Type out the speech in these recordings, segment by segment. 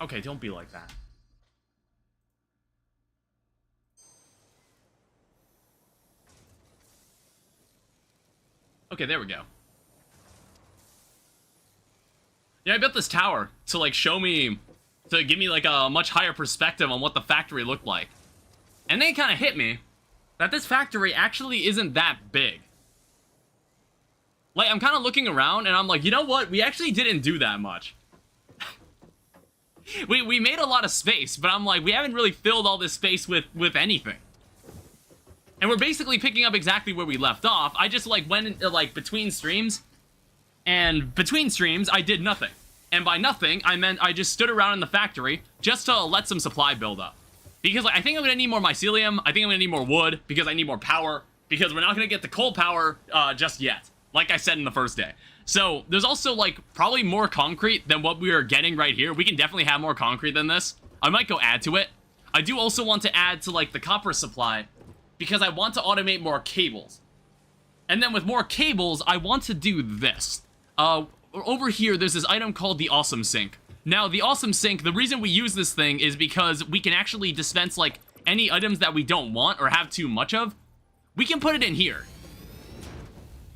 Okay, don't be like that. Okay, there we go. Yeah, I built this tower to, like, show me... to give me, like, a much higher perspective on what the factory looked like. And then it kind of hit me that this factory actually isn't that big. Like, I'm kind of looking around, and I'm like, you know what? We actually didn't do that much. we made a lot of space, but I'm like, we haven't really filled all this space with anything. And we're basically picking up exactly where we left off. I just, like, went into, like, between streams, and between streams, I did nothing. And by nothing, I meant I just stood around in the factory just to let some supply build up. Because, like, I think I'm gonna need more mycelium, I think I'm gonna need more wood, because I need more power, because we're not gonna get the coal power, just yet. Like I said in the first day. So, there's also, like, probably more concrete than what we are getting right here. We can definitely have more concrete than this. I might go add to it. I do also want to add to, like, the copper supply, because I want to automate more cables. And then with more cables, I want to do this. Over here, there's this item called the Awesome Sink. Now, the Awesome Sink, the reason we use this thing is because we can actually dispense, like, any items that we don't want or have too much of. We can put it in here.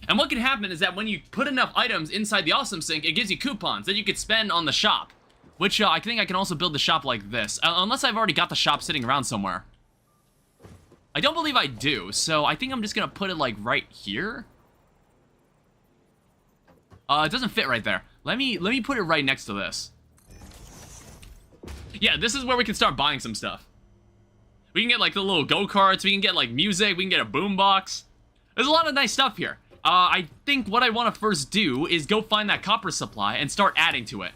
And what can happen is that when you put enough items inside the Awesome Sink, it gives you coupons that you could spend on the shop. Which, I think I can also build the shop like this. Unless I've already got the shop sitting around somewhere. I don't believe I do, so I think I'm just gonna put it, like, right here. It doesn't fit right there. Let me put it right next to this. Yeah, this is where we can start buying some stuff. We can get, like, the little go-karts, we can get, like, music, we can get a boombox. There's a lot of nice stuff here. I think what I want to first do is go find that copper supply and start adding to it.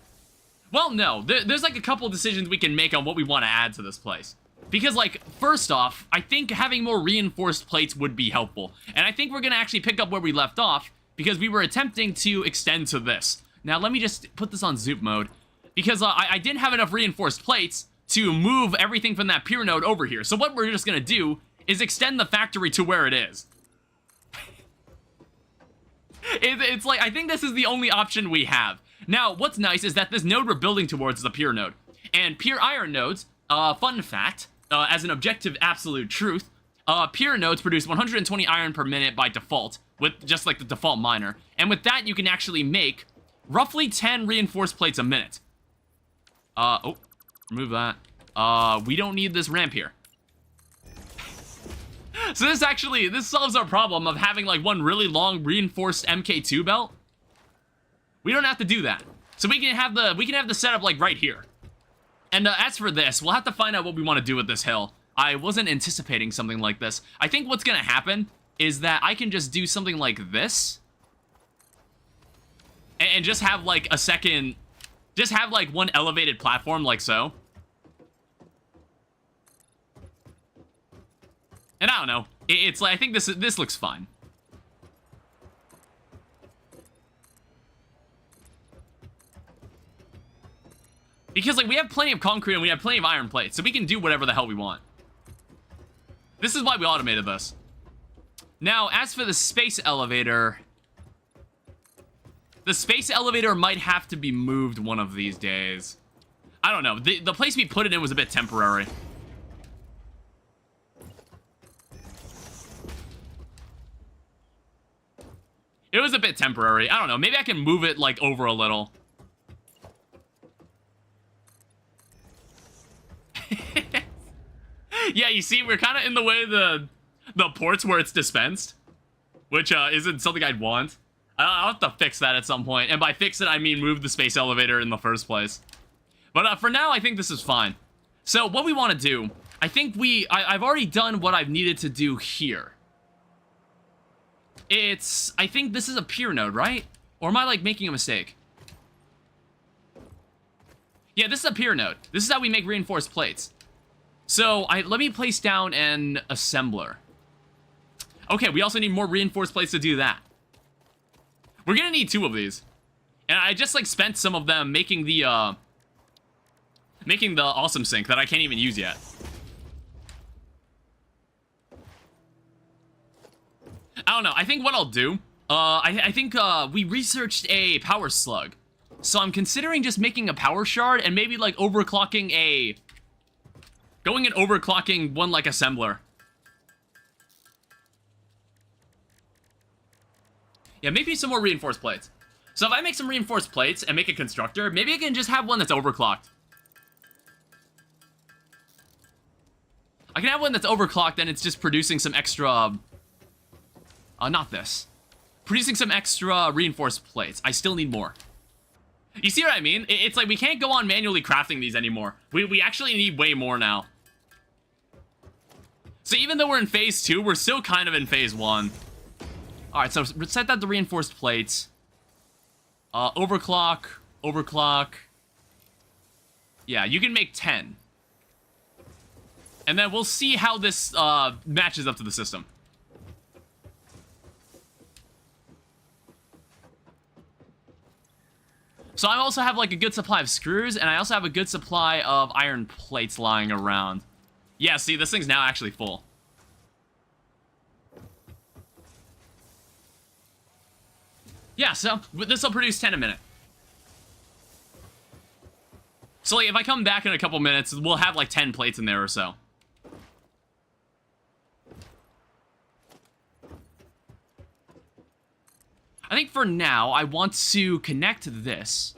Well, no, there's, like, a couple decisions we can make on what we want to add to this place. Because, like, first off, I think having more reinforced plates would be helpful. And I think we're gonna actually pick up where we left off, because we were attempting to extend to this. Now, let me just put this on Zoop mode, because I didn't have enough reinforced plates to move everything from that pier node over here. So what we're just gonna do is extend the factory to where it is. It's like, I think this is the only option we have. Now, what's nice is that this node we're building towards is a pier node. And pier iron nodes, fun fact, as an objective absolute truth, pier nodes produce 120 iron per minute by default, with just like the default miner. And with that, you can actually make roughly 10 reinforced plates a minute. Oh, remove that. We don't need this ramp here. So this solves our problem of having, like, one really long reinforced MK2 belt. We don't have to do that. So we can have the setup, like, right here. And as for this, we'll have to find out what we want to do with this hill. I wasn't anticipating something like this. I think what's gonna happen is that I can just do something like this. And just have, like, a second... just have, like, one elevated platform, like so. And I don't know. It's like, I think this looks fine. Because, like, we have plenty of concrete and we have plenty of iron plates, so we can do whatever the hell we want. This is why we automated this. Now, as for the space elevator... the space elevator might have to be moved one of these days. I don't know. The place we put it in was a bit temporary. It was a bit temporary. I don't know. Maybe I can move it, like, over a little. Yeah, you see, we're kind of in the way of the ports where it's dispensed. Which, isn't something I'd want. I'll have to fix that at some point. And by fix it, I mean move the space elevator in the first place. But, for now, I think this is fine. So, what we want to do... I think I've already done what I've needed to do here. I think this is a pier node, right? Or am I, like, making a mistake? Yeah, this is a pier node. This is how we make reinforced plates. So, let me place down an assembler. Okay, we also need more reinforced plates to do that. We're gonna need 2 of these. And I just, like, spent some of them making the awesome sink that I can't even use yet. I don't know. I think what I'll do, I think we researched a power slug. So I'm considering just making a power shard and maybe, like, overclocking going and overclocking one, like, assembler. Yeah, maybe some more reinforced plates. So if I make some reinforced plates and make a constructor, maybe I can just have one that's overclocked. I can have one that's overclocked and it's just producing some extra... not this. Producing some extra reinforced plates. I still need more. You see what I mean? It's like we can't go on manually crafting these anymore. We actually need way more now. So even though we're in phase 2, we're still kind of in phase 1. Alright, so set that to reinforced plates. Overclock. Overclock. Yeah, you can make 10. And then we'll see how this matches up to the system. So I also have, like, a good supply of screws, and I also have a good supply of iron plates lying around. Yeah, see, this thing's now actually full. Yeah, so this will produce 10 a minute. So, like, if I come back in a couple minutes, we'll have, like, 10 plates in there or so. I think for now, I want to connect this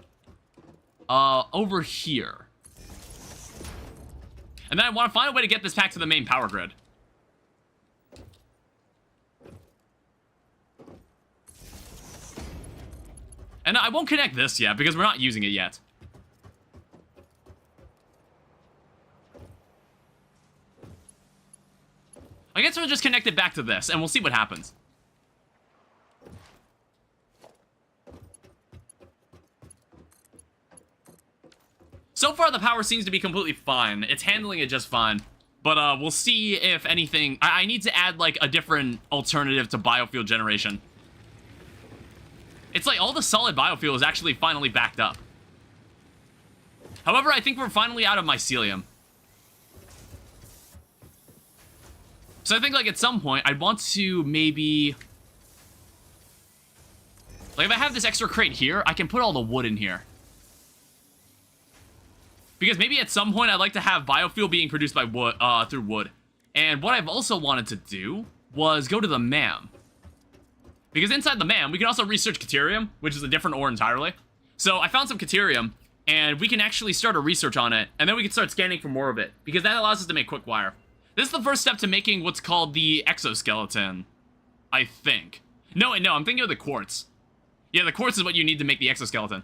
over here. And then I want to find a way to get this back to the main power grid. And I won't connect this yet, because we're not using it yet. I guess we'll just connect it back to this, and we'll see what happens. So far, the power seems to be completely fine. It's handling it just fine. But we'll see if anything... I need to add, like, a different alternative to biofuel generation. It's like all the solid biofuel is actually finally backed up. However, I think we're finally out of mycelium. So I think, like, at some point, I'd want to maybe... Like, if I have this extra crate here, I can put all the wood in here. Because maybe at some point I'd like to have biofuel being produced by wood, through wood. And what I've also wanted to do was go to the MAM. Because inside the MAM, we can also research Caterium, which is a different ore entirely. So I found some Caterium, and we can actually start a research on it, and then we can start scanning for more of it, because that allows us to make quick wire. This is the first step to making what's called the exoskeleton, I think. No, I'm thinking of the quartz. Yeah, the quartz is what you need to make the exoskeleton.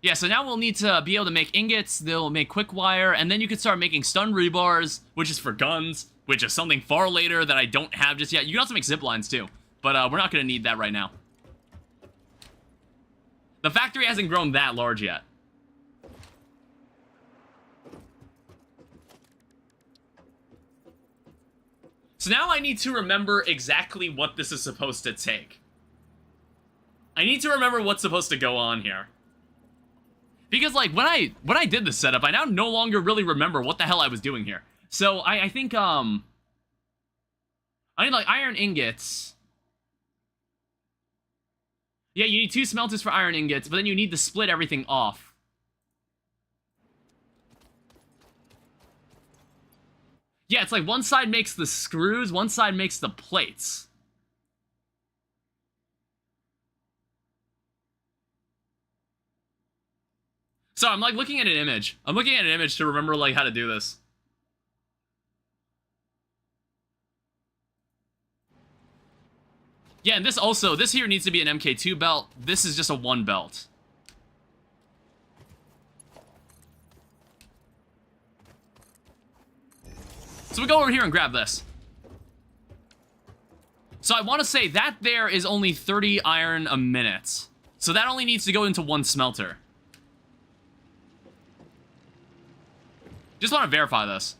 Yeah, so now we'll need to be able to make ingots, they'll make quick wire, and then you can start making stun rebars, which is for guns, which is something far later that I don't have just yet. You can also make zip lines too, but we're not going to need that right now. The factory hasn't grown that large yet. So now I need to remember exactly what this is supposed to take. I need to remember what's supposed to go on here. Because, like, when I did this setup, I now no longer really remember what the hell I was doing here. So, I think, I need, like, iron ingots. Yeah, you need 2 smelters for iron ingots, but then you need to split everything off. Yeah, it's like one side makes the screws, one side makes the plates. So I'm, like, looking at an image. I'm looking at an image to remember, like, how to do this. Yeah, and this here needs to be an MK2 belt. This is just a 1 belt. So we go over here and grab this. So I want to say that there is only 30 iron a minute. So that only needs to go into 1 smelter. Just want to verify this.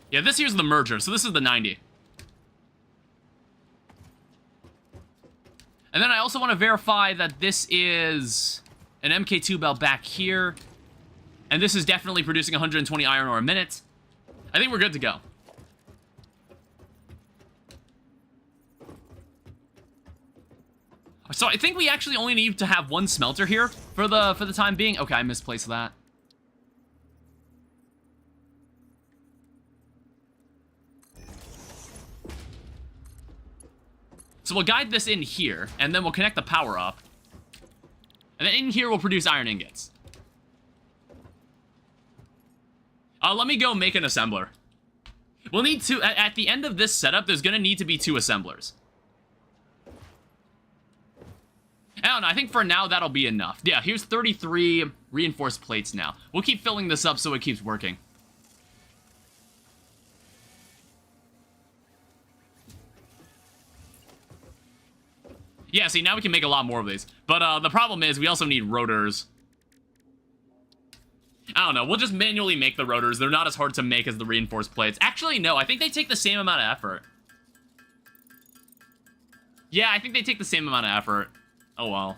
Yeah, this here's the merger, so this is the 90. And then I also want to verify that this is an MK2 belt back here. And this is definitely producing 120 iron ore a minute. I think we're good to go. So I think we actually only need to have one smelter here for the time being. Okay, I misplaced that. So we'll guide this in here, and then we'll connect the power up. And then in here, we'll produce iron ingots. Let me go make an assembler. We'll need to, at the end of this setup, there's gonna need to be 2 assemblers. I don't know, I think for now that'll be enough. Yeah, here's 33 reinforced plates now. We'll keep filling this up so it keeps working. Yeah, see, now we can make a lot more of these. But the problem is we also need rotors. I don't know, we'll just manually make the rotors. They're not as hard to make as the reinforced plates. Actually, no, I think they take the same amount of effort. Yeah, I think they take the same amount of effort. Oh, well.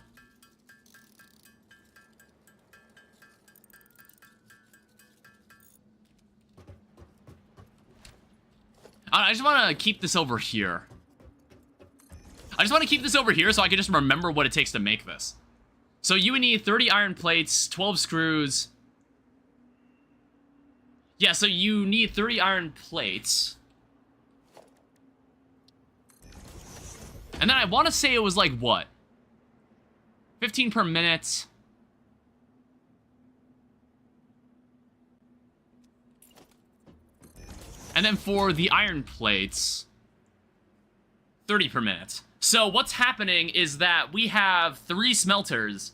I just want to keep this over here. I just want to keep this over here so I can just remember what it takes to make this. So you would need 30 iron plates, 12 screws. Yeah, so you need 30 iron plates. And then I want to say it was like, what? 15 per minute. And then for the iron plates, 30 per minute. So what's happening is that we have 3 smelters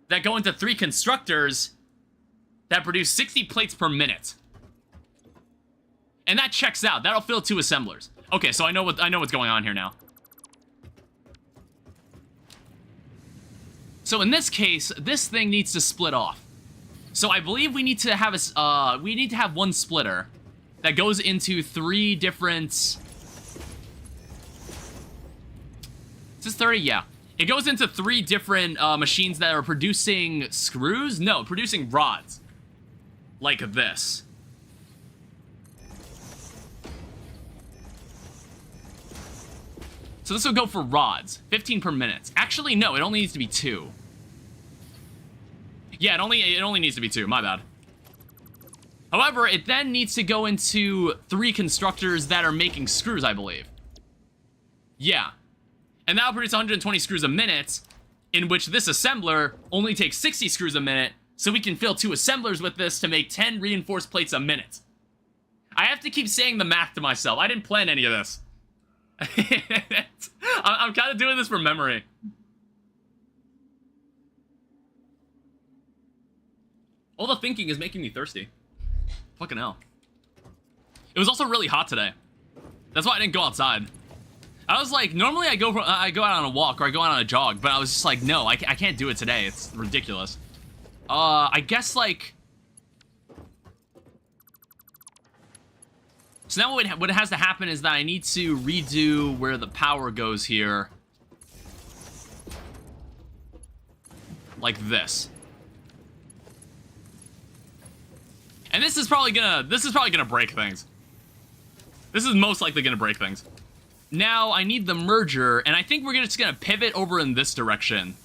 that go into 3 constructors that produce 60 plates per minute. And that checks out. That'll fill 2 assemblers. Okay, so I know what's going on here now. So in this case, this thing needs to split off. So I believe we need to have one splitter that goes into 3 different. Is this 30? Yeah. It goes into 3 different machines that are producing screws? No, producing rods. Like this. So this will go for rods. 15 per minute. Actually, no, it only needs to be 2. Yeah, it only needs to be 2, my bad. However, it then needs to go into 3 constructors that are making screws, I believe. Yeah. And that'll produce 120 screws a minute, in which this assembler only takes 60 screws a minute, so we can fill 2 assemblers with this to make 10 reinforced plates a minute. I have to keep saying the math to myself. I didn't plan any of this. I'm kind of doing this from memory. All the thinking is making me thirsty. Fucking hell. It was also really hot today. That's why I didn't go outside. I was like, normally I go out on a walk or I go out on a jog, but I was just like, no, I can't do it today. It's ridiculous. I guess, like... So now what has to happen is that I need to redo where the power goes here. Like this. And this is probably gonna break things. This is most likely gonna break things. Now, I need the merger, and I think we're just gonna pivot over in this direction.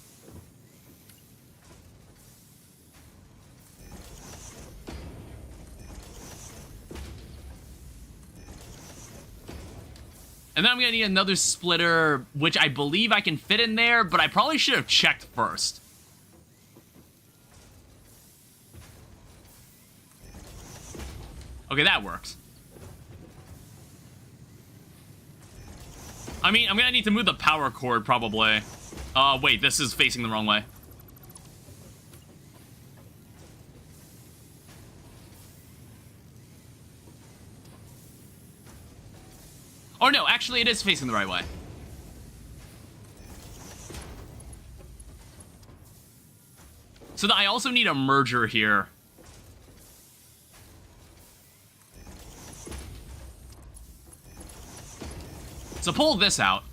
And then I'm gonna need another splitter, which I believe I can fit in there, but I probably should have checked first. Okay, that works. I mean, I'm gonna need to move the power cord, probably. Wait, this is facing the wrong way. Oh no, actually it is facing the right way. So I also need a merger here. So pull this out.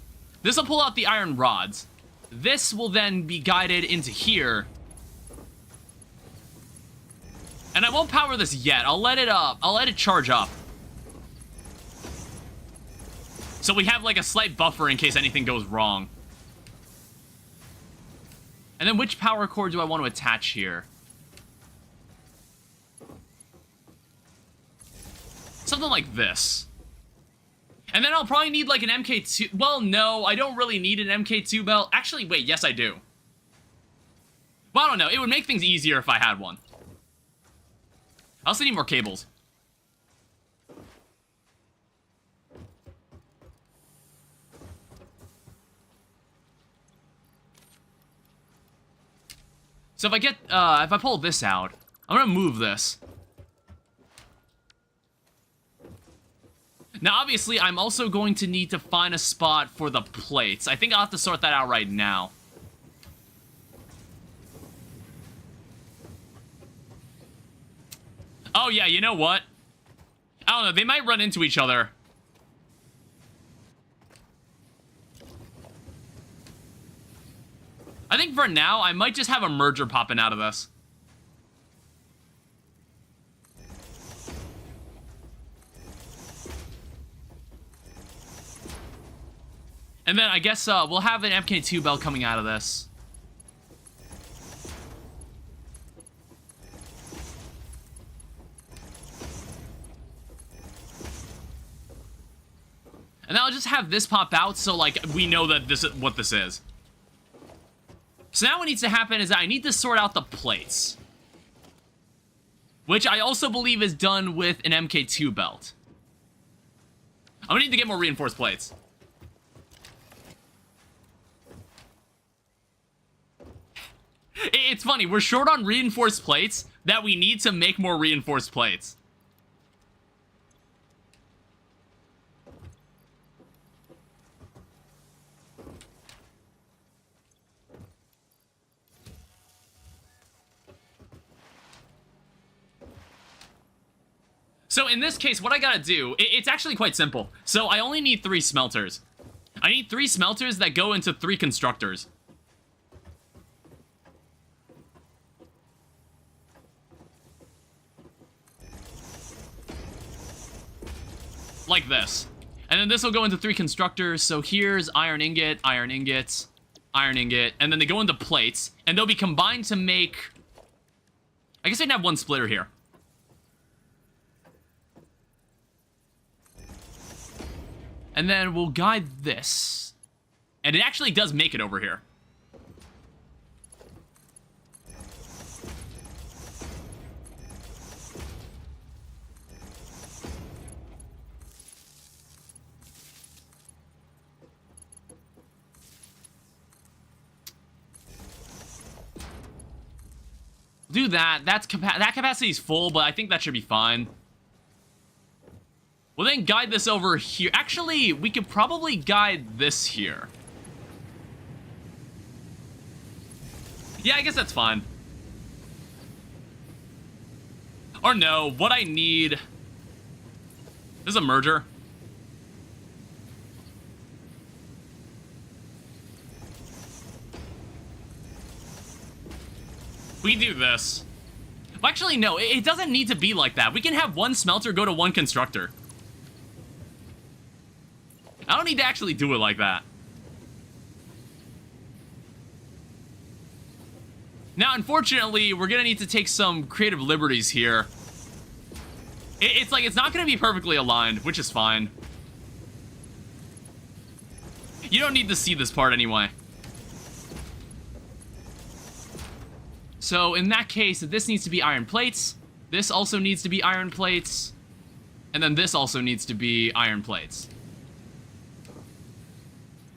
This will pull out the iron rods. This will then be guided into here. And I won't power this yet. I'll let it charge up. So we have like a slight buffer in case anything goes wrong. And then which power cord do I want to attach here? Something like this. And then I'll probably need like an MK2. Well, no, I don't really need an MK2 belt. Actually, wait, yes I do. Well, I don't know. It would make things easier if I had one. I also need more cables. So if I get, if I pull this out, I'm gonna move this. Now, obviously, I'm also going to need to find a spot for the plates. I think I'll have to sort that out right now. Oh, yeah, you know what? I don't know, they might run into each other. I think for now, I might just have a merger popping out of this. And then I guess we'll have an MK2 belt coming out of this. And then I'll just have this pop out so, like, we know that this is what this is. So now what needs to happen is that I need to sort out the plates. Which I also believe is done with an MK2 belt. I'm gonna need to get more reinforced plates. It's funny, we're short on reinforced plates that we need to make more reinforced plates. So in this case, what I gotta do, it's actually quite simple. So I only need 3 smelters. I need 3 smelters that go into 3 constructors. Like this. And then this will go into 3 constructors. So here's iron ingot, iron ingot, iron ingot, and then they go into plates, and they'll be combined to make... I guess I can have 1 splitter here. And then we'll guide this. And it actually does make it over here. Do that. That capacity is full, but I think that should be fine. We'll then guide this over here. Actually, we could probably guide this here. Yeah, I guess that's fine. Or no, what I need... This is a merger. We do this. Well, actually, no, it doesn't need to be like that. We can have 1 smelter go to 1 constructor. I don't need to actually do it like that. Now, unfortunately, we're gonna need to take some creative liberties here. It's like, it's not gonna be perfectly aligned, which is fine. You don't need to see this part anyway. So, in that case, this needs to be iron plates. This also needs to be iron plates. And then this also needs to be iron plates.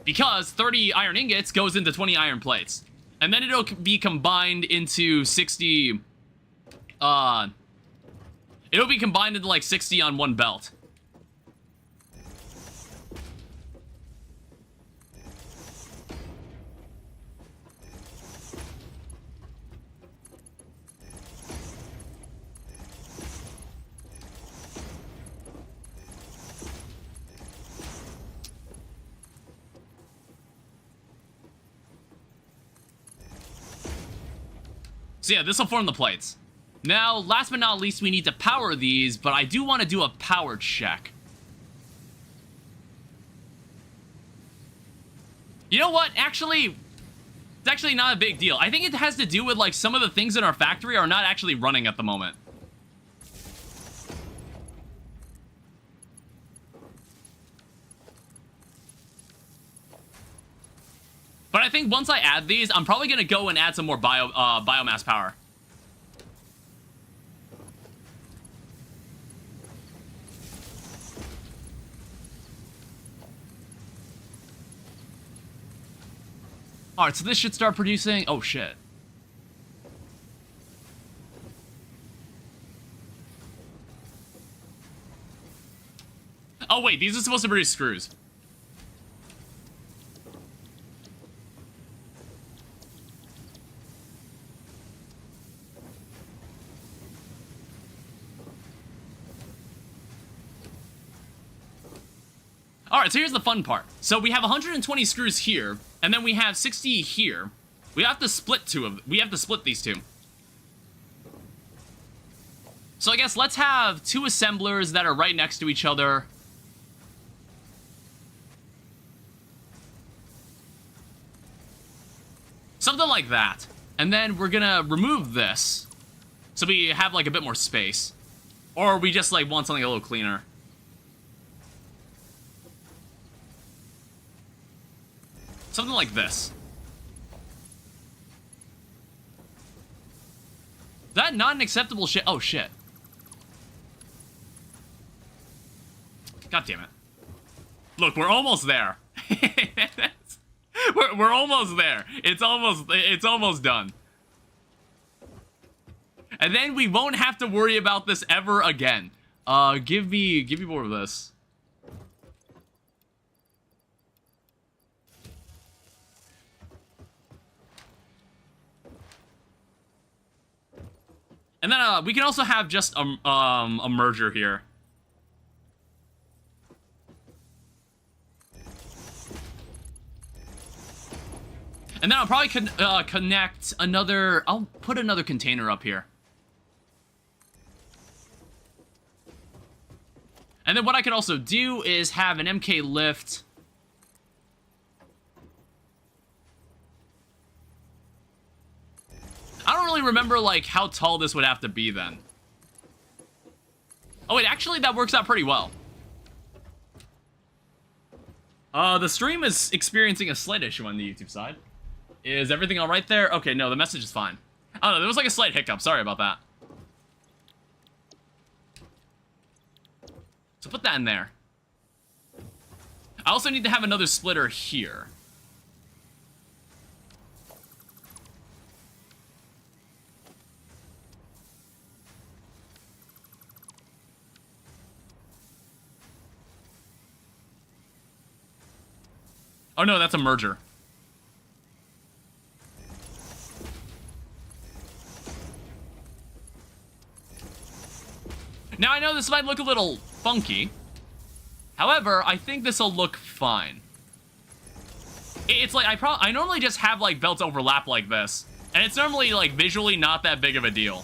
Because 30 iron ingots goes into 20 iron plates. And then it'll be combined into 60... It'll be combined into like 60 on 1 belt. So yeah, this will form the plates. Now, last but not least, we need to power these, but I do want to do a power check. You know what? Actually, it's actually not a big deal. I think it has to do with, like, some of the things in our factory are not actually running at the moment. But I think once I add these, I'm probably going to go and add some more biomass power. Alright, so this should start producing... Oh, shit. Oh, wait, these are supposed to produce screws. Alright, so here's the fun part. So we have 120 screws here, and then we have 60 here. We have to split we have to split these two. So I guess let's have two assemblers that are right next to each other. Something like that. And then we're gonna remove this, so we have, like, a bit more space. Or we just, like, want something a little cleaner. Something like this. Is that not an acceptable shit? Oh, shit. God damn it. Look, we're almost there. we're almost there. It's almost done. And then we won't have to worry about this ever again. Give me more of this. And then we can also have just a merger here. And then I'll probably connect another... I'll put another container up here. And then what I could also do is have an MK lift. I don't really remember, like, how tall this would have to be then. Oh, wait, actually, that works out pretty well. The stream is experiencing a slight issue on the YouTube side. Is everything all right there? Okay, no, the message is fine. I don't know, there was, like, a slight hiccup. Sorry about that. So put that in there. I also need to have another splitter here. Oh no, that's a merger. Now I know this might look a little funky. However, I think this will look fine. It's like, I normally just have, like, belts overlap like this. And it's normally, like, visually not that big of a deal.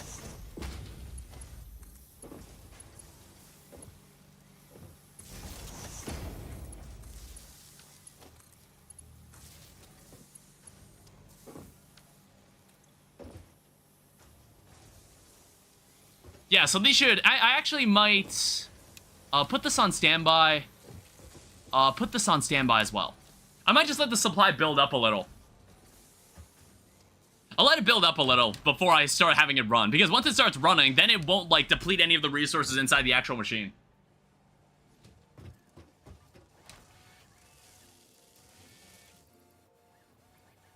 Yeah, so these should... I actually might... put this on standby. Put this on standby as well. I might just let the supply build up a little. I'll let it build up a little before I start having it run. Because once it starts running, then it won't, like, deplete any of the resources inside the actual machine.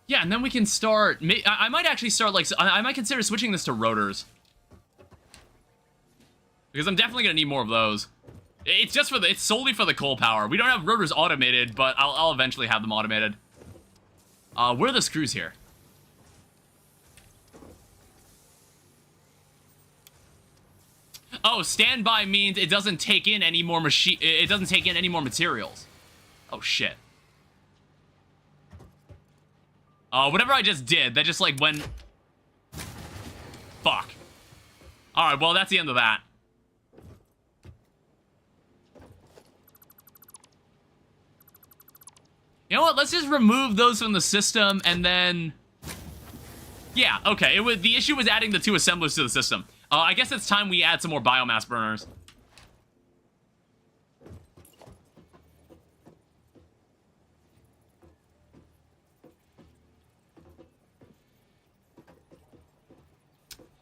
Yeah, and then we can start... I might actually start, like... I might consider switching this to rotors. Because I'm definitely going to need more of those. It's just for the... It's solely for the coal power. We don't have rotors automated, but I'll eventually have them automated. Where are the screws here? Oh, standby means it doesn't take in any more machine... It doesn't take in any more materials. Oh, shit. Whatever I just did, that just, like, went... Fuck. Alright, well, that's the end of that. You know know what? Let's just remove those from the system and then... Yeah, okay. The issue was adding the 2 assemblers to the system. I guess it's time we add some more biomass burners.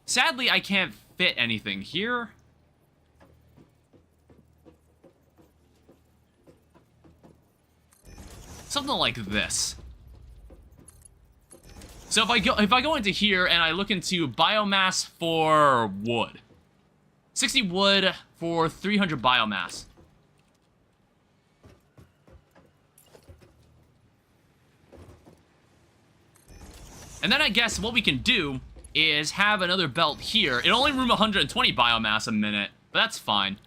Sadly, I can't fit anything here. Something like this. So if I go into here and I look into biomass for wood. 60 wood for 300 biomass. And then I guess what we can do is have another belt here. It only room 120 biomass a minute, but that's fine.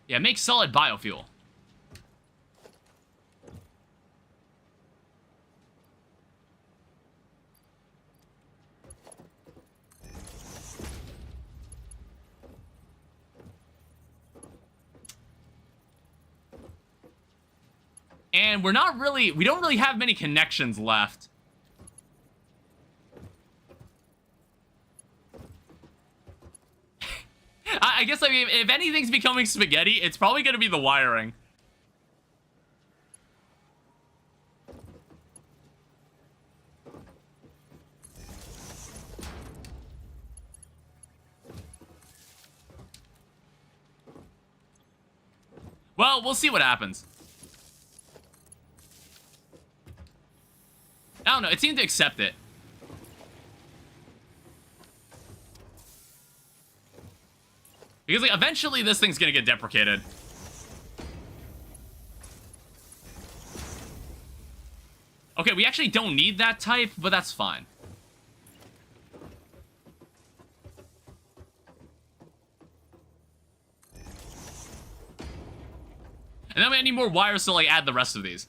Yeah, make solid biofuel. And we don't really have many connections left. I guess, I mean, if anything's becoming spaghetti, it's probably going to be the wiring. Well, we'll see what happens. I don't know, it seemed to accept it. Because, like, eventually this thing's gonna get deprecated. Okay, we actually don't need that type, but that's fine. And then we need more wires to, like, add the rest of these.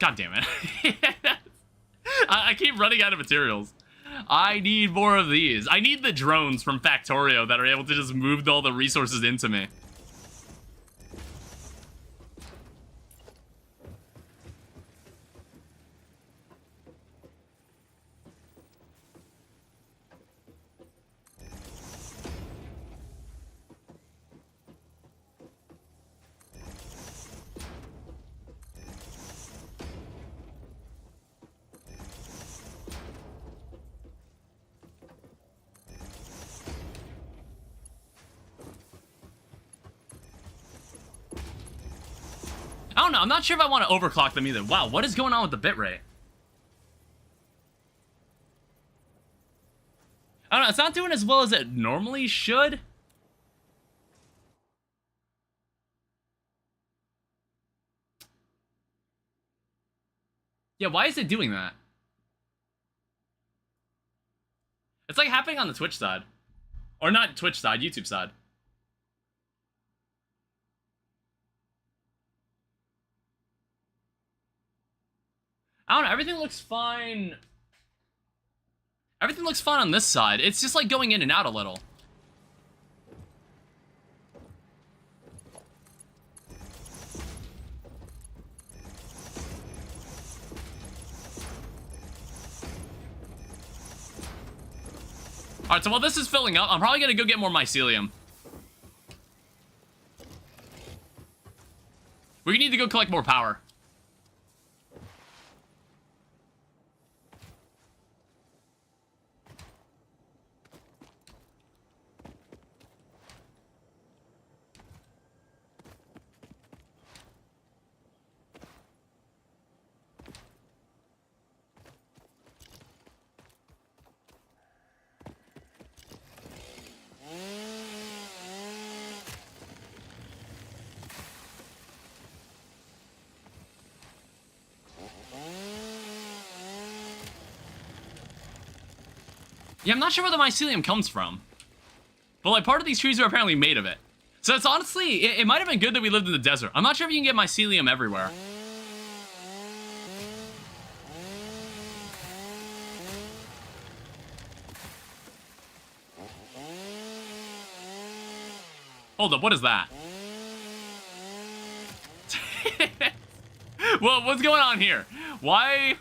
God damn it. I keep running out of materials. I need more of these. I need the drones from Factorio that are able to just move all the resources into me. I don't know. I'm not sure if I want to overclock them either. Wow, what is going on with the bitrate? I don't know. It's not doing as well as it normally should. Yeah, why is it doing that? It's like happening on the Twitch side. Or not Twitch side, YouTube side. I don't know, everything looks fine. Everything looks fine on this side. It's just like going in and out a little. Alright, so while this is filling up, I'm probably gonna go get more mycelium. We need to go collect more power. Yeah, I'm not sure where the mycelium comes from. But, like, part of these trees are apparently made of it. So it's honestly, it might have been good that we lived in the desert. I'm not sure if you can get mycelium everywhere. Hold up, what is that? Well, what's going on here? Why?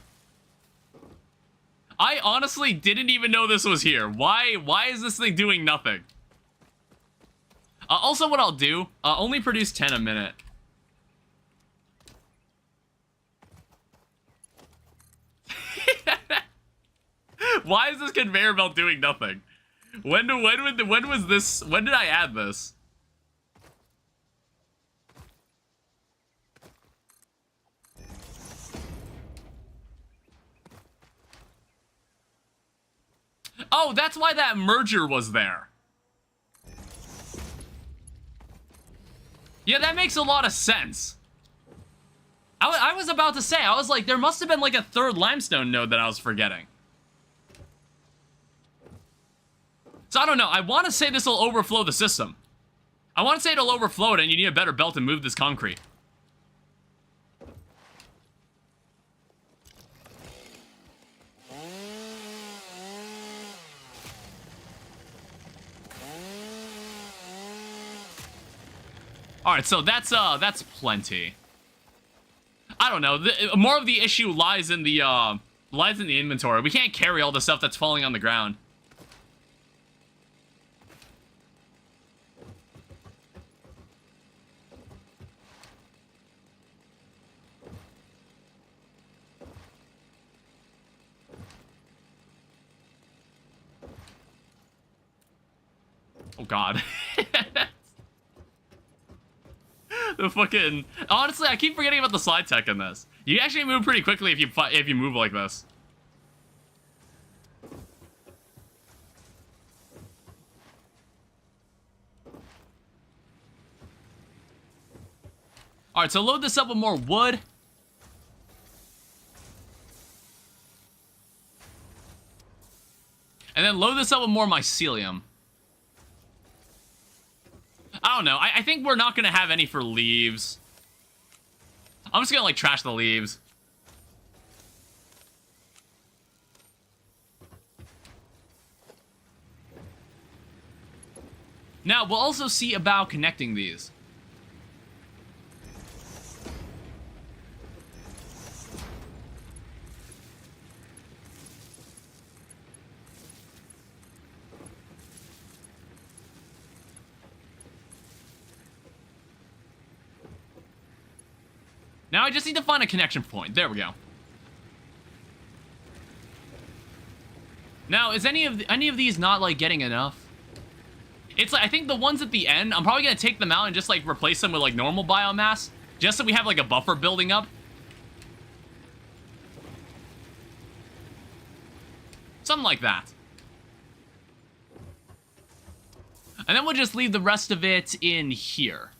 I honestly didn't even know this was here. Why is this thing doing nothing? Also, what I'll do, only produce 10 a minute. Why is this conveyor belt doing nothing? When did I add this? Oh, that's why that merger was there. Yeah, that makes a lot of sense. I was about to say, I was like, there must have been like a third limestone node that I was forgetting. So I don't know, I want to say this will overflow the system. I want to say it'll overflow it and you need a better belt to move this concrete. Alright, so that's plenty. I don't know, more of the issue lies in the inventory. We can't carry all the stuff that's falling on the ground. Oh god. The fucking... Honestly, I keep forgetting about the slide tech in this. You actually move pretty quickly if you move like this. Alright, so load this up with more wood. And then load this up with more mycelium. I don't know. I think we're not going to have any for leaves. I'm just going to, like, trash the leaves. Now, we'll also see about connecting these. Now I just need to find a connection point. There we go. Now, is any of these not, like, getting enough? It's like, I think the ones at the end, I'm probably gonna take them out and just, like, replace them with, like, normal biomass. Just so we have, like, a buffer building up. Something like that. And then we'll just leave the rest of it in here.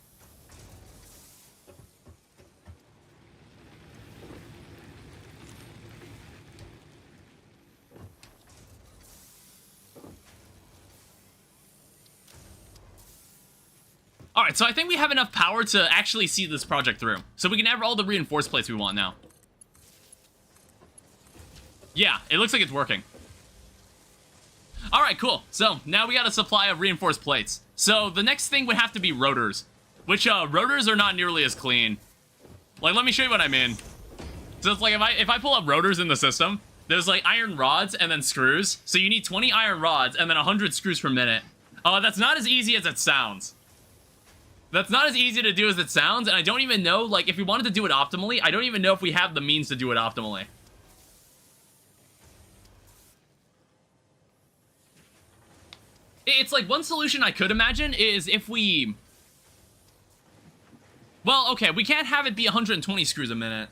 Alright, so I think we have enough power to actually see this project through. So we can have all the reinforced plates we want now. Yeah, it looks like it's working. Alright, cool. So, now we got a supply of reinforced plates. So, the next thing would have to be rotors. Which, rotors are not nearly as clean. Like, let me show you what I mean. So, it's like, if I pull up rotors in the system, there's, like, iron rods and then screws. So, you need 20 iron rods and then 100 screws per minute. That's not as easy as it sounds. That's not as easy to do as it sounds, and I don't even know, like, if we wanted to do it optimally, I don't even know if we have the means to do it optimally. It's like, one solution I could imagine is if we... Well, okay, we can't have it be 120 screws a minute.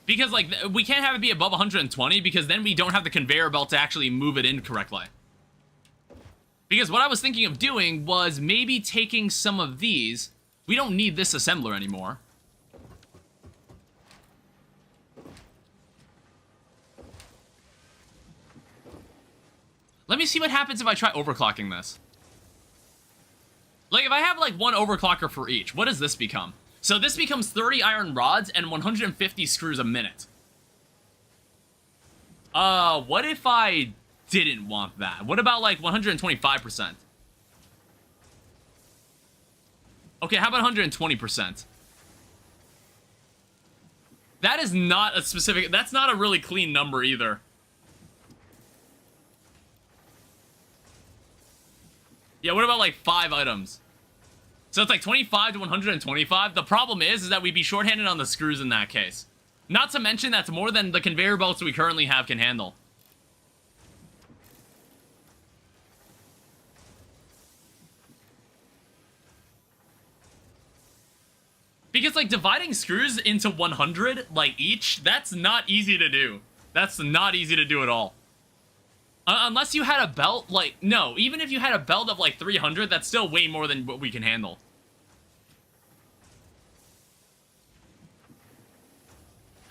Because, like, we can't have it be above 120, because then we don't have the conveyor belt to actually move it in correctly. Because what I was thinking of doing was maybe taking some of these. We don't need this assembler anymore. Let me see what happens if I try overclocking this. Like, if I have, like, one overclocker for each, what does this become? So this becomes 30 iron rods and 150 screws a minute. What if I didn't want that? What about, like, 125%? Okay, how about 120%? That is not a specific... That's not a really clean number either. Yeah, what about, like, 5 items? So it's like 25 to 125. The problem is that we'd be shorthanded on the screws in that case. Not to mention that's more than the conveyor belts we currently have can handle. Because, like, dividing screws into 100, like, each, that's not easy to do. That's not easy to do at all. Unless you had a belt, like, no, even if you had a belt of, like, 300, that's still way more than what we can handle.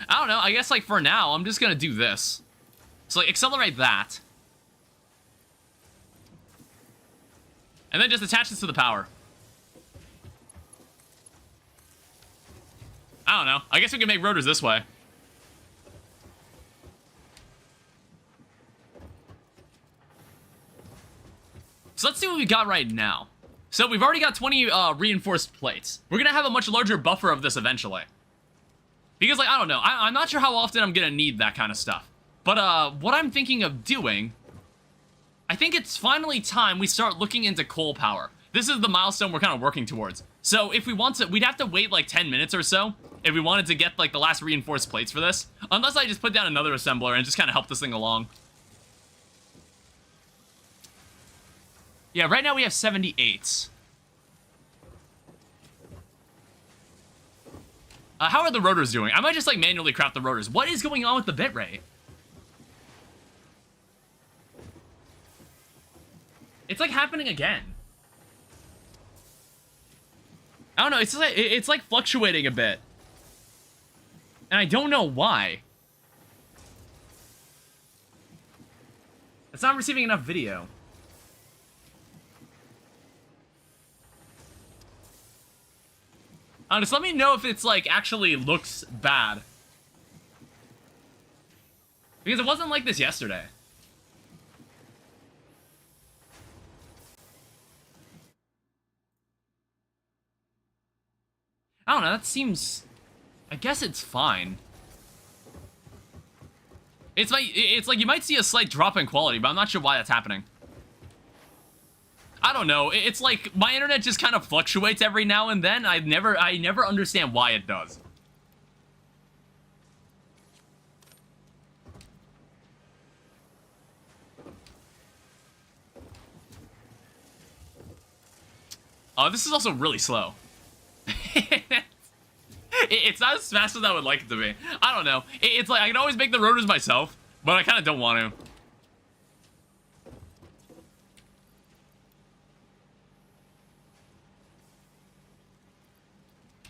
I don't know, I guess, like, for now, I'm just gonna do this. So, like, accelerate that. And then just attach this to the power. I don't know. I guess we can make rotors this way. So let's see what we got right now. So we've already got 20 reinforced plates. We're gonna have a much larger buffer of this eventually. Because, like, I don't know. I'm not sure how often I'm gonna need that kind of stuff. But what I'm thinking of doing, I think it's finally time we start looking into coal power. This is the milestone we're kind of working towards. So if we want to, we'd have to wait like 10 minutes or so if we wanted to get, like, the last reinforced plates for this. Unless I just put down another assembler and just kind of help this thing along. Yeah, right now we have 78. How are the rotors doing? I might just, like, manually craft the rotors. What is going on with the bitrate? It's, like, happening again. I don't know, it's like fluctuating a bit. And I don't know why. It's not receiving enough video. Just let me know if it's, like, actually looks bad. Because it wasn't like this yesterday. I don't know, that seems... I guess it's fine. It's like you might see a slight drop in quality, but I'm not sure why that's happening. I don't know, it's like my internet just kind of fluctuates every now and then. I never understand why it does. This is also really slow. It's not as fast as I would like it to be. I don't know. It's like I can always make the rotors myself, but I kind of don't want to.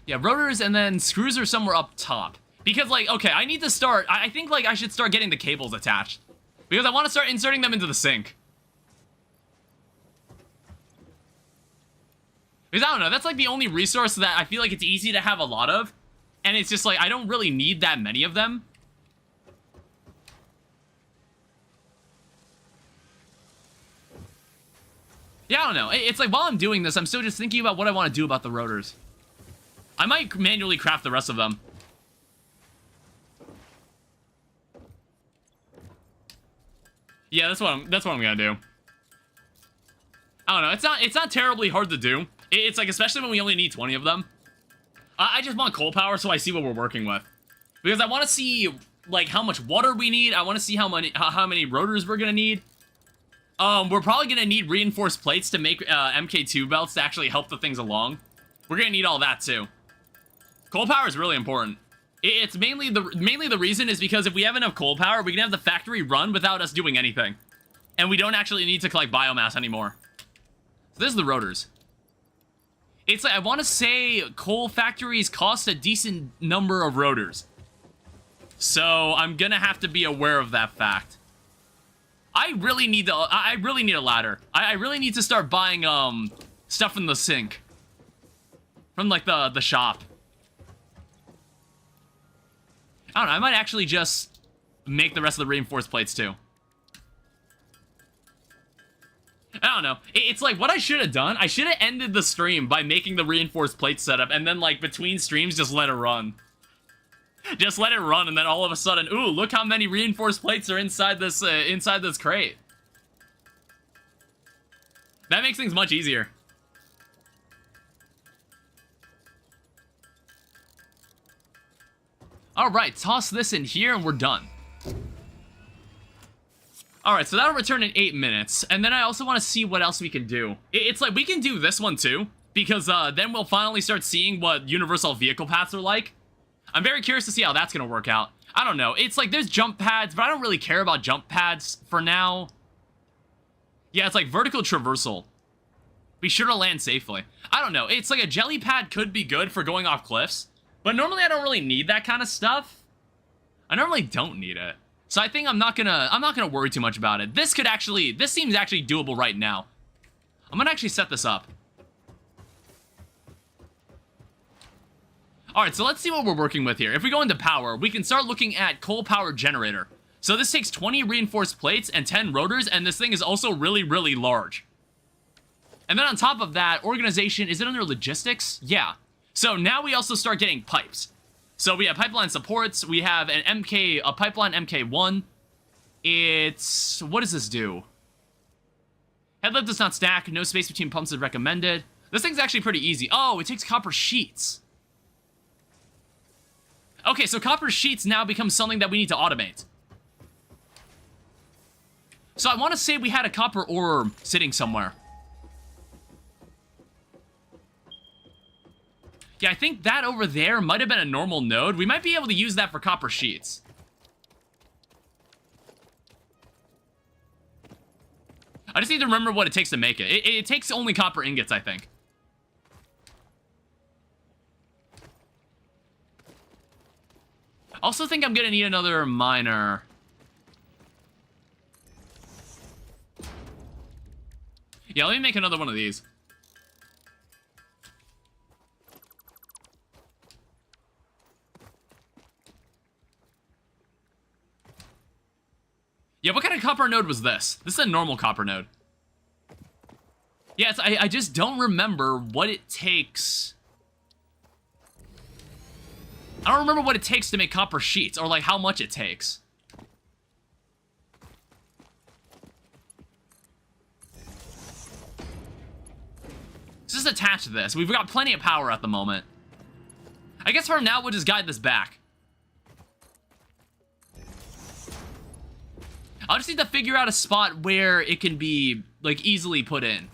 Yeah, rotors and then screws are somewhere up top. Because, like, okay, I need to start... I think, like, I should start getting the cables attached. Because I want to start inserting them into the sink. Because, I don't know, that's, like, the only resource that I feel like it's easy to have a lot of. And it's just, like, I don't really need that many of them. Yeah, I don't know. It's like, while I'm doing this, I'm still just thinking about what I want to do about the rotors. I might manually craft the rest of them. Yeah, that's what I'm gonna do. I don't know. It's not terribly hard to do. It's like, especially when we only need 20 of them. I just want coal power so I see what we're working with. Because I want to see, like, how much water we need. I want to see how many rotors we're gonna need. We're probably gonna need reinforced plates to make MK2 belts to actually help the things along. We're gonna need all that too. Coal power is really important. It's mainly the reason is because if we have enough coal power, we can have the factory run without us doing anything. And we don't actually need to collect biomass anymore. So this is the rotors. It's like, I want to say coal factories cost a decent number of rotors. So I'm gonna have to be aware of that fact. I really need a ladder. I really need to start buying stuff from the sink. From, like, the shop. I don't know, I might actually just make the rest of the reinforced plates, too. I don't know. It's like, what I should have done, I should have ended the stream by making the reinforced plate setup, and then, like, between streams, just let it run. Just let it run, and then all of a sudden, ooh, look how many reinforced plates are inside this crate. That makes things much easier. Alright, toss this in here, and we're done. Alright, so that'll return in 8 minutes, and then I also want to see what else we can do. It's like, we can do this one too, because then we'll finally start seeing what universal vehicle paths are like. I'm very curious to see how that's going to work out. I don't know, it's like, there's jump pads, but I don't really care about jump pads for now. Yeah, it's like vertical traversal. Be sure to land safely. I don't know, it's like a jelly pad could be good for going off cliffs, but normally I don't really need that kind of stuff. I normally don't need it. So I think I'm not gonna worry too much about it. This seems actually doable right now. I'm gonna actually set this up. Alright, so let's see what we're working with here. If we go into power, we can start looking at coal power generator. So this takes 20 reinforced plates and 10 rotors, and this thing is also really, really large. And then on top of that, organization, is it under logistics? Yeah. So now we also start getting pipes. So we have pipeline supports, we have a pipeline MK1. It's, what does this do? Headlift does not stack, no space between pumps is recommended. This thing's actually pretty easy. Oh, it takes copper sheets. Okay, so copper sheets now become something that we need to automate. So I want to say we had a copper ore sitting somewhere. Yeah, I think that over there might have been a normal node. We might be able to use that for copper sheets. I just need to remember what it takes to make it. It takes only copper ingots, I think. I also think I'm gonna need another miner. Yeah, let me make another one of these. Yeah, what kind of copper node was this? This is a normal copper node. Yes, I just don't remember what it takes. I don't remember what it takes to make copper sheets, or like how much it takes. Let's just attach this. We've got plenty of power at the moment. I guess for now, we'll just guide this back. I'll just need to figure out a spot where it can be, like, easily put in.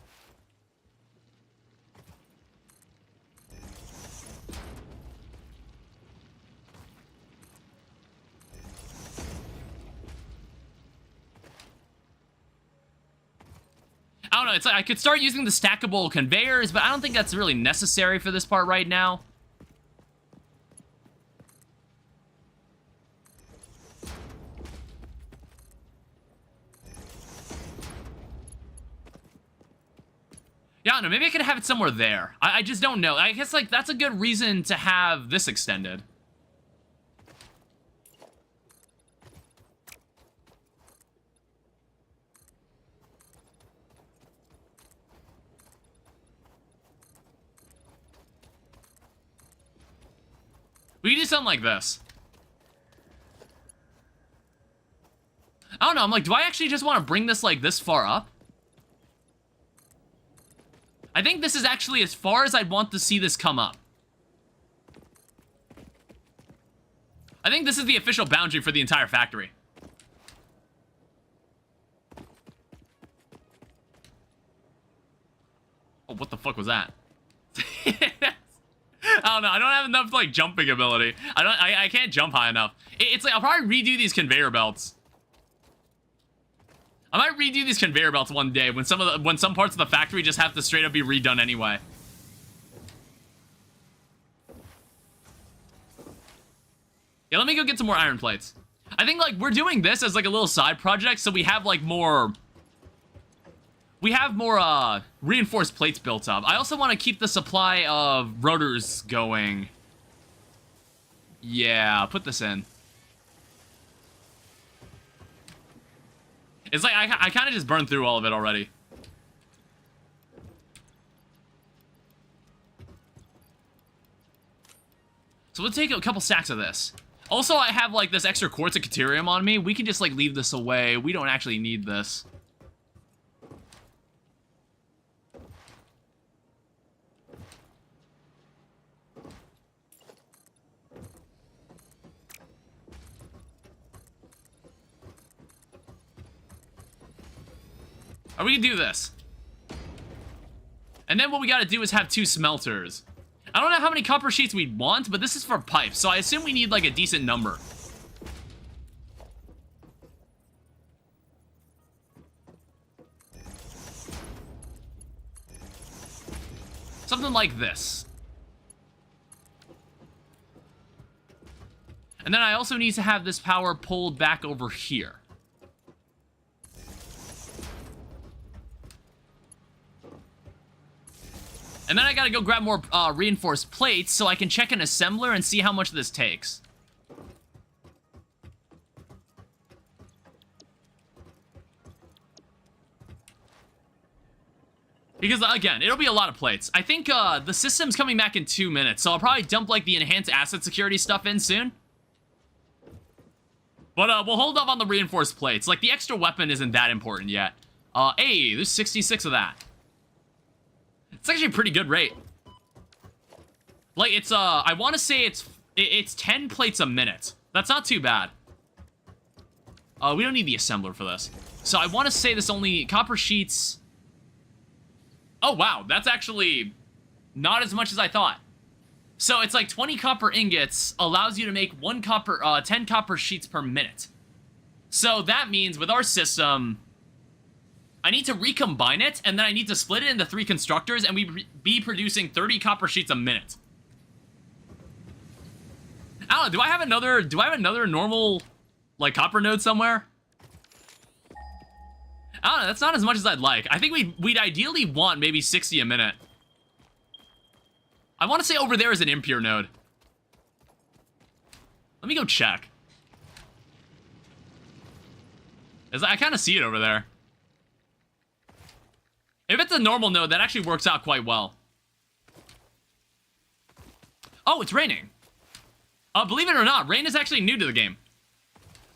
I don't know, it's like I could start using the stackable conveyors, but I don't think that's really necessary for this part right now. Yeah, I don't know, maybe I could have it somewhere there. I just don't know. I guess, like, that's a good reason to have this extended. We can do something like this. I don't know, I'm like, do I actually just want to bring this, like, this far up? I think this is actually as far as I'd want to see this come up. I think this is the official boundary for the entire factory. Oh, what the fuck was that? I don't know, I don't have enough, like, jumping ability. I can't jump high enough. It's like, I'll probably redo these conveyor belts. I might redo these conveyor belts one day when some parts of the factory just have to straight up be redone anyway. Yeah, let me go get some more iron plates. I think, like, we're doing this as, like, a little side project, so we have, like, more we have more reinforced plates built up. I also want to keep the supply of rotors going. Yeah, put this in. It's like I kind of just burned through all of it already. So we'll take a couple stacks of this. Also, I have like this extra quartz of caterium on me. We can just like leave this away. We don't actually need this. Or we can do this. And then what we gotta do is have 2 smelters. I don't know how many copper sheets we'd want, but this is for pipes, so I assume we need like a decent number. Something like this. And then I also need to have this power pulled back over here. And then I gotta go grab more reinforced plates so I can check an assembler and see how much this takes. Because, again, it'll be a lot of plates. I think the system's coming back in 2 minutes, so I'll probably dump, like, the enhanced asset security stuff in soon. But we'll hold off on the reinforced plates. Like, the extra weapon isn't that important yet. Hey, there's 66 of that. It's actually a pretty good rate. Like, it's, I want to say it's 10 plates a minute. That's not too bad. We don't need the assembler for this. So I want to say this only, copper sheets. Oh, wow, that's actually not as much as I thought. So it's like 20 copper ingots allows you to make 10 copper sheets per minute. So that means with our system, I need to recombine it, and then I need to split it into 3 constructors, and we be producing 30 copper sheets a minute. I don't know, do I have another normal, like, copper node somewhere? I don't know, that's not as much as I'd like. I think we'd ideally want maybe 60 a minute. I want to say over there is an impure node. Let me go check. I kind of see it over there. If it's a normal node, that actually works out quite well. Oh, it's raining. Believe it or not, rain is actually new to the game.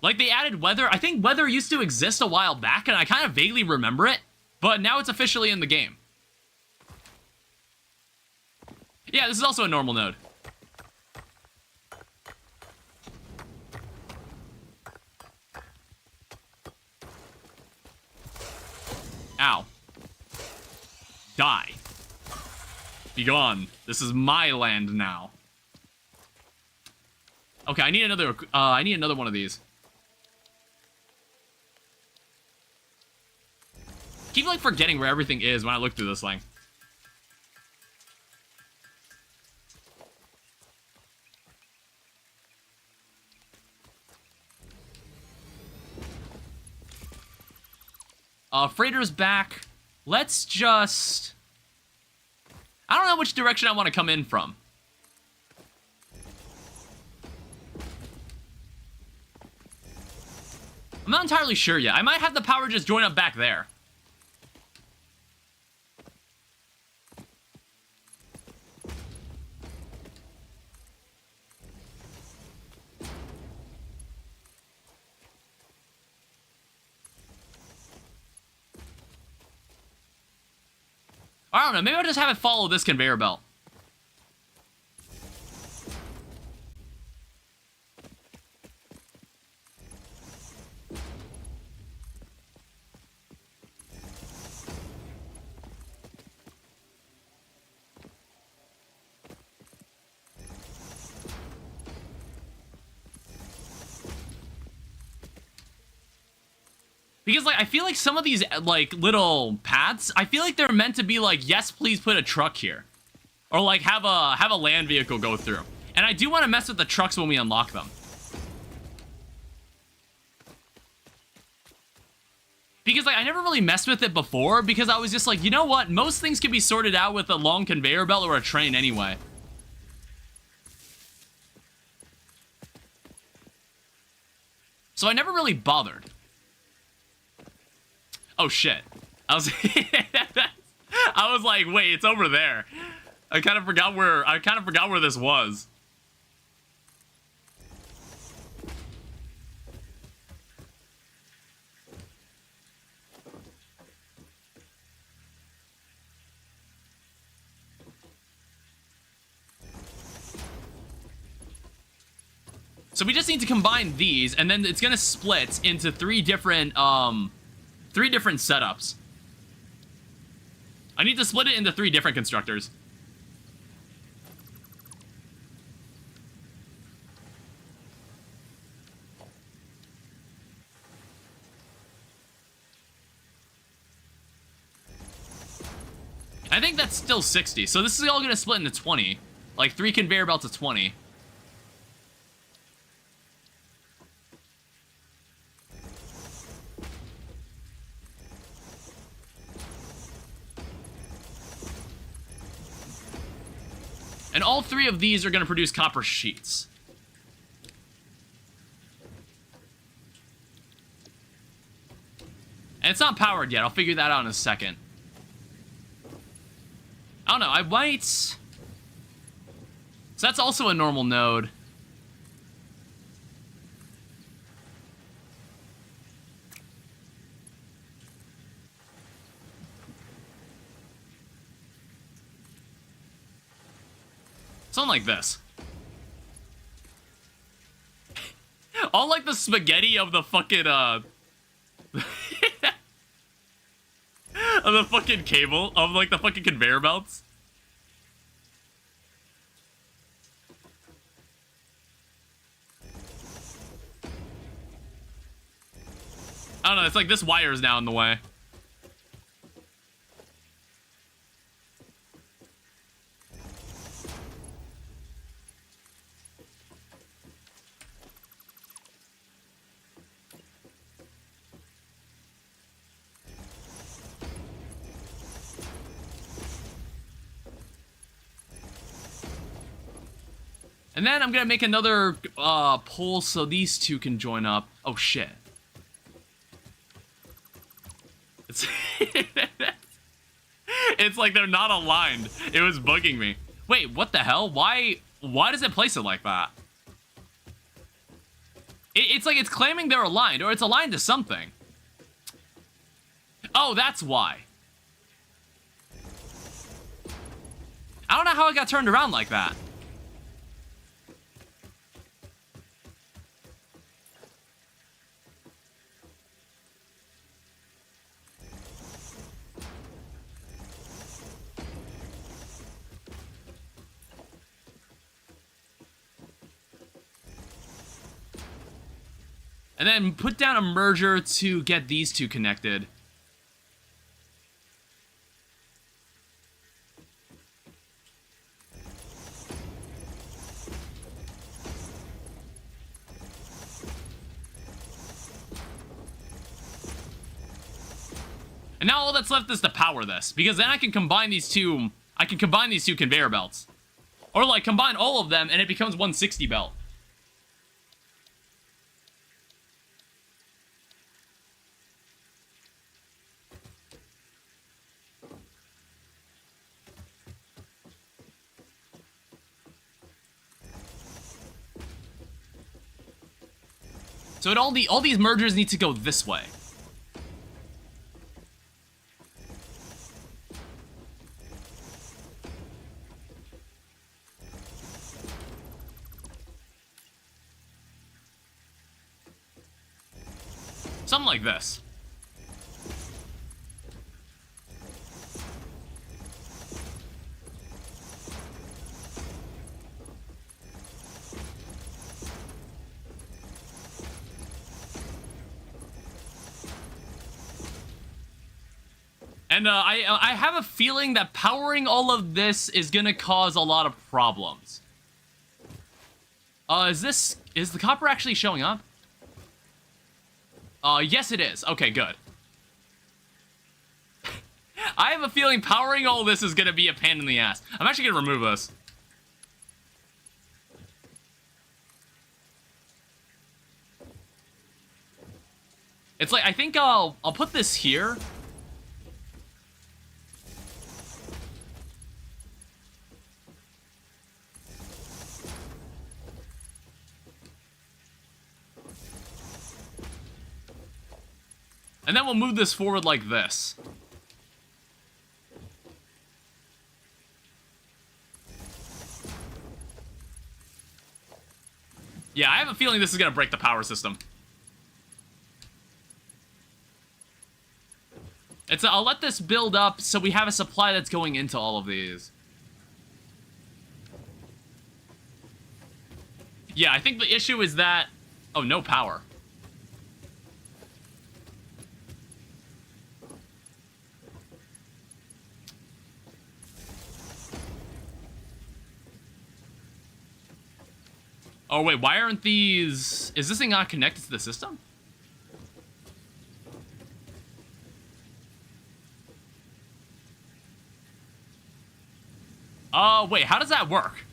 Like, they added weather. I think weather used to exist a while back, and I kind of vaguely remember it. But now it's officially in the game. Yeah, this is also a normal node. Ow. Die. Be gone. This is my land now. Okay, I need another one of these. Keep like forgetting where everything is when I look through this thing. Freighter's back. Let's just... I don't know which direction I want to come in from. I'm not entirely sure yet. I might have the power just join up back there. I don't know, maybe I'll just have it follow this conveyor belt. Because, like, I feel like some of these, like, little paths, I feel like they're meant to be like, yes, please put a truck here. Or, like, have a land vehicle go through. And I do want to mess with the trucks when we unlock them. Because, like, I never really messed with it before because I was just like, you know what? Most things can be sorted out with a long conveyor belt or a train anyway. So I never really bothered. Oh, shit. I was like, wait, it's over there. I kind of forgot where this was. So we just need to combine these, and then it's gonna split into three different setups. I need to split it into 3 different constructors. I think that's still 60, so this is all gonna split into 20. Like 3 conveyor belts of 20. And all 3 of these are going to produce copper sheets. And it's not powered yet. I'll figure that out in a second. I don't know. I might... So that's also a normal node. Something like this. All like the spaghetti of the fucking, of the fucking cable, of like the fucking conveyor belts. I don't know, it's like this wire is now in the way. And then I'm gonna make another pole so these 2 can join up. Oh shit. It's it's like they're not aligned. It was bugging me. Wait, what the hell? Why does it place it like that? It's like it's claiming they're aligned, or it's aligned to something. Oh, that's why. I don't know how it got turned around like that. And then put down a merger to get these 2 connected. And now all that's left is to power this, because then I can combine these 2 conveyor belts. Or like combine all of them and it becomes 160 belt. So all these mergers need to go this way. Something like this. And I have a feeling that powering all of this is gonna cause a lot of problems. Is the copper actually showing up? Yes it is. Okay, good. I have a feeling powering all this is going to be a pain in the ass. I'm actually going to remove this. It's like, I think I'll put this here. And then we'll move this forward like this. Yeah, I have a feeling this is going to break the power system. I'll let this build up so we have a supply that's going into all of these. Yeah, I think the issue is that... Oh, no power. Oh, wait, why aren't these... Is this thing not connected to the system? Oh, wait, how does that work?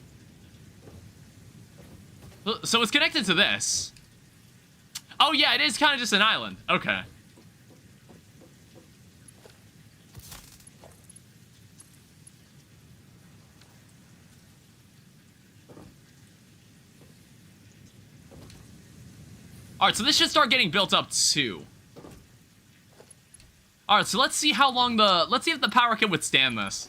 So it's connected to this. Oh, yeah, it is kind of just an island. Okay. Alright, so this should start getting built up too. Alright, so let's see how long let's see if the power can withstand this.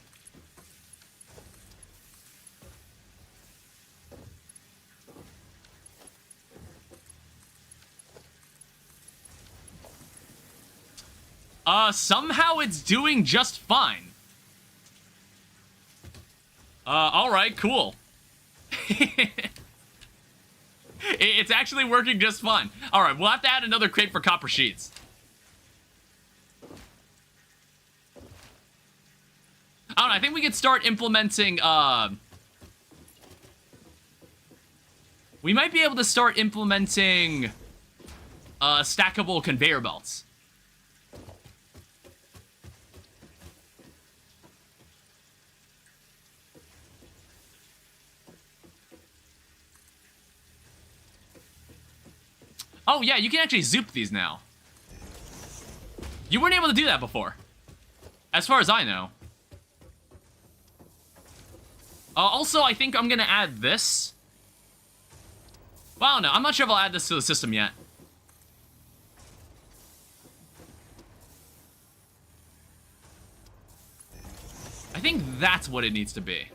Somehow it's doing just fine. Alright, cool. It's actually working just fine. Alright, we'll have to add another crate for copper sheets. I don't know, I think we could start implementing, we might be able to start implementing, stackable conveyor belts. Oh, yeah, you can actually zoop these now. You weren't able to do that before. As far as I know. Also, I think I'm gonna add this. Well, no, I'm not sure if I'll add this to the system yet. I think that's what it needs to be.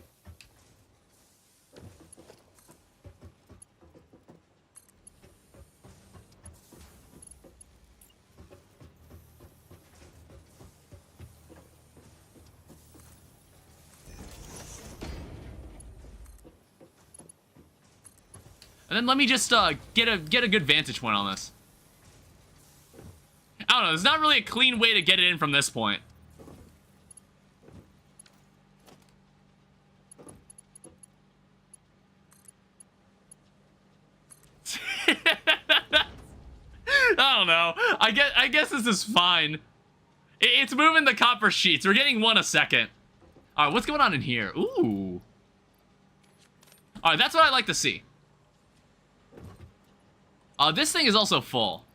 And then let me just get a good vantage point on this. I don't know, there's not really a clean way to get it in from this point. I don't know. I guess this is fine. It's moving the copper sheets. We're getting one a second. Alright, what's going on in here? Ooh. Alright, that's what I like to see. This thing is also full.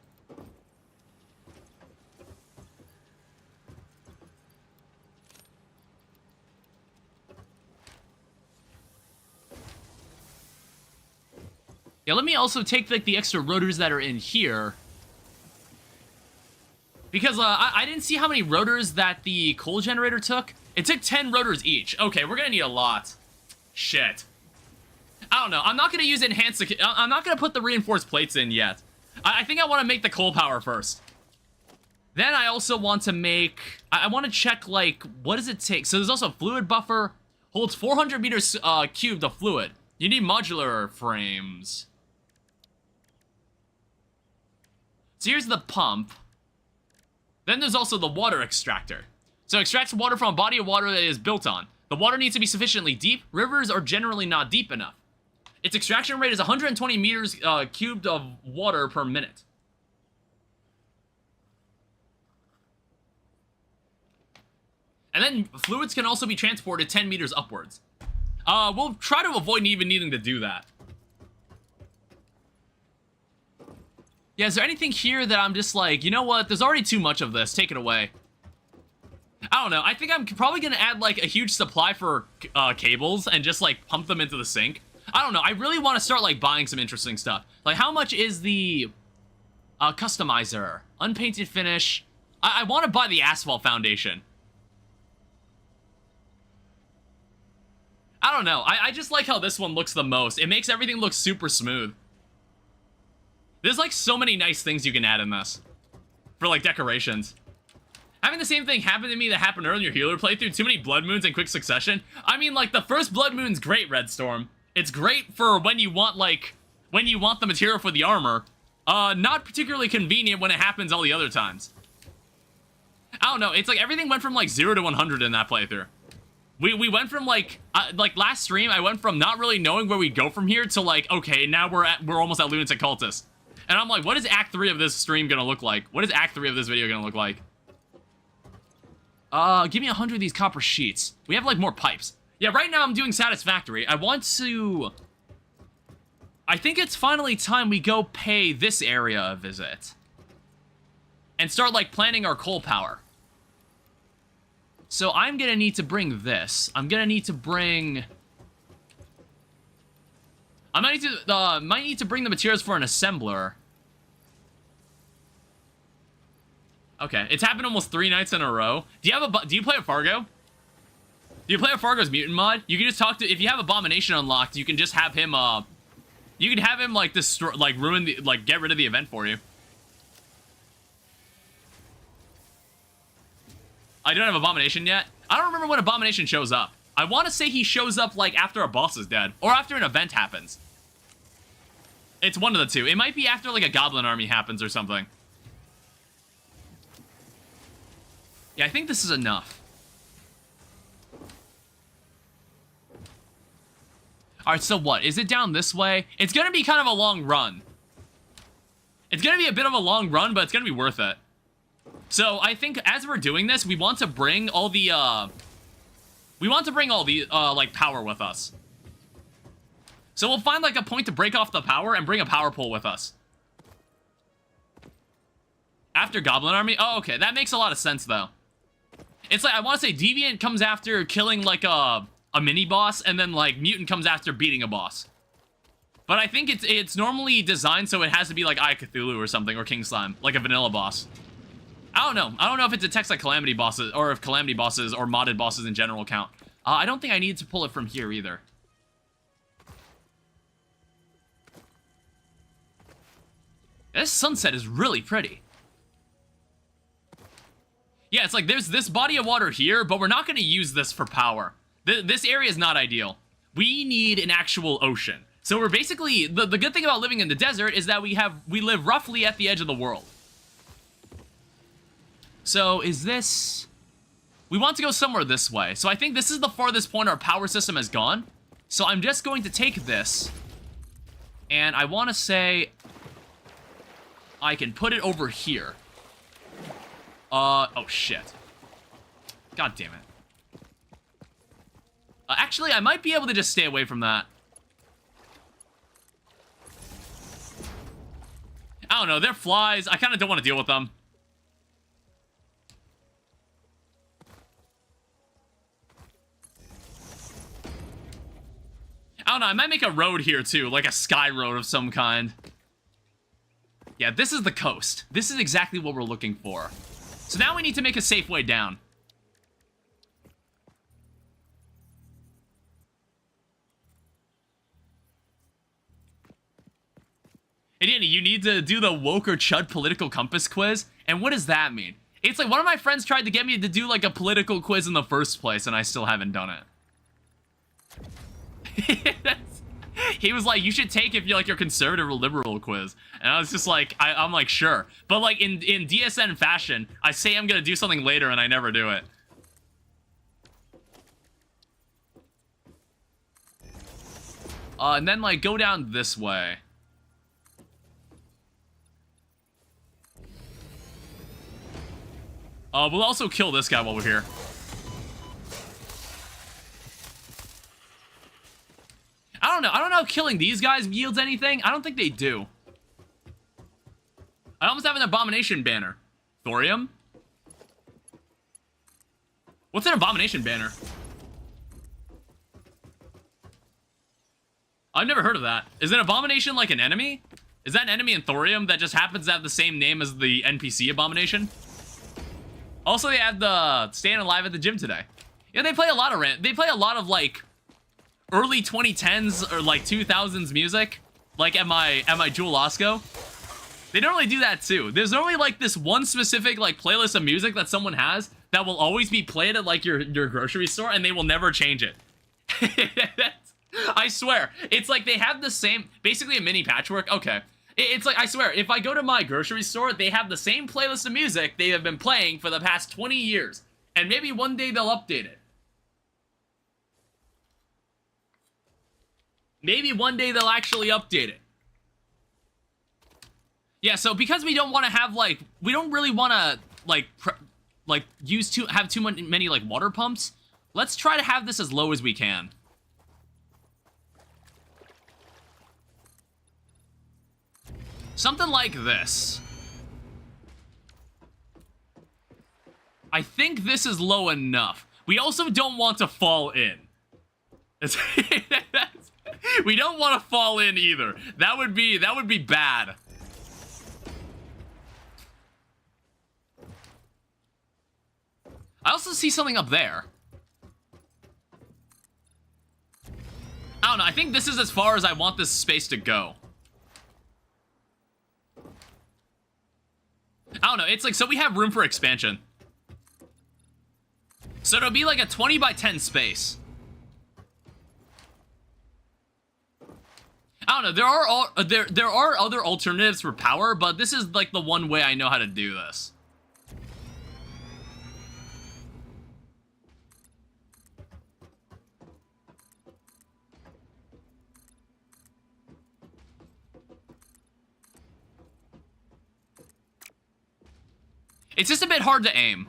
Yeah, let me also take, like, the extra rotors that are in here. Because, I didn't see how many rotors that the coal generator took. It took 10 rotors each. Okay, we're gonna need a lot. Shit. I don't know. I'm not gonna use enhanced... I'm not gonna put the reinforced plates in yet. I think I want to make the coal power first. Then I also want to make... I want to check, like, what does it take? So there's also a fluid buffer. Holds 400 meters cubed of fluid. You need modular frames. So here's the pump. Then there's also the water extractor. So it extracts water from a body of water that it is built on. The water needs to be sufficiently deep. Rivers are generally not deep enough. Its extraction rate is 120 meters cubed of water per minute. And then fluids can also be transported 10 meters upwards. We'll try to avoid even needing to do that. Yeah, is there anything here that I'm just like, you know what, there's already too much of this, take it away. I don't know, I think I'm probably gonna add like a huge supply for cables and just like pump them into the sink. I don't know, I really want to start like buying some interesting stuff. Like, how much is the customizer? Unpainted finish. I want to buy the asphalt foundation. I don't know, I just like how this one looks the most. It makes everything look super smooth. There's like so many nice things you can add in this for like decorations. Having the same thing happen to me that happened earlier in your healer playthrough, too many blood moons in quick succession. I mean, like, the first blood moon's great, Redstorm. It's great for when you want, like, when you want the material for the armor. Not particularly convenient when it happens all the other times. I don't know, it's like everything went from like 0 to 100 in that playthrough. We went from like last stream, I went from not really knowing where we'd go from here to like, okay, now we're almost at Lunatic Cultist. And I'm like, what is Act 3 of this stream gonna look like? What is Act 3 of this video gonna look like? Give me 100 of these copper sheets. We have like more pipes. Yeah, right now I'm doing Satisfactory. I want to... I think it's finally time we go pay this area a visit. And start like planning our coal power. So I'm gonna need to bring this. I'm gonna need to bring... I might need to bring the materials for an assembler. Okay, it's happened almost 3 nights in a row. Do you play a Fargo? Do you play a Fargo's mutant mod? You can just talk to, if you have Abomination unlocked, you can just have him you can have him like destroy, like ruin the, like get rid of the event for you. I don't have Abomination yet. I don't remember when Abomination shows up. I want to say he shows up like after a boss is dead or after an event happens. It's one of the two. It might be after, like, a goblin army happens or something. Yeah, I think this is enough. Alright, so what? Is it down this way? It's gonna be kind of a long run. It's gonna be a bit of a long run, but it's gonna be worth it. So, I think as we're doing this, we want to bring all the, like, power with us. So we'll find, like, a point to break off the power and bring a power pole with us. After Goblin Army? Oh, okay. That makes a lot of sense, though. It's like, I want to say Deviant comes after killing, like, a mini-boss, and then, like, Mutant comes after beating a boss. But I think it's normally designed so it has to be, like, Eye of Cthulhu or something, or King Slime, like a vanilla boss. I don't know. I don't know if it detects, like, Calamity bosses, or if Calamity bosses or modded bosses in general count. I don't think I need to pull it from here, either. This sunset is really pretty. Yeah, it's like there's this body of water here, but we're not going to use this for power. This area is not ideal. We need an actual ocean. So we're basically, the good thing about living in the desert is that we live roughly at the edge of the world. So is this... We want to go somewhere this way. So I think this is the farthest point our power system has gone. So I'm just going to take this, and I want to say... I can put it over here. Oh shit. God damn it. Actually, I might be able to just stay away from that. I don't know, they're flies. I kind of don't want to deal with them. I don't know, I might make a road here too, like a sky road of some kind. Yeah, this is the coast. This is exactly what we're looking for. So now we need to make a safe way down. Hey Danny, you need to do the woke or chud political compass quiz? And what does that mean? It's like one of my friends tried to get me to do like a political quiz in the first place, and I still haven't done it. He was like, you should take if you're like your conservative or liberal quiz. And I was just like, I'm like, sure. But like in DSN fashion, I say I'm gonna do something later and I never do it. And then like go down this way. We'll also kill this guy while we're here. I don't know. I don't know if killing these guys yields anything. I don't think they do. I almost have an abomination banner. Thorium? What's an abomination banner? I've never heard of that. Is an abomination like an enemy? Is that an enemy in Thorium that just happens to have the same name as the NPC abomination? Also, they had the Staying Alive at the Gym today. Yeah, they play a lot of like early 2010s or like 2000s music, like at my Jewel Osco. They normally do that too. There's normally like this one specific like playlist of music that someone has that will always be played at like your grocery store, and they will never change it. I swear, it's like they have the same, basically a mini patchwork. Okay, it's like, I swear, if I go to my grocery store, they have the same playlist of music they have been playing for the past 20 years, and maybe one day they'll update it. Maybe one day they'll actually update it. Yeah, so because we don't want to have, like, we don't really want to, like, have too many, like, water pumps, let's try to have this as low as we can. Something like this. I think this is low enough. We also don't want to fall in. We don't want to fall in either. That would be bad. I also see something up there. I don't know. I think this is as far as I want this space to go. I don't know. It's like, so we have room for expansion. So it'll be like a 20 by 10 space. I don't know. There are other alternatives for power, but this is like the one way I know how to do this. It's just a bit hard to aim.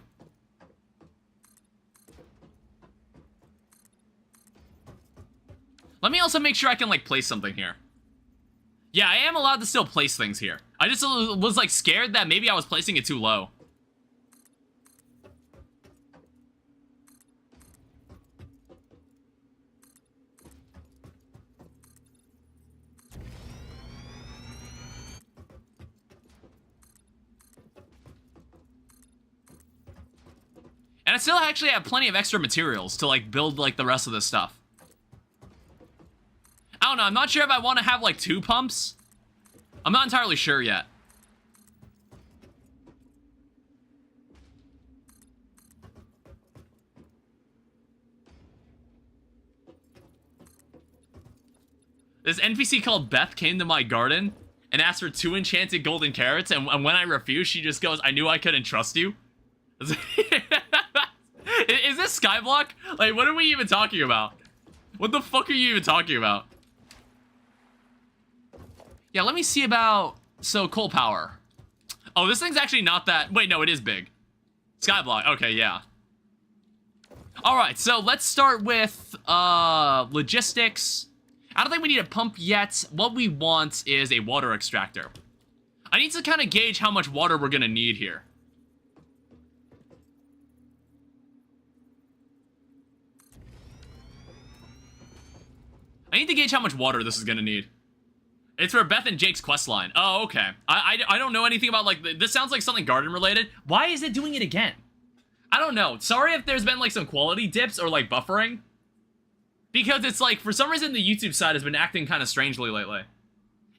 Let me also make sure I can, like, place something here. Yeah, I am allowed to still place things here. I just was, like, scared that maybe I was placing it too low. And I still actually have plenty of extra materials to, like, build, like, the rest of this stuff. I don't know, I'm not sure if I want to have, like, 2 pumps. I'm not entirely sure yet. This NPC called Beth came to my garden and asked for 2 enchanted golden carrots, and when I refused, she just goes, "I knew I couldn't trust you." Is this Skyblock? Like, what are we even talking about? What the fuck are you even talking about? Yeah, let me see about... So, coal power. Oh, this thing's actually not that... Wait, no, it is big. Skyblock. Okay, yeah. Alright, so let's start with logistics. I don't think we need a pump yet. What we want is a water extractor. I need to kind of gauge how much water we're going to need here. I need to gauge how much water this is going to need. It's for Beth and Jake's questline. Oh, okay. I don't know anything about, like, this sounds like something garden related. Why is it doing it again? I don't know. Sorry if there's been, like, some quality dips or, like, buffering. Because it's, like, for some reason the YouTube side has been acting kind of strangely lately.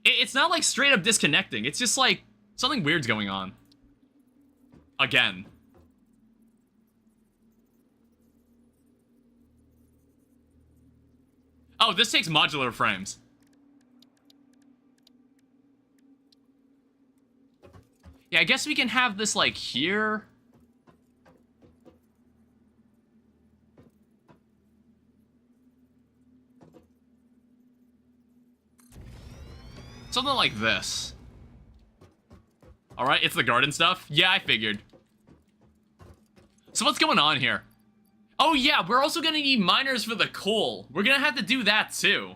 It's not, like, straight up disconnecting. It's just, like, something weird's going on. Again. Oh, this takes modular frames. Yeah, I guess we can have this, like, here. Something like this. Alright, it's the garden stuff? Yeah, I figured. So what's going on here? Oh yeah, we're also gonna need miners for the coal. We're gonna have to do that too.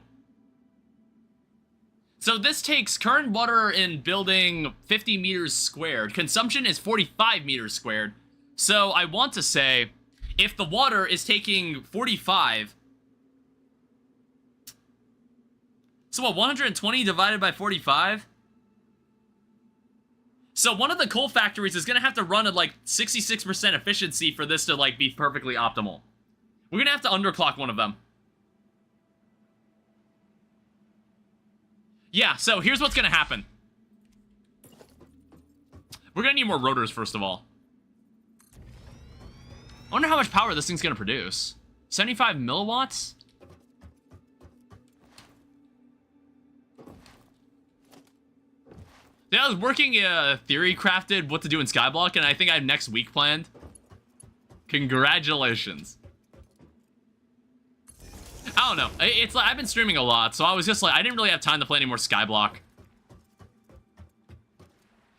So this takes current water in building 50 meters squared. Consumption is 45 meters squared. So I want to say, if the water is taking 45... So what, 120 divided by 45? So one of the coal factories is going to have to run at like 66% efficiency for this to like be perfectly optimal. We're going to have to underclock one of them. Yeah, so here's what's going to happen. We're going to need more rotors, first of all. I wonder how much power this thing's going to produce. 75 milliwatts? Yeah, I was working theory crafted what to do in Skyblock, and I think I have next week planned. Congratulations. I don't know. It's like I've been streaming a lot, so I was just like, I didn't really have time to play any more Skyblock.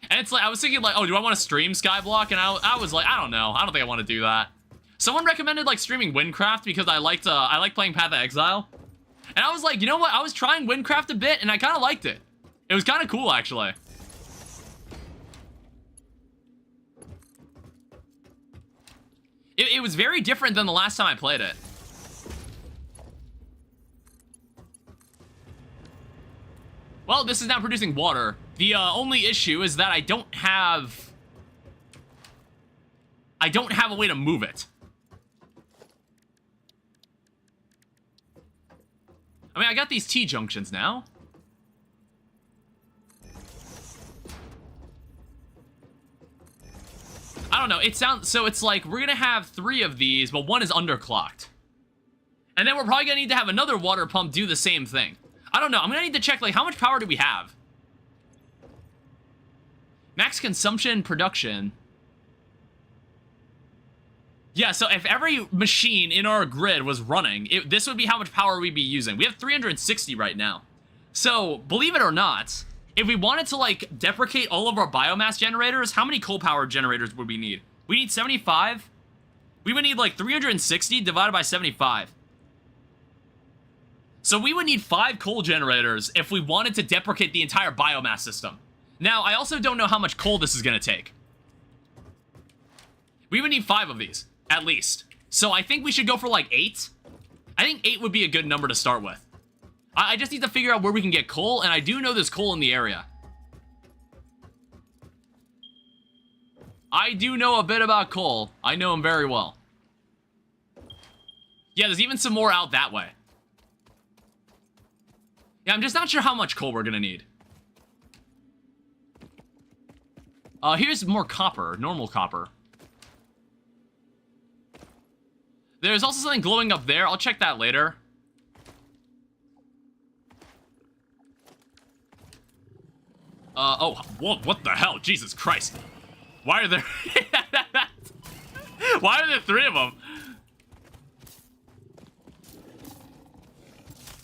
And it's like, I was thinking like, oh, do I want to stream Skyblock? And I was like, I don't know. I don't think I want to do that. Someone recommended like streaming Windcraft because I like playing Path of Exile. And I was like, you know what? I was trying Windcraft a bit, and I kind of liked it. It was kind of cool, actually. It was very different than the last time I played it. Well, this is now producing water. The only issue is that I don't have a way to move it. I mean, I got these T-junctions now. I don't know, it sounds, so it's like, we're gonna have 3 of these, but 1 is underclocked. And then we're probably gonna need to have another water pump do the same thing. I don't know, I'm gonna need to check, like, how much power do we have? Max consumption, production. Yeah, so if every machine in our grid was running, this would be how much power we'd be using. We have 360 right now. So, believe it or not, if we wanted to, like, deprecate all of our biomass generators, how many coal-powered generators would we need? We need 75? We would need, like, 360 divided by 75. So we would need 5 coal generators if we wanted to deprecate the entire biomass system. Now, I also don't know how much coal this is going to take. We would need 5 of these, at least. So I think we should go for, like, 8. I think 8 would be a good number to start with. I just need to figure out where we can get coal, and I do know there's coal in the area. I do know a bit about coal. I know them very well. Yeah, there's even some more out that way. Yeah, I'm just not sure how much coal we're gonna need. Here's more copper, normal copper. There's also something glowing up there. I'll check that later. Oh, what the hell? Jesus Christ. Why are there... Why are there 3 of them?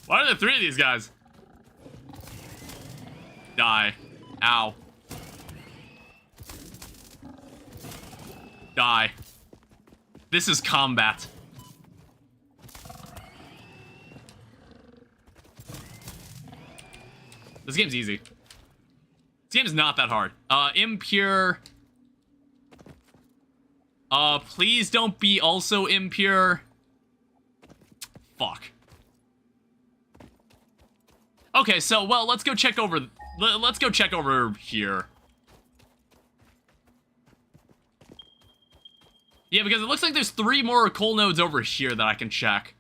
Why are there 3 of these guys? Die. Ow. Die. This is combat. This game's easy. This game is not that hard. Impure. Please don't be also impure. Fuck. Okay, so, well, let's go check over... Let's go check over here. Yeah, because it looks like there's 3 more coal nodes over here that I can check.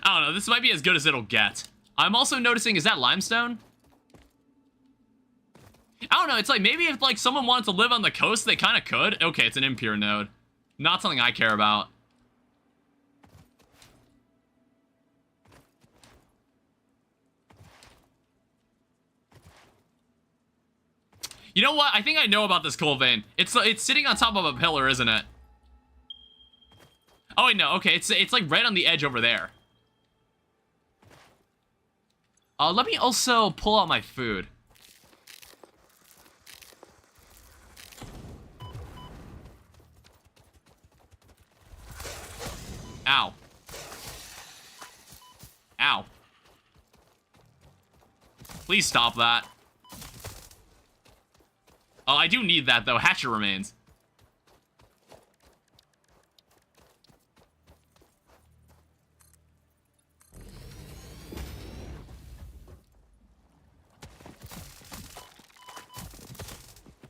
I don't know, this might be as good as it'll get. I'm also noticing, is that limestone? I don't know, it's like, maybe if, like, someone wanted to live on the coast, they kind of could. Okay, it's an impure node. Not something I care about. You know what? I think I know about this coal vein. It's sitting on top of a pillar, isn't it? Oh, wait, no. Okay, it's like right on the edge over there. Let me also pull out my food. Ow. Ow. Please stop that. Oh, I do need that, though. Hatchet remains.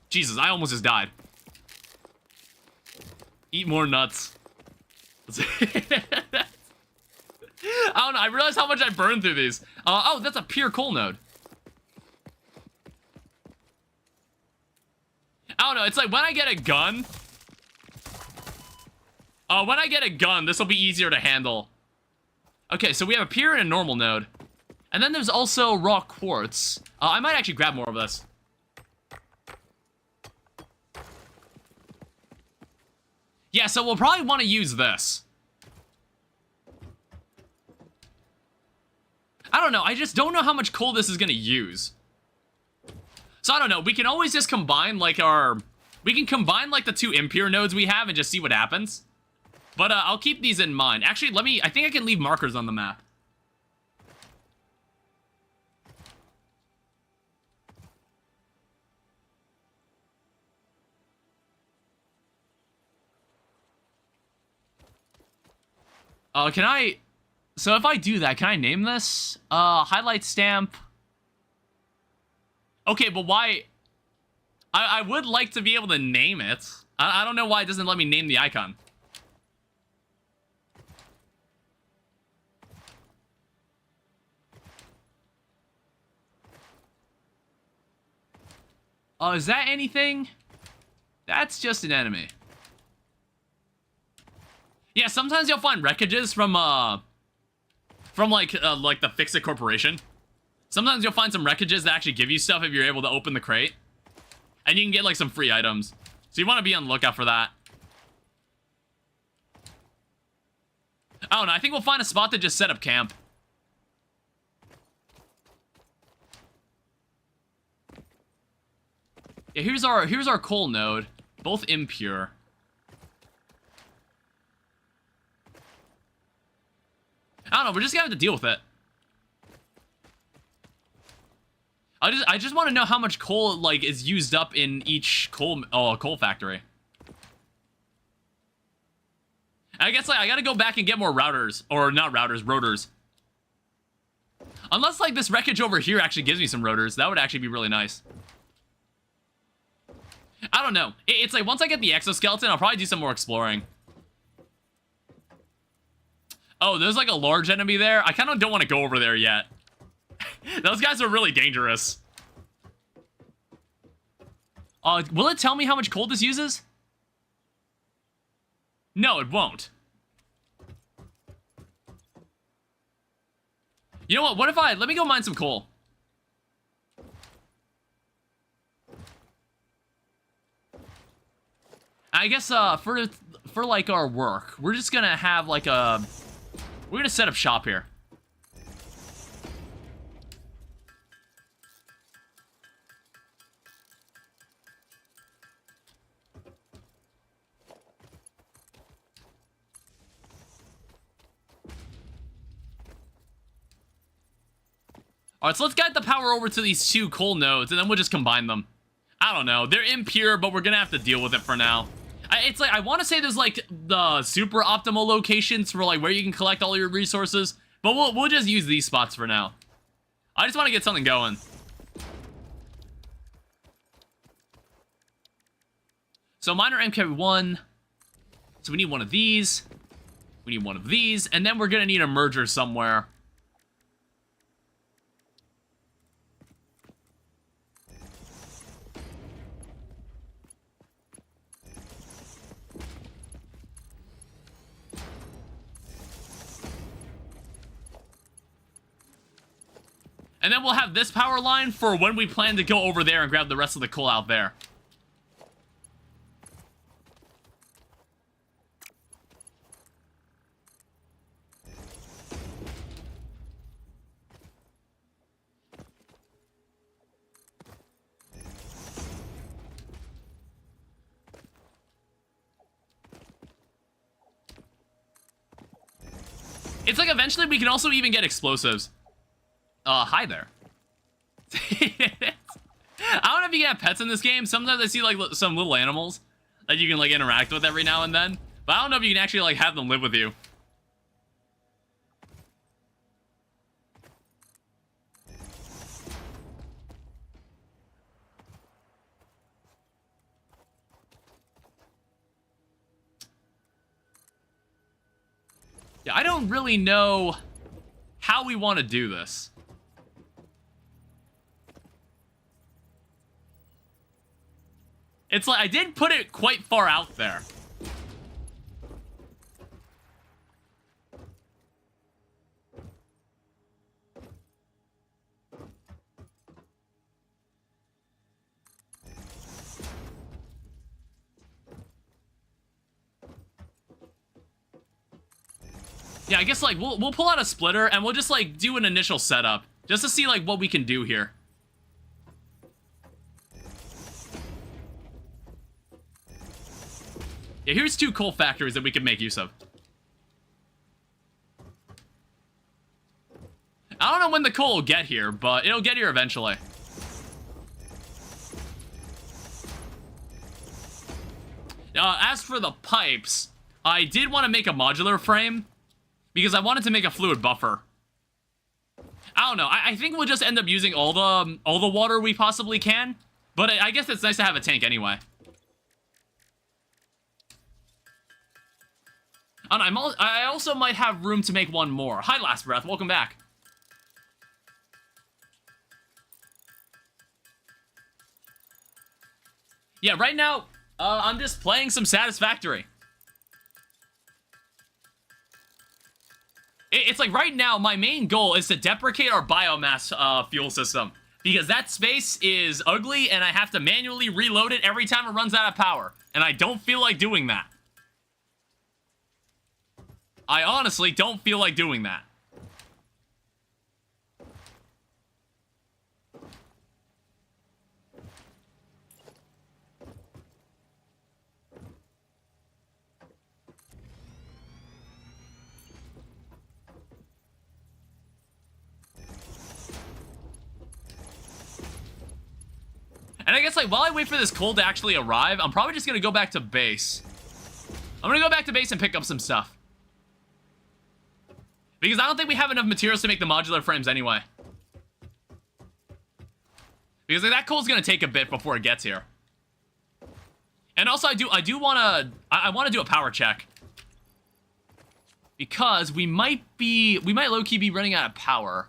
Jesus, I almost just died. Eat more nuts. I don't know. I realized how much I burned through these. Oh, that's a pure coal node. I don't know. It's like when I get a gun. When I get a gun, this will be easier to handle. Okay, so we have a pure and a normal node. And then there's also raw quartz. I might actually grab more of this. Yeah, so we'll probably want to use this. I don't know. I just don't know how much coal this is going to use. So I don't know. We can always just combine like we can combine like the two impure nodes we have and just see what happens. But I'll keep these in mind. Actually, I think I can leave markers on the map. So if I do that, can I name this? Highlight stamp. Okay, but why? I would like to be able to name it. I don't know why it doesn't let me name the icon. Oh, is that anything? That's just an enemy. Yeah, sometimes you'll find wreckages from like the Fix-It Corporation. Sometimes you'll find some wreckages that actually give you stuff if you're able to open the crate. And you can get like some free items. So you want to be on the lookout for that. I don't know, I think we'll find a spot to just set up camp. Yeah, here's our coal node. Both impure. I don't know, we're just gonna have to deal with it. I just want to know how much coal like is used up in each coal factory. I guess like I gotta go back and get more routers, or not routers, rotors. Unless like this wreckage over here actually gives me some rotors, that would actually be really nice. I don't know. It's like once I get the exoskeleton, I'll probably do some more exploring. Oh, there's like a large enemy there. I kind of don't want to go over there yet. Those guys are really dangerous. Will it tell me how much coal this uses? No, it won't. You know what? Let me go mine some coal. I guess, for like our work, we're just gonna have like we're gonna set up shop here. Alright, so let's get the power over to these two coal nodes, and then we'll just combine them. I don't know. They're impure, but we're gonna have to deal with it for now. It's like, I want to say there's like the super optimal locations for like where you can collect all your resources, but we'll just use these spots for now. I just want to get something going. So miner MK1. So we need one of these. We need one of these, and then we're gonna need a merger somewhere. And then we'll have this power line for when we plan to go over there and grab the rest of the coal out there. It's like eventually we can also even get explosives. Hi there. I don't know if you can have pets in this game. Sometimes I see like some little animals that you can like interact with every now and then. But I don't know if you can actually like have them live with you. Yeah, I don't really know how we want to do this. It's like, I did put it quite far out there. Yeah, I guess like we'll pull out a splitter and we'll just like do an initial setup just to see like what we can do here. Yeah, here's 2 coal factories that we can make use of. I don't know when the coal will get here, but it'll get here eventually. As for the pipes, I did want to make a modular frame because I wanted to make a fluid buffer. I don't know. I think we'll just end up using all the water we possibly can, but I guess it's nice to have a tank anyway. I also might have room to make one more. Hi, Last Breath. Welcome back. Yeah, right now, I'm just playing some Satisfactory. It's like right now, my main goal is to deprecate our biomass fuel system. Because that space is ugly, and I have to manually reload it every time it runs out of power. And I don't feel like doing that. I honestly don't feel like doing that. And I guess, like, while I wait for this coal to actually arrive, I'm probably just gonna go back to base. I'm gonna go back to base and pick up some stuff. Because I don't think we have enough materials to make the modular frames anyway. Because like, that coal's gonna take a bit before it gets here. And also, I wanna do a power check. Because we might low-key be running out of power.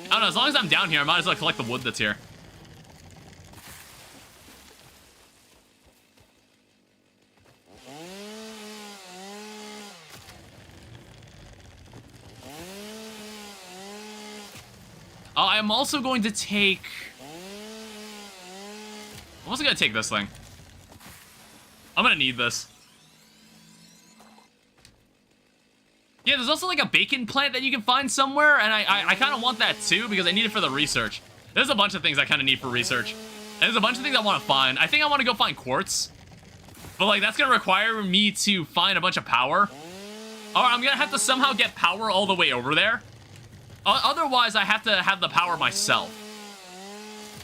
I don't know, as long as I'm down here, I might as well collect the wood that's here. I'm also going to take... I'm also going to take this thing. I'm going to need this. Yeah, there's also like a bacon plant that you can find somewhere, and I kind of want that too because I need it for the research. There's a bunch of things I kind of need for research. And there's a bunch of things I want to find. I think I want to go find quartz. But like, that's going to require me to find a bunch of power. Or I'm going to have to somehow get power all the way over there. Otherwise, I have to have the power myself.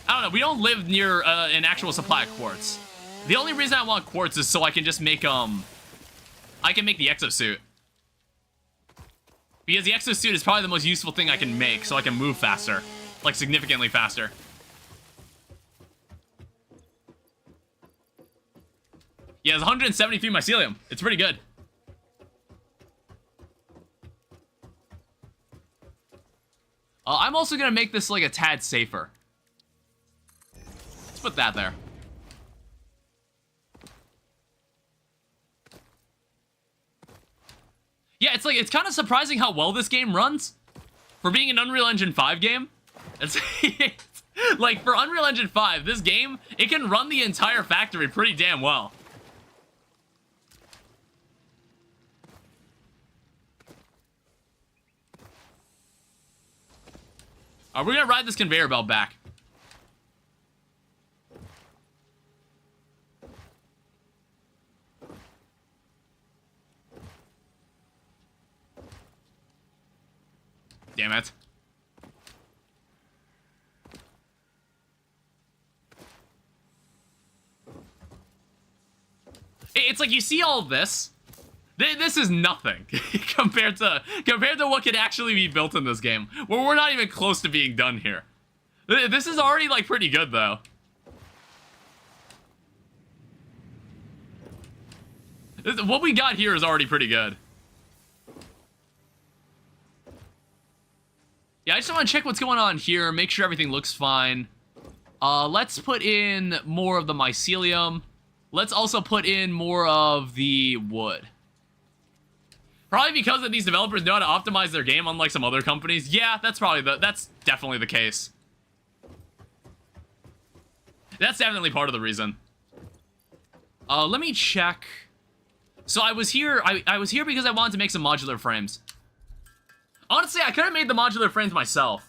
I don't know, we don't live near an actual supply of quartz. The only reason I want quartz is so I can just make, I can make the exosuit. Because the exosuit is probably the most useful thing I can make, so I can move faster. Like, significantly faster. Yeah, it's 173 mycelium. It's pretty good. I'm also gonna make this, like, a tad safer. Let's put that there. Yeah, it's like, it's kind of surprising how well this game runs. For being an Unreal Engine 5 game. It's like, for Unreal Engine 5, this game, it can run the entire factory pretty damn well. We're gonna ride this conveyor belt back. damn it. It's like you see all of this. This is nothing compared to what could actually be built in this game. Where we're not even close to being done here. This is already like pretty good though. What we got here is already pretty good. Yeah, I just want to check what's going on here, make sure everything looks fine. Let's put in more of the mycelium. Let's also put in more of the wood. Probably because of these developers know how to optimize their game, unlike some other companies. Yeah, that's definitely the case. That's definitely part of the reason. Let me check. So I was here. I was here because I wanted to make some modular frames. Honestly, I could have made the modular frames myself.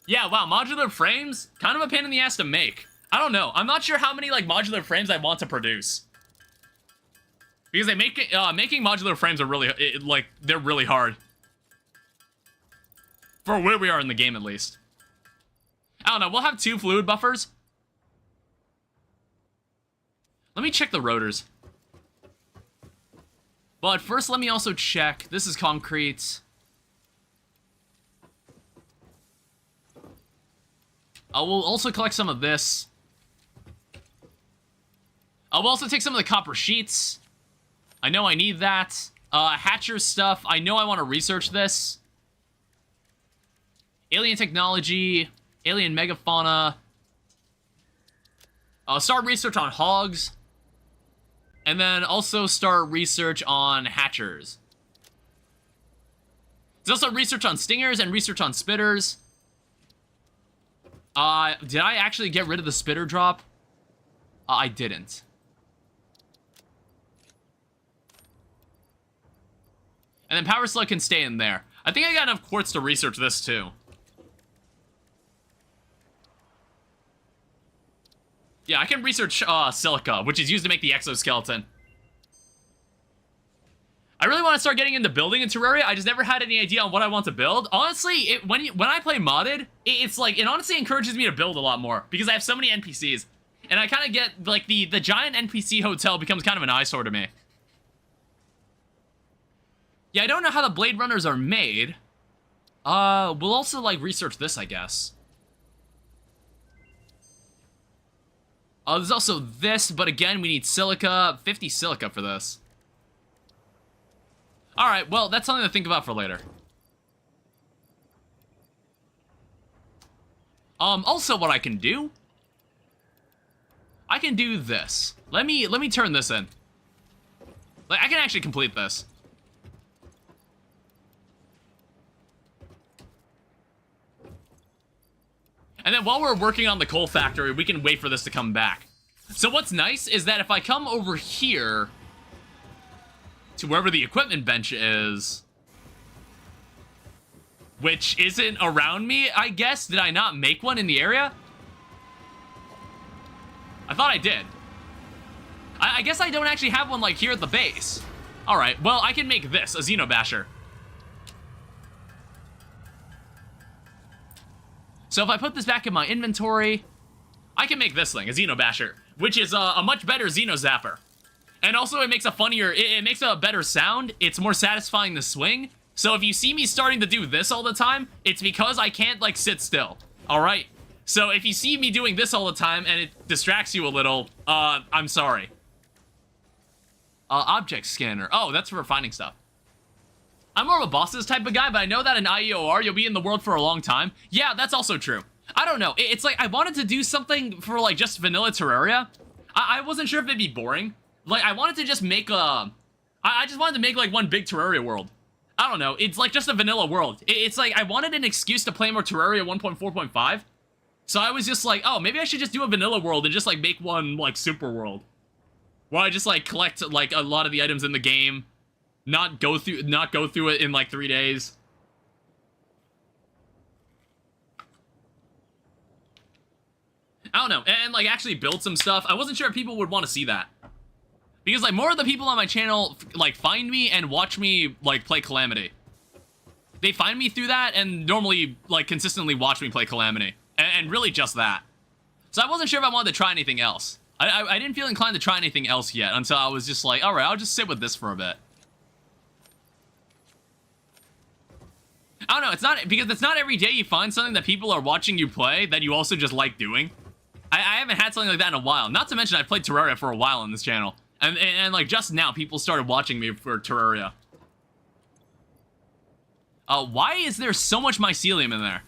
Yeah, wow, modular frames, kind of a pain in the ass to make. I don't know. I'm not sure how many like modular frames I want to produce. Because making modular frames are really they're really hard. For where we are in the game, at least. I don't know. We'll have 2 fluid buffers. Let me check the rotors. But first, let me also check. This is concrete. We'll also collect some of this. We'll also take some of the copper sheets. I know I need that. Hatcher stuff. I know I want to research this. Alien technology. Alien megafauna. Start research on hogs. And then also start research on hatchers. There's also research on stingers and research on spitters. Did I actually get rid of the spitter drop? I didn't. And then power slug can stay in there. I think I got enough quartz to research this too. Yeah, I can research silica, which is used to make the exoskeleton. I really want to start getting into building in Terraria. I just never had any idea on what I want to build. Honestly, when I play modded, it honestly encourages me to build a lot more because I have so many NPCs. And I kind of get, like, the giant NPC hotel becomes kind of an eyesore to me. Yeah, I don't know how the Blade Runners are made. We'll also, like, research this, I guess. There's also this, but again, we need silica. 50 silica for this. Alright, well, that's something to think about for later. Also what I can do... I can do this. Let me turn this in. Like, I can actually complete this. And then while we're working on the coal factory, we can wait for this to come back. So what's nice is that if I come over here to wherever the equipment bench is, which isn't around me, I guess. Did I not make one in the area? I thought I did. I guess I don't actually have one, like, here at the base. Alright, well, I can make this, a Xenobasher. So if I put this back in my inventory, I can make this thing, a Xenobasher, which is a much better Xenozapper. And also it makes a funnier, it makes a better sound, it's more satisfying to swing. So if you see me starting to do this all the time, it's because I can't, like, sit still. Alright? So if you see me doing this all the time and it distracts you a little, I'm sorry. Object scanner. Oh, that's for finding stuff. I'm more of a bosses type of guy, but I know that in IEOR, you'll be in the world for a long time. Yeah, that's also true. I don't know. It's like, I wanted to do something for, like, just vanilla Terraria. I wasn't sure if it'd be boring. Like, I wanted to just make a... I just wanted to make, like, one big Terraria world. I don't know. It's, like, just a vanilla world. It's like, I wanted an excuse to play more Terraria 1.4.5. So I was just like, oh, maybe I should just do a vanilla world and just, like, make one, like, super world. Where I just, like, collect, like, a lot of the items in the game. Not go through it in, like, 3 days. I don't know. And, like, actually build some stuff. I wasn't sure if people would want to see that. Because, like, more of the people on my channel, like, find me and watch me, like, play Calamity. They find me through that and normally, like, consistently watch me play Calamity. And really just that. So I wasn't sure if I wanted to try anything else. I didn't feel inclined to try anything else yet until I was just like, alright, I'll just sit with this for a bit. I don't know, it's not, because it's not every day you find something that people are watching you play that you also just like doing. I haven't had something like that in a while. Not to mention, I've played Terraria for a while on this channel. And like, just now, people started watching me for Terraria. Why is there so much mycelium in there?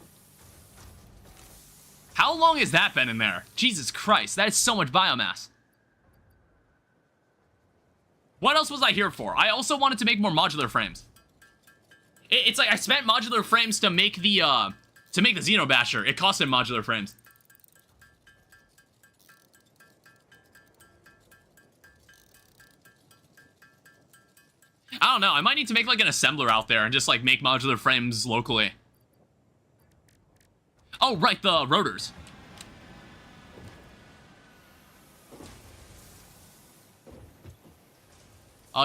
How long has that been in there? Jesus Christ, that is so much biomass. What else was I here for? I also wanted to make more modular frames. It's like I spent modular frames to make the Xenobasher. It costed modular frames. I don't know, I might need to make like an assembler out there and just like make modular frames locally. Oh, right, the rotors.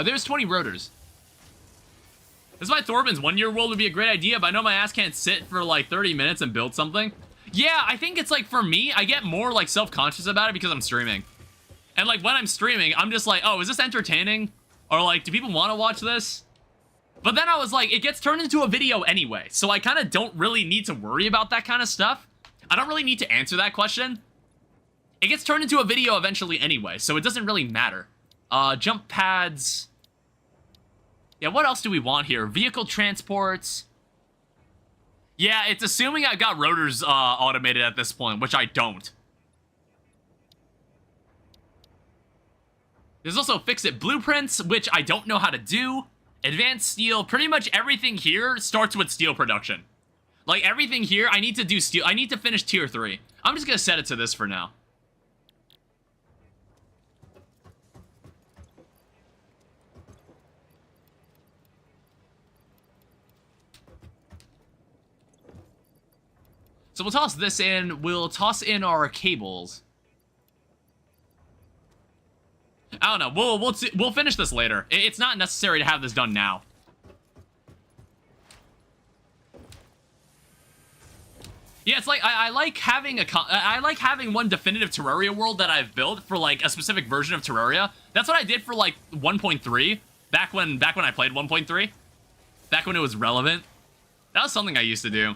There's 20 rotors. This is why Thorbin's 1 year world would be a great idea, but I know my ass can't sit for like 30 minutes and build something. Yeah, I think it's like, for me, I get more like self-conscious about it because I'm streaming. And like when I'm streaming, I'm just like, oh, is this entertaining? Or like, do people want to watch this? But then I was like, it gets turned into a video anyway, so I kind of don't really need to worry about that kind of stuff. I don't really need to answer that question. It gets turned into a video eventually anyway, so it doesn't really matter. Jump pads. Yeah, what else do we want here? Vehicle transports. Yeah, it's assuming I've got rotors automated at this point, which I don't. There's also fix-it blueprints, which I don't know how to do. Advanced steel. Pretty much everything here starts with steel production. Like, everything here, I need to do steel. I need to finish tier 3. I'm just gonna set it to this for now. So we'll toss this in. We'll toss in our cables. I don't know. We'll finish this later. It's not necessary to have this done now. Yeah, it's like I like having one definitive Terraria world that I've built for like a specific version of Terraria. That's what I did for like 1.3 back when I played 1.3. Back when it was relevant. That was something I used to do.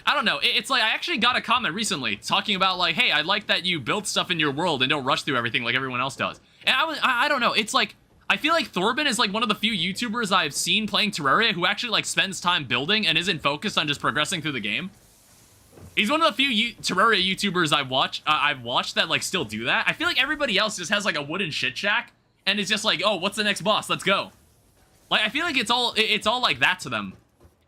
I don't know, it's like, I actually got a comment recently talking about like, hey, I like that you build stuff in your world and don't rush through everything like everyone else does. And I don't know, it's like, I feel like Thorbin is like one of the few YouTubers I've seen playing Terraria who actually like spends time building and isn't focused on just progressing through the game. He's one of the few Terraria YouTubers I've watched that like still do that. I feel like everybody else just has like a wooden shit shack and it's just like, oh, what's the next boss? Let's go. Like, I feel like it's all like that to them.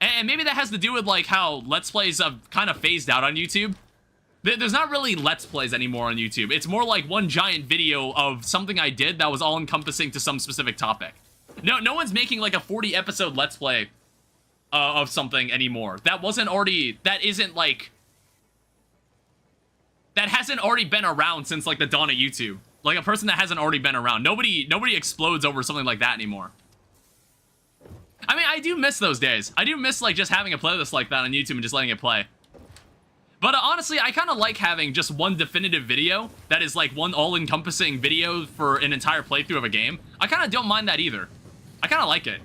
And maybe that has to do with, like, how Let's Plays have kind of phased out on YouTube. There's not really Let's Plays anymore on YouTube. It's more like one giant video of something I did that was all-encompassing to some specific topic. No one's making, like, a 40-episode Let's Play of something anymore. That hasn't already been around since, like, the dawn of YouTube. Like, a person that hasn't already been around. Nobody explodes over something like that anymore. I mean, I do miss those days. I do miss, like, just having a playlist like that on YouTube and just letting it play. But honestly, I kind of like having just one definitive video that is, like, one all-encompassing video for an entire playthrough of a game. I kind of don't mind that either. I kind of like it.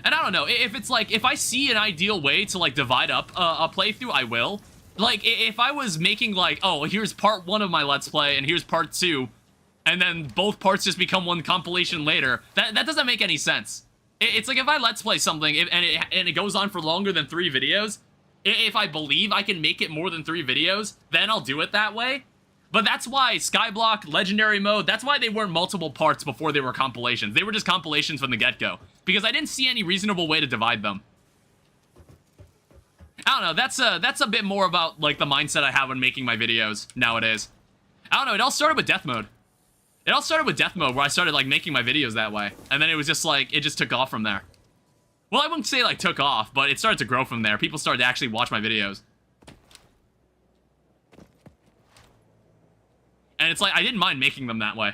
And I don't know, if it's, like, if I see an ideal way to, like, divide up a playthrough, I will. Like, if I was making, like, oh, here's part 1 of my Let's Play, and here's part 2... and then both parts just become one compilation later. That doesn't make any sense. It's like if I Let's Play something and it goes on for longer than 3 videos, if I believe I can make it more than 3 videos, then I'll do it that way. But that's why Skyblock, Legendary Mode, that's why they weren't multiple parts before they were compilations. They were just compilations from the get-go. Because I didn't see any reasonable way to divide them. I don't know, that's a bit more about, like, the mindset I have when making my videos nowadays. I don't know, it all started with Death Mode. It all started with Death Mode, where I started, like, making my videos that way. And then it was just, like, it just took off from there. Well, I wouldn't say, like, took off, but it started to grow from there. People started to actually watch my videos. And it's like, I didn't mind making them that way.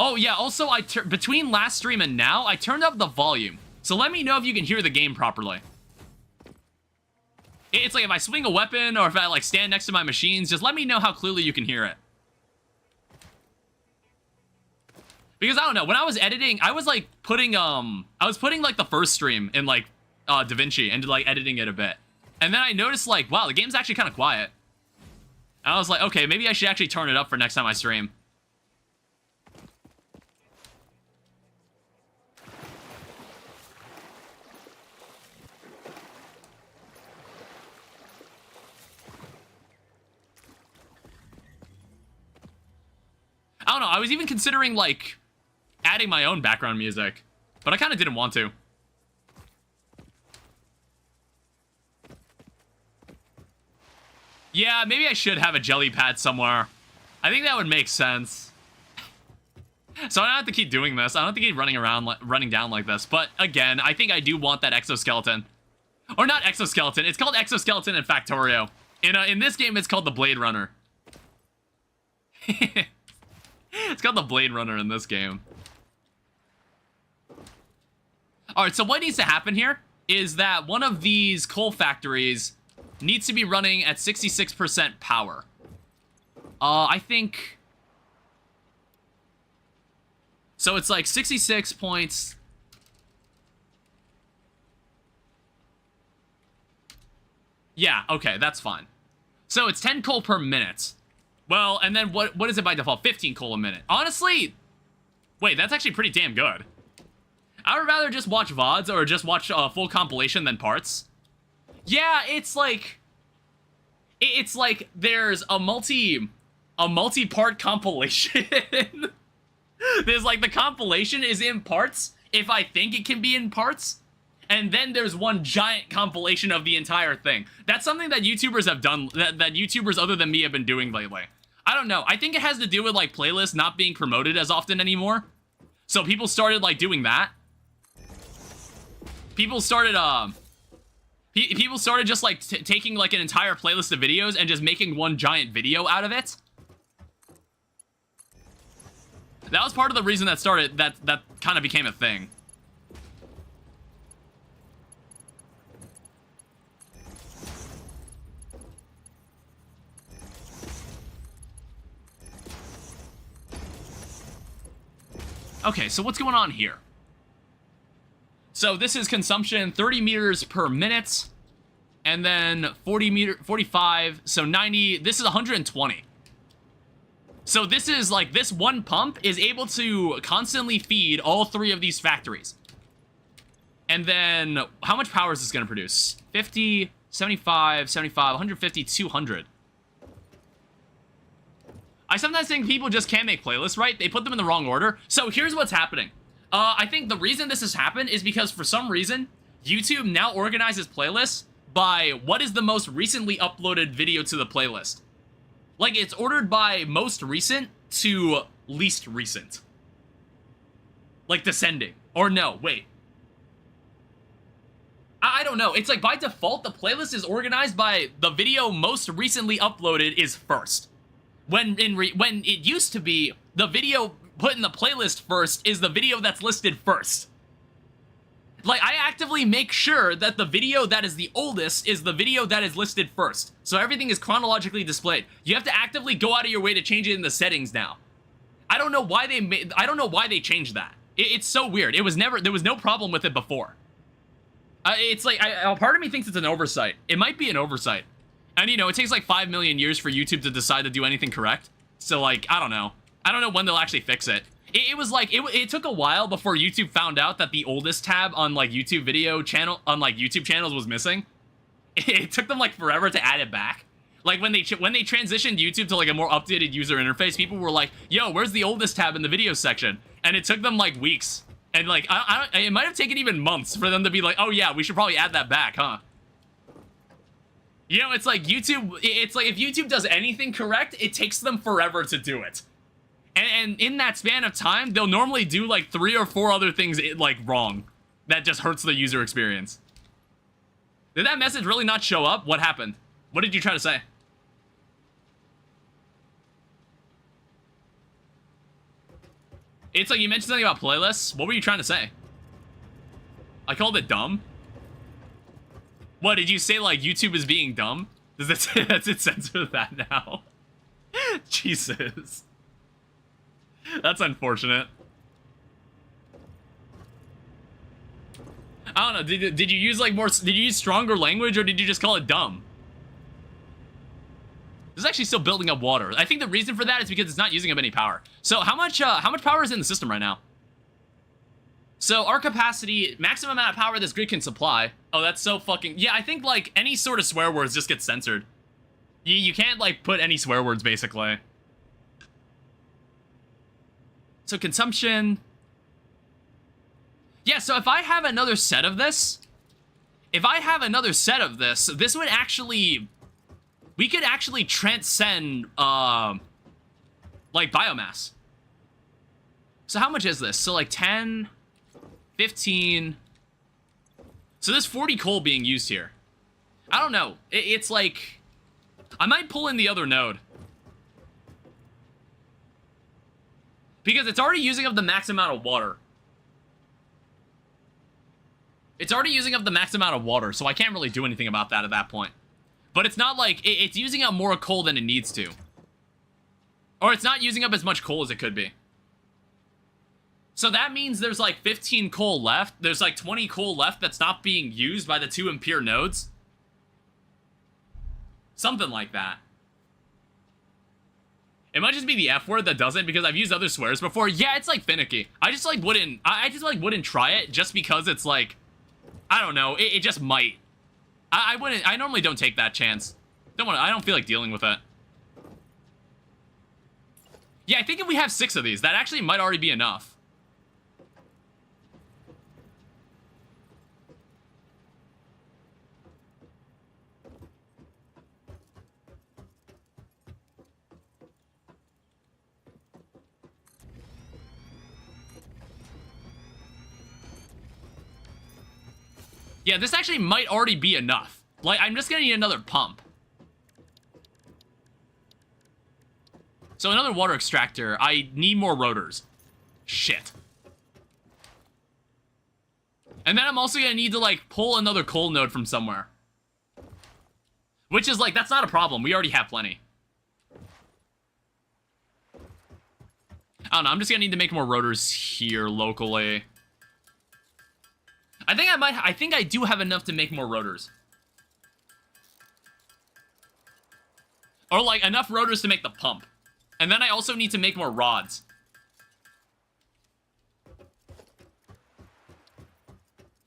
Oh, yeah, also, between last stream and now, I turned up the volume. So let me know if you can hear the game properly. It's like if I swing a weapon or if I, like, stand next to my machines, just let me know how clearly you can hear it. Because, I don't know, when I was editing, I was, like, putting, like, the first stream in, like, DaVinci and, like, editing it a bit. And then I noticed, like, wow, the game's actually kind of quiet. And I was like, okay, maybe I should actually turn it up for next time I stream. I don't know, I was even considering, like, adding my own background music. But I kind of didn't want to. Yeah, maybe I should have a jelly pad somewhere. I think that would make sense. So I don't have to keep doing this. I don't have to keep running down like this. But again, I think I do want that exoskeleton. Or not exoskeleton. It's called exoskeleton in Factorio. In this game, it's called the Blade Runner. It's called the Blade Runner in this game. Alright, so what needs to happen here is that one of these coal factories needs to be running at 66% power. I think... So it's like 66 points... Yeah, okay, that's fine. So it's 10 coal per minute. Well, and then what is it by default? 15 coal a minute. Honestly, wait, that's actually pretty damn good. I would rather just watch VODs or just watch a full compilation than parts. Yeah, it's like there's a multi-part compilation. There's like the compilation is in parts if I think it can be in parts. And then there's one giant compilation of the entire thing. That's something that YouTubers have done, that YouTubers other than me have been doing lately. I don't know. I think it has to do with, like, playlists not being promoted as often anymore. So people started, like, doing that. People started just, like, taking, like, an entire playlist of videos and just making one giant video out of it. That was part of the reason that kind of became a thing. Okay, so what's going on here? So this is consumption 30 meters per minute, and then 45, so 90, this is 120. So this is like, this one pump is able to constantly feed all three of these factories. And then, how much power is this going to produce? 50, 75, 75, 150, 200. I sometimes think people just can't make playlists right. They put them in the wrong order. So here's what's happening. I think the reason this has happened is because for some reason, YouTube now organizes playlists by what is the most recently uploaded video to the playlist. Like, it's ordered by most recent to least recent. Like, descending. Or no, wait. I don't know. It's like, by default, the playlist is organized by the video most recently uploaded is first. When it used to be, the video put in the playlist first is the video that's listed first. Like, I actively make sure that the video that is the oldest is the video that is listed first. So everything is chronologically displayed. You have to actively go out of your way to change it in the settings now. I don't know why they changed that. It's so weird. There was no problem with it before. It's like, part of me thinks it's an oversight. It might be an oversight. And, you know, it takes like 5 million years for YouTube to decide to do anything correct. So, like, I don't know. I don't know when they'll actually fix it. It was like, it took a while before YouTube found out that the oldest tab on, like, YouTube YouTube channels was missing. It took them, like, forever to add it back. Like, when they transitioned YouTube to, like, a more updated user interface, people were like, yo, where's the oldest tab in the video section? And it took them, like, weeks. And, like, it might have taken even months for them to be like, oh, yeah, we should probably add that back, huh? You know, it's like YouTube, it's like if YouTube does anything correct, it takes them forever to do it. And in that span of time, they'll normally do like 3 or 4 other things like wrong. That just hurts the user experience. Did that message really not show up? What happened? What did you try to say? It's like you mentioned something about playlists. What were you trying to say? I called it dumb? What, did you say, like, YouTube is being dumb? Does it censor that now? Jesus. That's unfortunate. I don't know, did you use, like, did you use stronger language, or did you just call it dumb? This is actually still building up water. I think the reason for that is because it's not using up any power. So how much power is in the system right now? So our capacity, maximum amount of power this grid can supply. Oh, that's so fucking... Yeah, I think, like, any sort of swear words just get censored. You can't, like, put any swear words, basically. So consumption... Yeah, so if I have another set of this... this would actually... We could actually transcend, like, biomass. So how much is this? So, like, 10, 15... So there's 40 coal being used here. I don't know. It's like... I might pull in the other node. Because it's already using up the max amount of water. It's already using up the max amount of water, so I can't really do anything about that at that point. But it's not like... It's using up more coal than it needs to. Or it's not using up as much coal as it could be. So that means there's like 15 coal left. There's like 20 coal left that's not being used by the two impure nodes. Something like that. It might just be the F word that doesn't, because I've used other swears before. Yeah, it's like finicky. I just like wouldn't... I just like wouldn't try it just because it's like... I don't know. It just might. I wouldn't... I normally don't take that chance. I don't feel like dealing with it. Yeah, I think if we have 6 of these, that actually might already be enough. Yeah, this actually might already be enough. Like, I'm just gonna need another pump. So another water extractor. I need more rotors. Shit. And then I'm also gonna need to, like, pull another coal node from somewhere. Which is, like, that's not a problem. We already have plenty. I don't know. I'm just gonna need to make more rotors here locally. I think I do have enough to make more rotors. Or, like, enough rotors to make the pump. And then I also need to make more rods.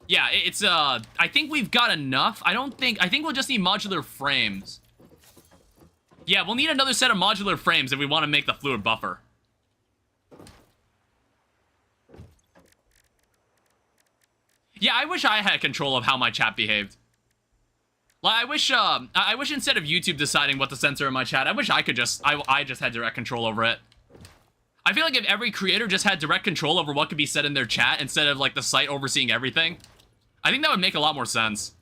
Yeah, it's, I think we've got enough. I think we'll just need modular frames. Yeah, we'll need another set of modular frames if we want to make the fluid buffer. Yeah, I wish I had control of how my chat behaved. Like, I wish instead of YouTube deciding what to censor in my chat, I wish I could just, I just had direct control over it. I feel like if every creator just had direct control over what could be said in their chat instead of, like, the site overseeing everything, I think that would make a lot more sense.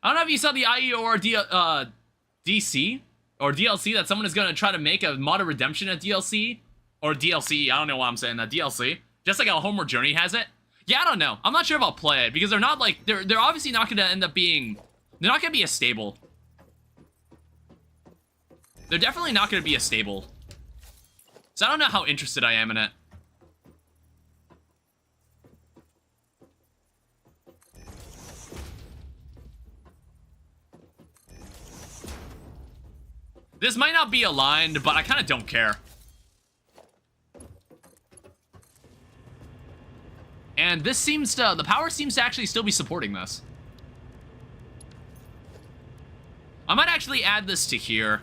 I don't know if you saw the IEOR DC or DLC that someone is going to try to make a modded redemption at DLC. Or DLC, I don't know why I'm saying that, DLC. Just like how Homeward Journey has it. Yeah, I don't know. I'm not sure if I'll play it, because they're not, like, they're obviously not going to end up being, they're not going to be as stable. They're definitely not going to be as stable. So I don't know how interested I am in it. This might not be aligned, but I kind of don't care. And this seems to, the power seems to actually still be supporting this. I might actually add this to here.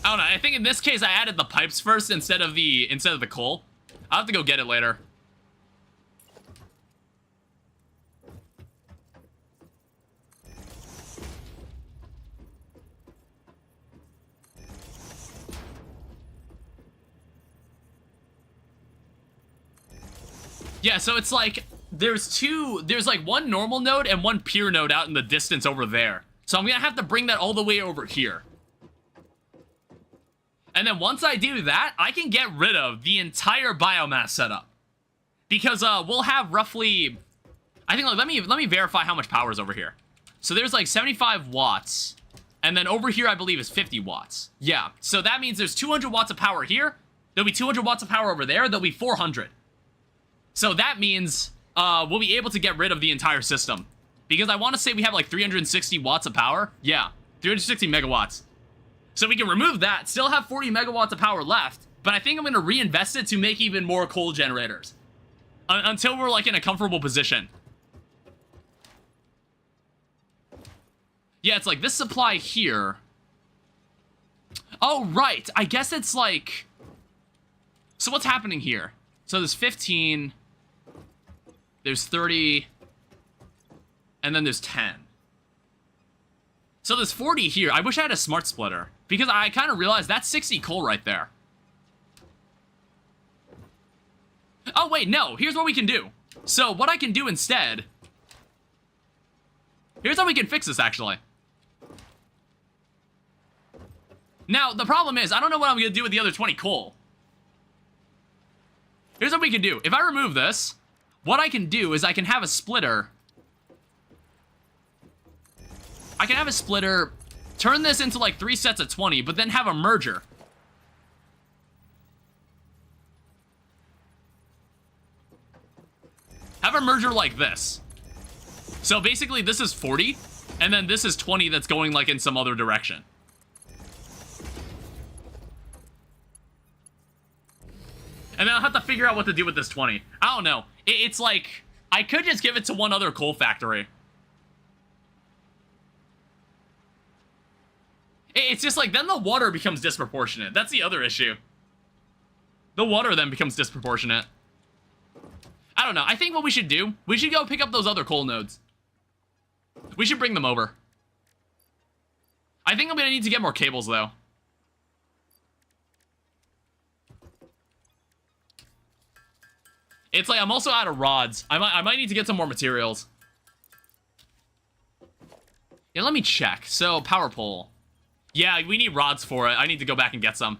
I don't know, I think in this case I added the pipes first instead of the coal. I'll have to go get it later. Yeah, so it's like, there's like one normal node and one pure node out in the distance over there. So I'm gonna have to bring that all the way over here. And then once I do that, I can get rid of the entire biomass setup. Because we'll have roughly, I think, like, let me verify how much power is over here. So there's like 75 watts. And then over here, I believe, is 50 watts. Yeah, so that means there's 200 watts of power here. There'll be 200 watts of power over there. There'll be 400. So that means we'll be able to get rid of the entire system. Because I want to say we have like 360 watts of power. Yeah, 360 megawatts. So we can remove that, still have 40 megawatts of power left. But I think I'm going to reinvest it to make even more coal generators. Until we're like in a comfortable position. Yeah, it's like this supply here. Oh, right. I guess it's like... So what's happening here? So there's 15. There's 30. And then there's 10. So there's 40 here. I wish I had a smart splitter. Because I kind of realized that's 60 coal right there. Oh, wait, no. Here's what we can do. So what I can do instead... Here's how we can fix this, actually. Now, the problem is, I don't know what I'm going to do with the other 20 coal. Here's what we can do. If I remove this, what I can do is I can have a splitter. I can have a splitter, turn this into like 3 sets of 20, but then have a merger. Have a merger like this. So basically this is 40, and then this is 20 that's going like in some other direction. And then I'll have to figure out what to do with this 20. I don't know. It's like, I could just give it to one other coal factory. It's just like, then the water becomes disproportionate. That's the other issue. The water then becomes disproportionate. I don't know. I think what we should do, we should go pick up those other coal nodes. We should bring them over. I think I'm going to need to get more cables, though. It's like, I'm also out of rods. I might need to get some more materials. Yeah, let me check. So, power pole. Yeah, we need rods for it. I need to go back and get some.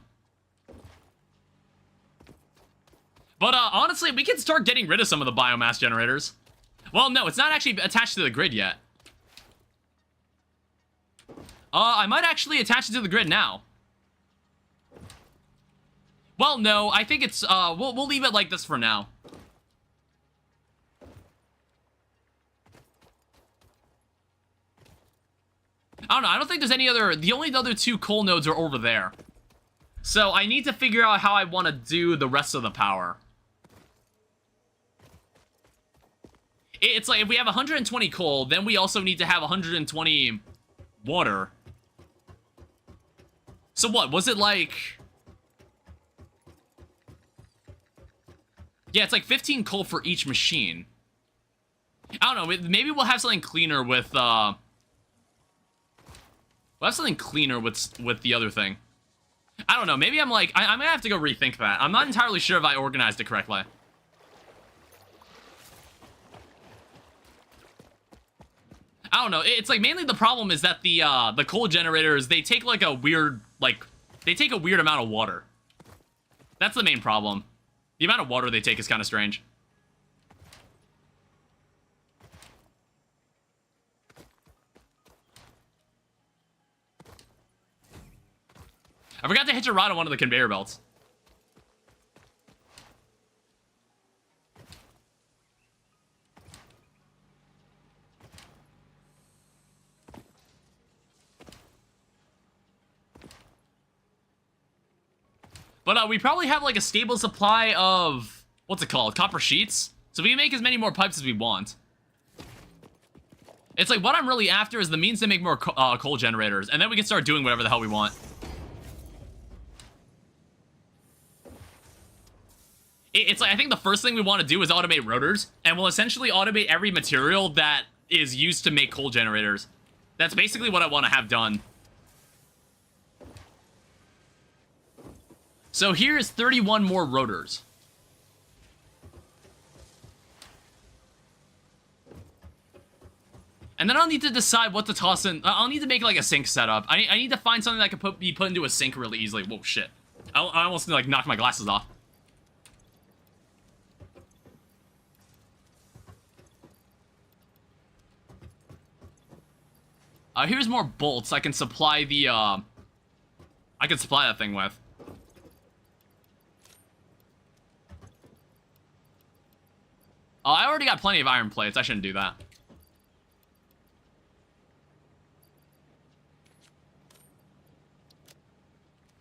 But, honestly, we can start getting rid of some of the biomass generators. Well, no, it's not actually attached to the grid yet. I might actually attach it to the grid now. Well, no, I think it's, we'll leave it like this for now. I don't know, I don't think there's any other, the only other 2 coal nodes are over there. So I need to figure out how I want to do the rest of the power. It's like, if we have 120 coal, then we also need to have 120 water. So what, was it like... Yeah, it's like 15 coal for each machine. I don't know, maybe we'll have something cleaner with, We'll have something cleaner with the other thing. I don't know, maybe I'm like, I'm gonna have to go rethink that. I'm not entirely sure if I organized it correctly. I don't know, it's like, mainly the problem is that the coal generators, they take like a weird, they take a weird amount of water. That's the main problem. The amount of water they take is kind of strange. I forgot to hitch a rod on one of the conveyor belts. But we probably have like a stable supply of, what's it called, copper sheets. So we can make as many more pipes as we want. It's like, what I'm really after is the means to make more coal generators, and then we can start doing whatever the hell we want. It's like, I think the first thing we want to do is automate rotors, and we'll essentially automate every material that is used to make coal generators. That's basically what I want to have done. So here's 31 more rotors. And then I'll need to decide what to toss in. I'll need to make like a sink setup. I need to find something that can be put into a sink really easily. Whoa, shit. I almost like knocked my glasses off. Here's more bolts I can supply the, I can supply that thing with. Oh, I already got plenty of iron plates. I shouldn't do that.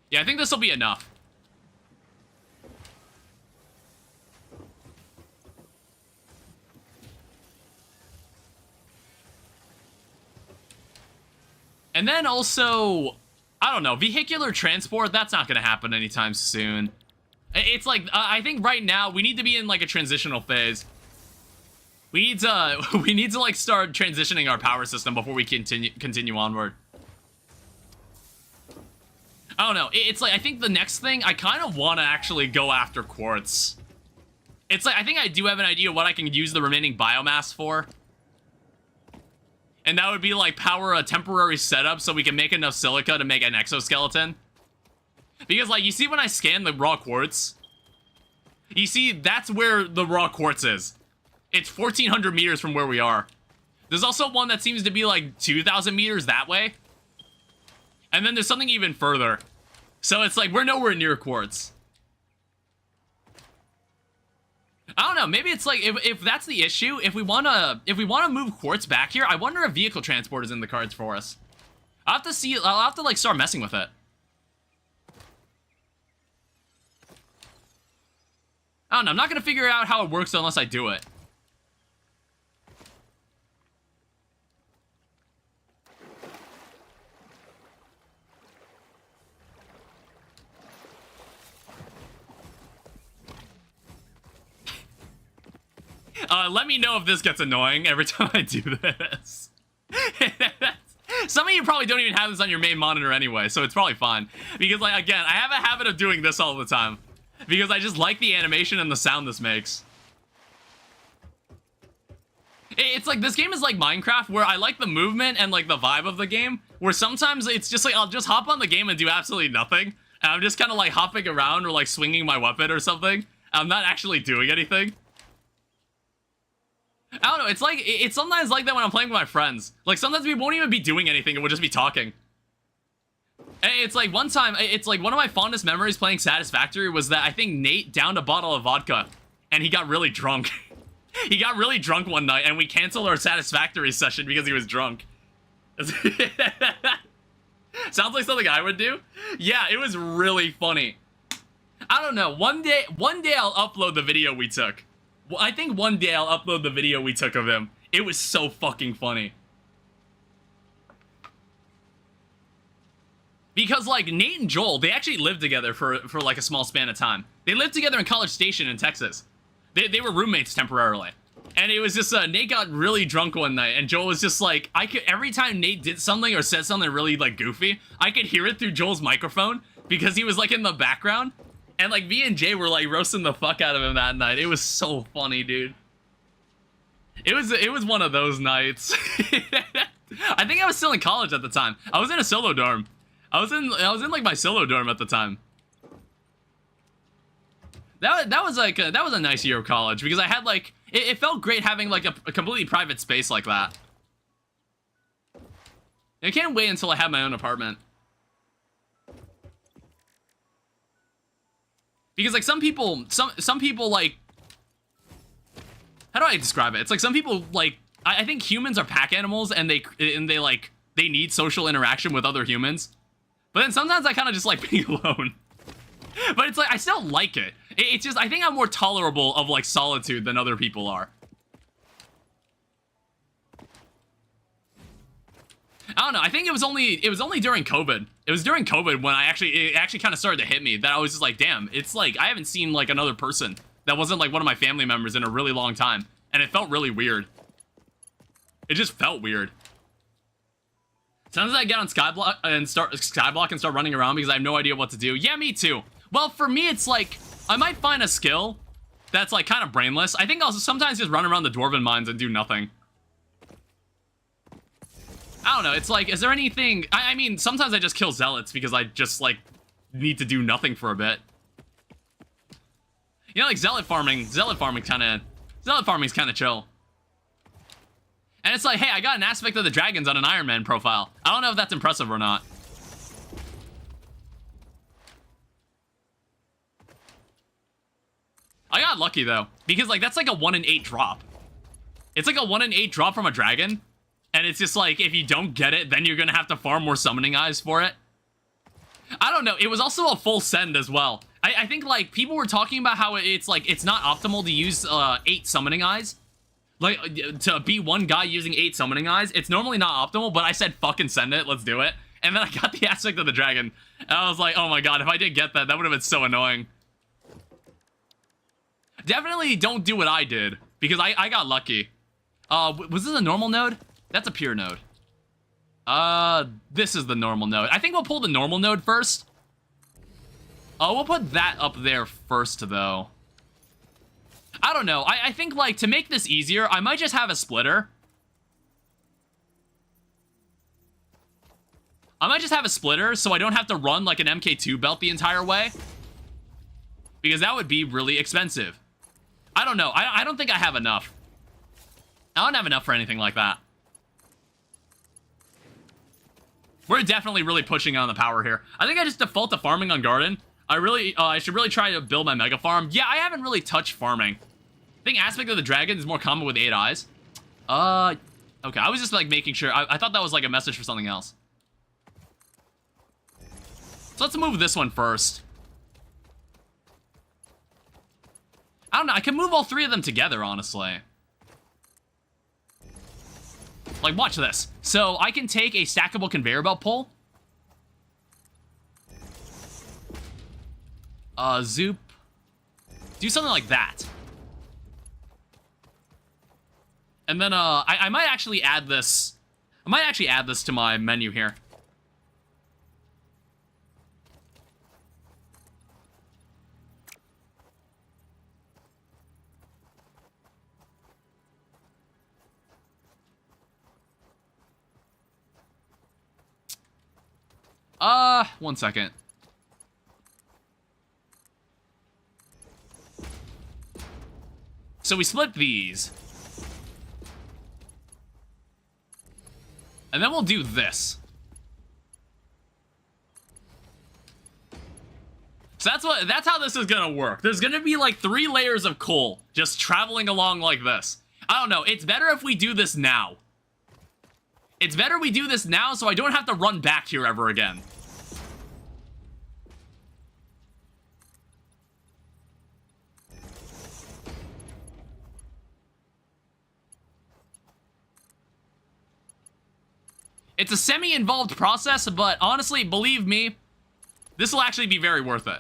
Yeah, I think this will be enough. And then also, I don't know, vehicular transport, that's not going to happen anytime soon. It's like, I think right now, we need to be in, like, a transitional phase. We need to, like, start transitioning our power system before we continue onward. I don't know, it's like, I think the next thing, I kind of want to actually go after quartz. It's like, I think I do have an idea what I can use the remaining biomass for. And that would be, like, power a temporary setup so we can make enough silica to make an exoskeleton. Because, like, you see when I scan the raw quartz? You see, that's where the raw quartz is. It's 1,400 meters from where we are. There's also one that seems to be, like, 2,000 meters that way. And then there's something even further. So it's like, we're nowhere near quartz. I don't know, maybe it's like, if that's the issue, if we wanna move quartz back here, I wonder if vehicle transport is in the cards for us. I'll have to like start messing with it. I don't know, I'm not gonna figure out how it works unless I do it. Let me know if this gets annoying every time I do this. Some of you probably don't even have this on your main monitor anyway, so it's probably fine. Because, like, again, I have a habit of doing this all the time. Because I just like the animation and the sound this makes. It's like, this game is like Minecraft, where I like the movement and, like, the vibe of the game. Where sometimes it's just like, I'll just hop on the game and do absolutely nothing. And I'm just kind of, like, hopping around or, like, swinging my weapon or something. I'm not actually doing anything. I don't know, it's sometimes like that when I'm playing with my friends. Like, sometimes we won't even be doing anything, and we'll just be talking. And it's like, one time, it's like, one of my fondest memories playing Satisfactory was that I think Nate downed a bottle of vodka, and he got really drunk. He got really drunk one night, and we canceled our Satisfactory session because he was drunk. Sounds like something I would do? Yeah, it was really funny. I don't know, one day I'll upload the video we took. Well, I think one day I'll upload the video we took of him. It was so fucking funny. Because, like, Nate and Joel, they actually lived together for like, a small span of time. They lived together in College Station in Texas. They were roommates temporarily. And it was just, Nate got really drunk one night, and Joel was just like, every time Nate did something or said something really, like, goofy, I could hear it through Joel's microphone, because he was, like, in the background. And, like, me and Jay were, like, roasting the fuck out of him that night. It was so funny, dude. It was one of those nights. I think I was still in college at the time. I was in a solo dorm. I was in like, my solo dorm at the time. That was a nice year of college, because I had, like, it felt great having, like, a completely private space like that. I can't wait until I have my own apartment. Because, like, some people, like, how do I describe it? It's like some people, like, I think humans are pack animals, and they need social interaction with other humans. But then sometimes I kind of just like being alone. But it's like, I still like it. It's just, I think I'm more tolerable of, like, solitude than other people are. I don't know, I think it was only during COVID. It was during COVID when it actually kind of started to hit me that I was just like, damn, it's like, I haven't seen, like, another person that wasn't, like, one of my family members in a really long time. And it felt really weird. It just felt weird. Sometimes I get on Skyblock and start running around because I have no idea what to do. Yeah, me too. Well, for me, it's like, I might find a skill that's, like, kind of brainless. I think I'll sometimes just run around the Dwarven Mines and do nothing. I don't know. It's like, is there anything... I mean, sometimes I just kill zealots because I just, like, need to do nothing for a bit. You know, like, zealot farming's kind of chill. And it's like, hey, I got an aspect of the dragons on an Iron Man profile. I don't know if that's impressive or not. I got lucky, though, because, like, that's like a 1 in 8 drop. It's like a 1 in 8 drop from a dragon. And it's just like, if you don't get it, then you're gonna have to farm more summoning eyes for it. I don't know. It was also a full send as well. I think, like, people were talking about how it's, like, it's not optimal to use 8 summoning eyes. Like, to be one guy using 8 summoning eyes. It's normally not optimal, but I said, fucking send it. Let's do it. And then I got the aspect of the dragon. And I was like, oh my god, if I did get that, that would have been so annoying. Definitely don't do what I did, because I got lucky. Was this a normal node? That's a pure node. This is the normal node. I think we'll pull the normal node first. Oh, we'll put that up there first, though. I don't know. I think, like, to make this easier, I might just have a splitter. I might just have a splitter so I don't have to run, like, an MK2 belt the entire way. Because that would be really expensive. I don't know. I don't think I have enough. I don't have enough for anything like that. We're definitely really pushing on the power here. I think I just default to farming on garden. I should really try to build my mega farm. Yeah, I haven't really touched farming. I think aspect of the dragon is more common with 8 eyes. Okay, I was just, like, making sure. I thought that was, like, a message for something else. So let's move this one first. I don't know. I can move all 3 of them together, honestly. Like, watch this. So I can take a stackable conveyor belt pull. Zoop. Do something like that. And then, I might actually add this. I might actually add this to my menu here. One second. So we split these. And then we'll do this. So that's how this is gonna work. There's gonna be like 3 layers of coal just traveling along like this. I don't know. It's better if we do this now. It's better we do this now so I don't have to run back here ever again. It's a semi-involved process, but honestly, believe me, this will actually be very worth it.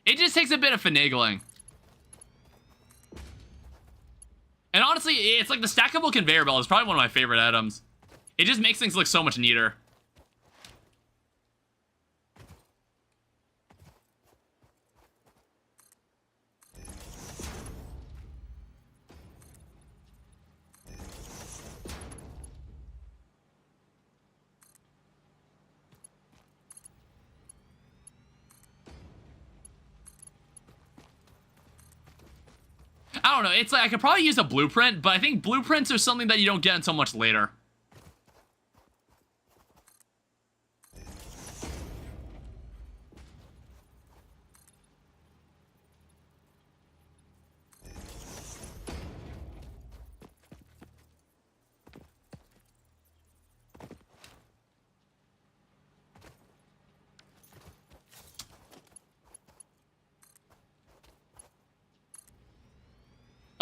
It just takes a bit of finagling. And honestly, it's like the stackable conveyor belt is probably one of my favorite items. It just makes things look so much neater. I don't know, it's like I could probably use a blueprint, but I think blueprints are something that you don't get until much later.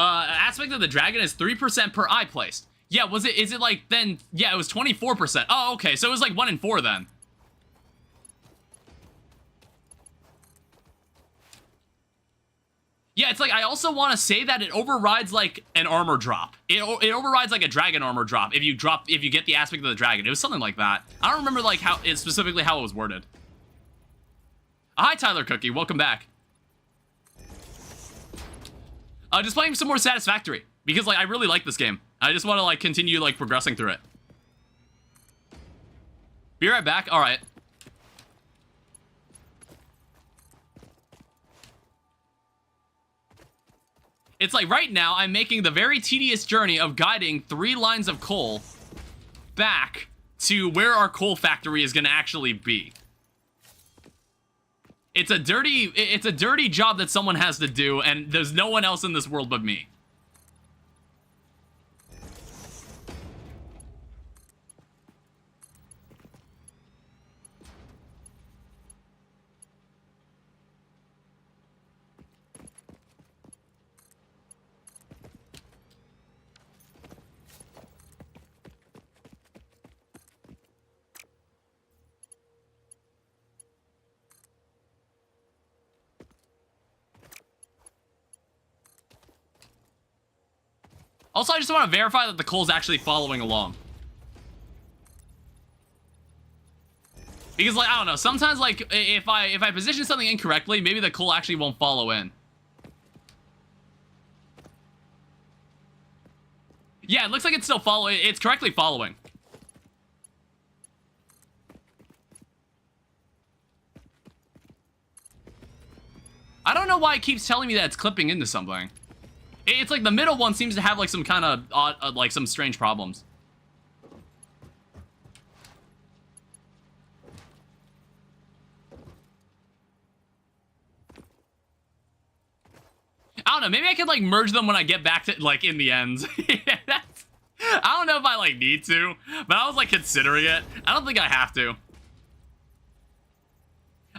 Aspect of the dragon is 3% per eye placed. Yeah, is it like, then, yeah, it was 24%. Oh, okay, so it was like 1 in 4 then. Yeah, Yeah, it's like, I also want to say that it overrides, like, an armor drop. It overrides, like, a dragon armor drop if you get the aspect of the dragon. It was something like that. I don't remember, like, specifically how it was worded. Hi, Tyler Cookie. Welcome back. Just playing some more Satisfactory. Because, like, I really like this game. I just want to, like, continue, like, progressing through it. Be right back. All right. It's like right now I'm making the very tedious journey of guiding 3 lines of coal back to where our coal factory is going to actually be. It's a dirty job that someone has to do, and there's no one else in this world but me. Also, I just want to verify that the coal's actually following along. Because, like, I don't know, sometimes, like, if I position something incorrectly, maybe the coal actually won't follow in. Yeah, it looks like it's still following. It's correctly following. I don't know why it keeps telling me that it's clipping into something. It's like the middle one seems to have, like, some kind of odd, like, some strange problems. I don't know, maybe I could, like, merge them when I get back to, like, in the ends. I don't know if I, like, need to, but I was, like, considering it. I don't think I have to.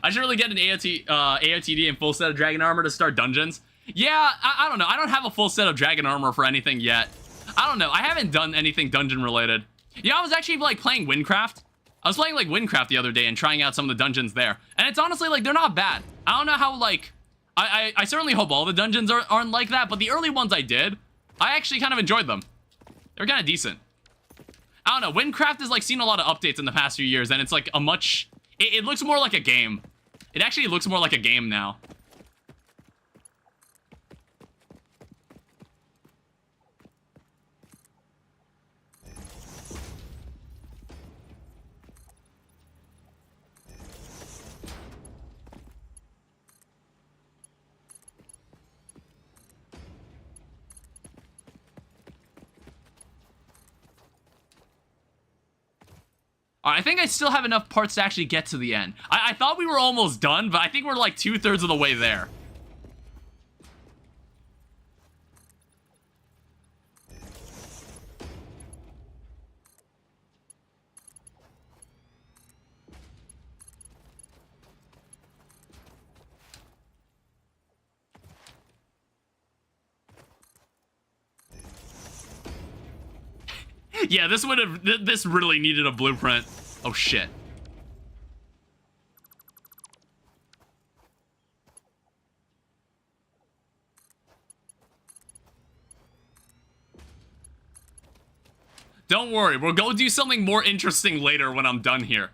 I should really get an AOTD and full set of dragon armor to start dungeons. Yeah, I don't know. I don't have a full set of dragon armor for anything yet. I don't know. I haven't done anything dungeon related. Yeah, I was actually, like, playing Windcraft. I was playing, like, Windcraft the other day and trying out some of the dungeons there. And it's honestly, like, they're not bad. I don't know how, like... I certainly hope all the dungeons aren't like that, but the early ones I did, I actually kind of enjoyed them. They were kind of decent. I don't know. Windcraft has, like, seen a lot of updates in the past few years, and it's, like, a much... It looks more like a game. It actually looks more like a game now. I think I still have enough parts to actually get to the end. I thought we were almost done, but I think we're like 2/3 of the way there. Yeah, this really needed a blueprint. Oh, shit. Don't worry, we'll go do something more interesting later when I'm done here.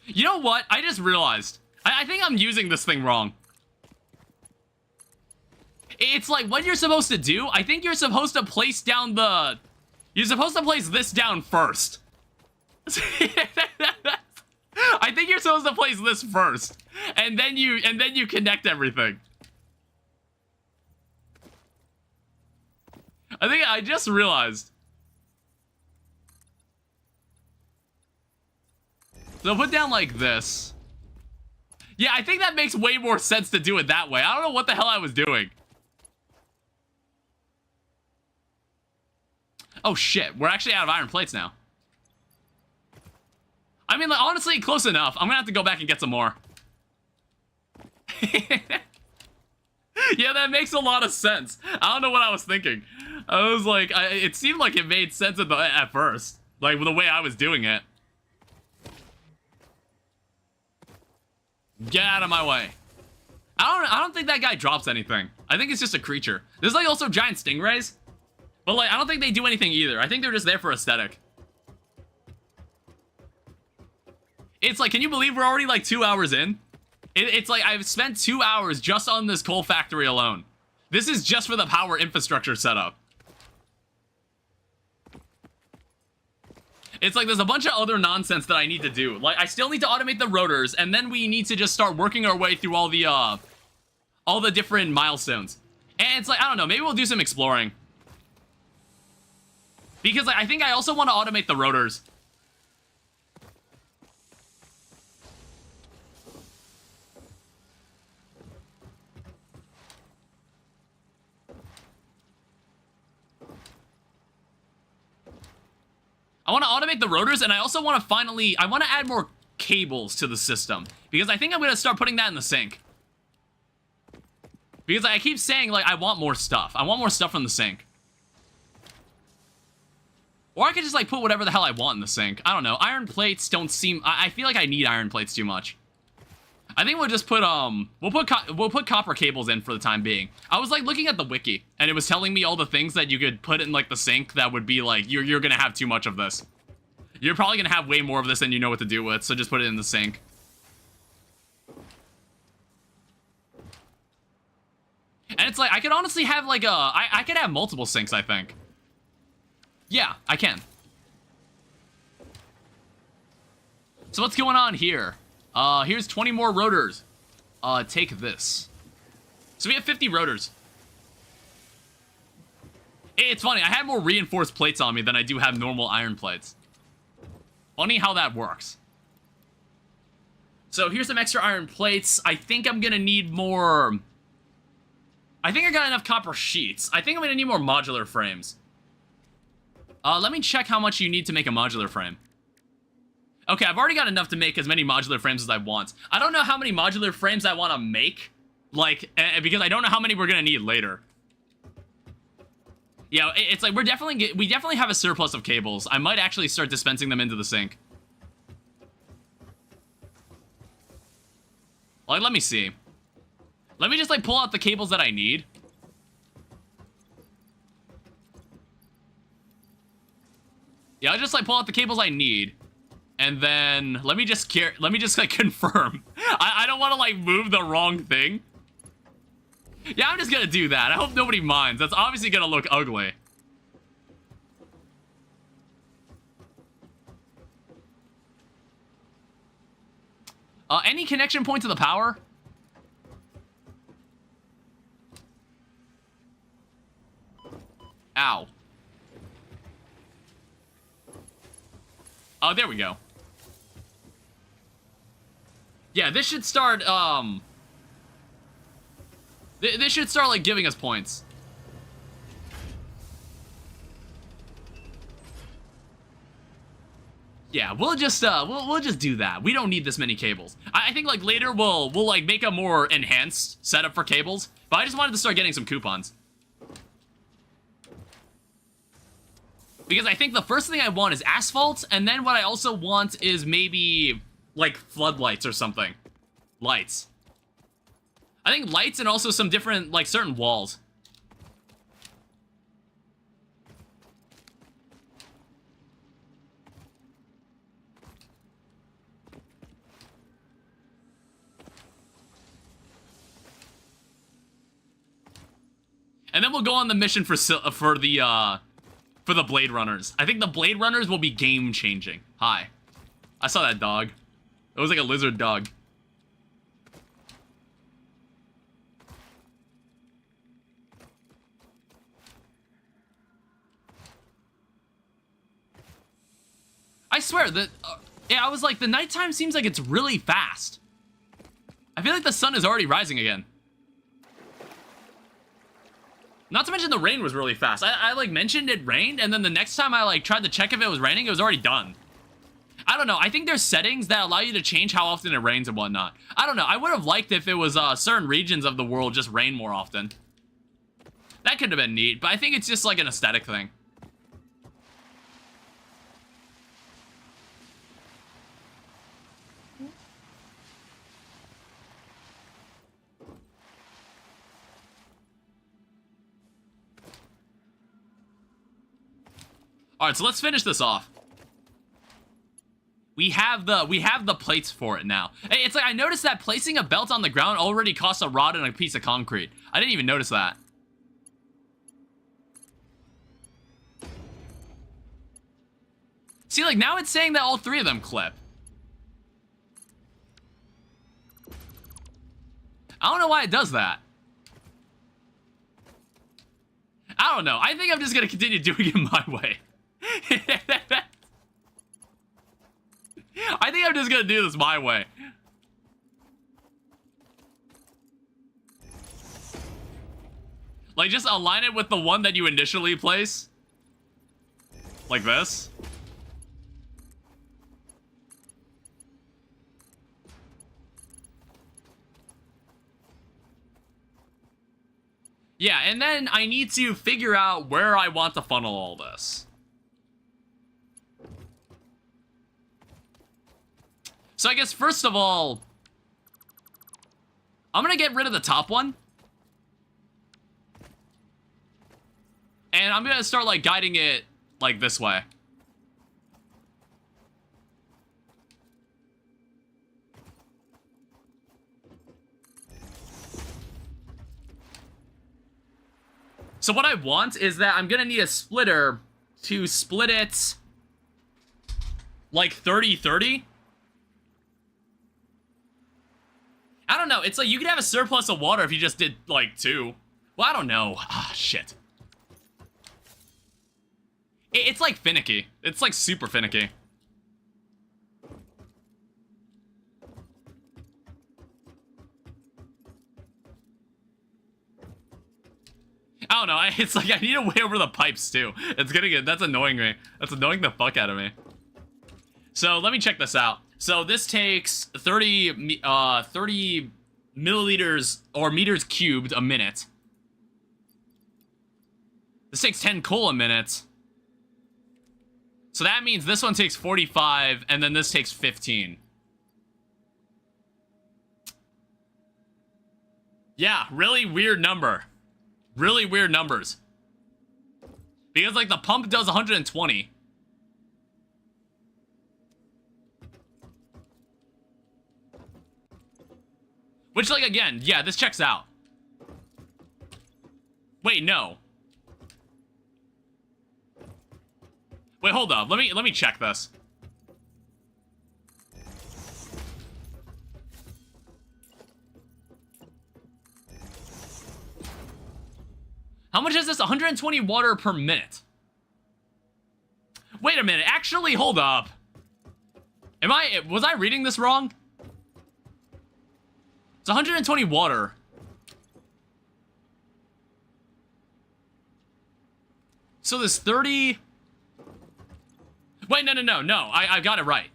You know what? I just realized. I think I'm using this thing wrong. It's like what you're supposed to do. I think you're supposed to place down the... You're supposed to place this down first. I think you're supposed to place this first. And then you connect everything. I just realized. So put down like this. Yeah, I think that makes way more sense to do it that way. I don't know what the hell I was doing. Oh shit, we're actually out of iron plates now. I mean, like, honestly, close enough. I'm gonna have to go back and get some more. Yeah, that makes a lot of sense. I don't know what I was thinking. I was like, it seemed like it made sense at first. Like, the way I was doing it. Get out of my way. I don't think that guy drops anything. I think it's just a creature. There's like also giant stingrays. But like, I don't think they do anything either. I think they're just there for aesthetic. It's like, can you believe we're already like 2 hours in? It's like I've spent 2 hours just on this coal factory alone. This is just for the power infrastructure setup. It's like there's a bunch of other nonsense that I need to do. Like, I still need to automate the rotors, and then we need to just start working our way through all the different milestones. And it's like, I don't know, maybe we'll do some exploring. Because like, I think I also want to automate the rotors. I want to automate the rotors, and I also want to I want to add more cables to the system. Because I think I'm going to start putting that in the sink. Because I keep saying, like, I want more stuff. I want more stuff from the sink. Or I could just, like, put whatever the hell I want in the sink. I don't know. Iron plates don't seem... I feel like I need iron plates too much. I think we'll just put, we'll put copper cables in for the time being. I was, like, looking at the wiki, and it was telling me all the things that you could put in, like, the sink that would be, like, you're gonna have too much of this. You're probably gonna have way more of this than you know what to do with, so just put it in the sink. And it's like, I could honestly have, like, I could have multiple sinks, I think. Yeah, I can. So what's going on here? Here's 20 more rotors. Take this. So we have 50 rotors. It's funny, I have more reinforced plates on me than I do have normal iron plates. Funny how that works. So here's some extra iron plates. I think I'm gonna need more... I think I got enough copper sheets. I think I'm gonna need more modular frames. Let me check how much you need to make a modular frame. Okay, I've already got enough to make as many modular frames as I want. I don't know how many modular frames I want to make, like, because I don't know how many we're gonna need later. Yeah, it's like we definitely have a surplus of cables. I might actually start dispensing them into the sink. Like, let me see. Let me just, like, pull out the cables that I need. Yeah, I'll just, like, pull out the cables I need. And then, let me just, like, confirm. I don't want to, like, move the wrong thing. Yeah, I'm just gonna do that. I hope nobody minds. That's obviously gonna look ugly. Any connection point to the power? Ow. Oh, there we go. Yeah, this should start, this should start, like, giving us points. Yeah, we'll just do that. We don't need this many cables. I think, like, later we'll like, make a more enhanced setup for cables. But I just wanted to start getting some coupons. Because I think the first thing I want is asphalt, and then what I also want is maybe, like, floodlights or something. Lights. I think lights and also some different, like, certain walls. And then we'll go on the mission for the Blade Runners. I think the Blade Runners will be game-changing. Hi. I saw that dog. It was like a lizard dog. I swear that, yeah, I was like, the nighttime seems like it's really fast. I feel like the sun is already rising again. Not to mention the rain was really fast. I like mentioned it rained, and then the next time I like tried to check if it was raining, it was already done. I don't know. I think there's settings that allow you to change how often it rains and whatnot. I don't know. I would have liked if it was certain regions of the world just rain more often. That could have been neat, but I think it's just like an aesthetic thing. All right, so let's finish this off. We have the plates for it now. Hey, it's like I noticed that placing a belt on the ground already costs a rod and a piece of concrete. I didn't even notice that. See, like now it's saying that all three of them clip. I don't know why it does that. I don't know. I think I'm just gonna continue doing it my way. I think I'm just gonna do this my way. Like, just align it with the one that you initially place. Like this. Yeah, and then I need to figure out where I want to funnel all this. So I guess first of all, I'm gonna get rid of the top one. And I'm gonna start like guiding it like this way. So what I want is that I'm gonna need a splitter to split it like 30-30. I don't know. It's like you could have a surplus of water if you just did like 2. Well, I don't know. Ah, shit. It's like finicky. It's like super finicky. I don't know. It's like I need to way over the pipes too. It's gonna get. That's annoying me. That's annoying the fuck out of me. So let me check this out. So this takes 30 milliliters or meters cubed a minute. This takes 10 coal a minute. So that means this one takes 45, and then this takes 15. Yeah, really weird number. Really weird numbers. Because, like, the pump does 120. Which, like, again, yeah, this checks out. Wait, no. Wait, hold up. Let me check this. How much is this? 120 water per minute. Wait a minute. Actually, hold up. Was I reading this wrong? It's 120 water. So there's 30. Wait, no. I got it right.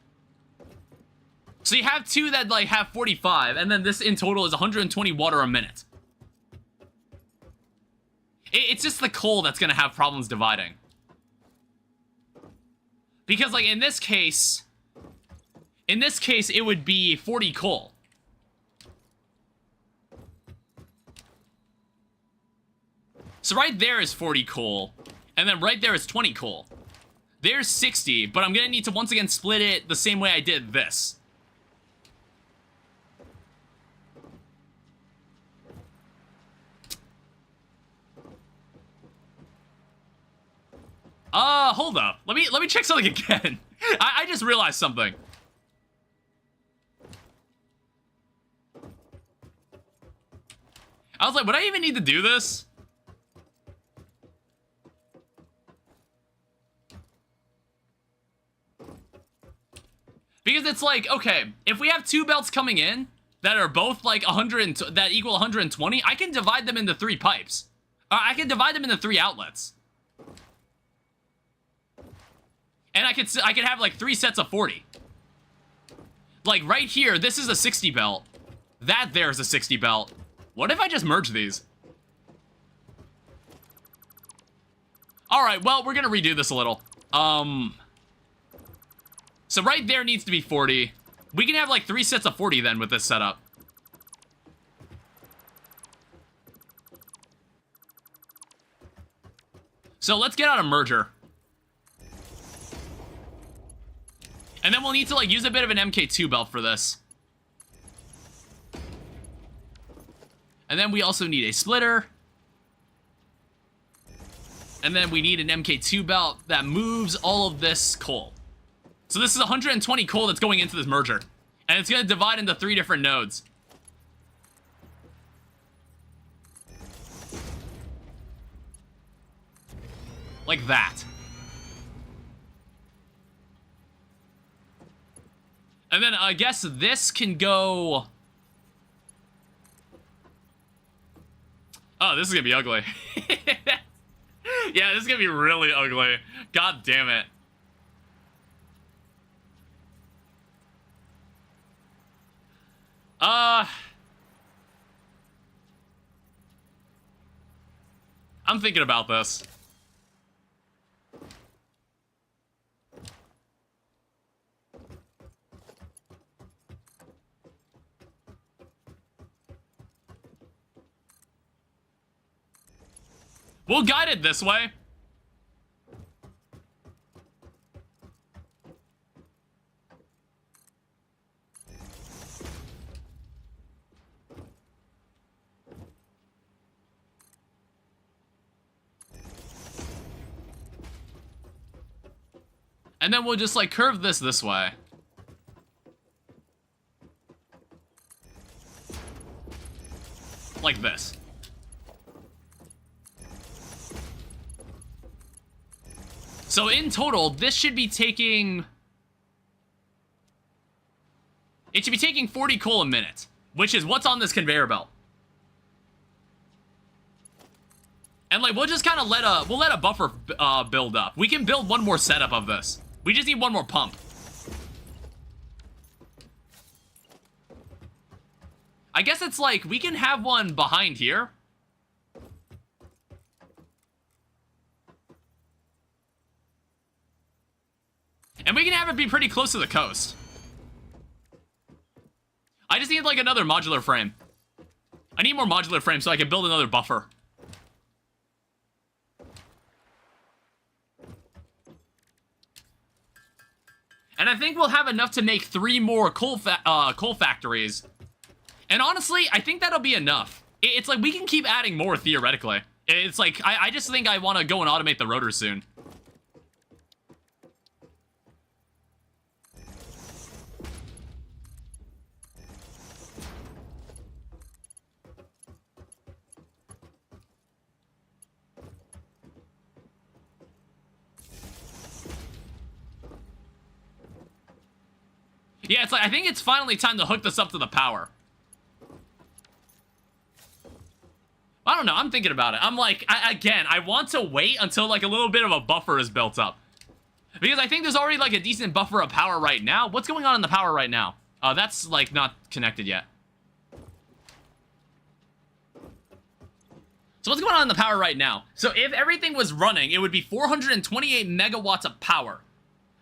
So you have 2 that, like, have 45, and then this in total is 120 water a minute. It's just the coal that's gonna have problems dividing. Because, like, in this case, it would be 40 coal. So right there is 40 coal, and then right there is 20 coal. There's 60, but I'm gonna need to once again split it the same way I did this. Hold up. Let me check something again. I just realized something. I was like, would I even need to do this? Because it's like, okay, if we have 2 belts coming in that are both like 100 that equal 120, I can divide them into 3 pipes. I can divide them into 3 outlets. And I could have like 3 sets of 40. Like, right here, this is a 60 belt. That there's a 60 belt. What if I just merge these? Alright, well, we're gonna redo this a little. So right there needs to be 40. We can have, like, 3 sets of 40 then with this setup. So let's get out a merger. And then we'll need to, like, use a bit of an MK2 belt for this. And then we also need a splitter. And then we need an MK2 belt that moves all of this coal. So this is 120 coal that's going into this merger. And it's going to divide into 3 different nodes. Like that. And then I guess this can go... Oh, this is gonna be ugly. Yeah, this is gonna be really ugly. God damn it. I'm thinking about this. We'll guide it this way. And then we'll just, like, curve this way. Like this. So in total, this should be taking... It should be taking 40 coal a minute, which is what's on this conveyor belt. And, like, we'll just kind of let a buffer build up. We can build one more setup of this. We just need one more pump. I guess it's like, we can have one behind here. And we can have it be pretty close to the coast. I just need, like, another modular frame. I need more modular frames so I can build another buffer. And I think we'll have enough to make 3 more coal factories. And honestly, I think that'll be enough. It's like, we can keep adding more, theoretically. It's like, I just think I want to go and automate the rotor soon. Yeah, it's like, I think it's finally time to hook this up to the power. I don't know, I'm thinking about it. I'm like, again, I want to wait until, like, a little bit of a buffer is built up. Because I think there's already, like, a decent buffer of power right now. What's going on in the power right now? That's, like, not connected yet. So what's going on in the power right now? So if everything was running, it would be 428 megawatts of power.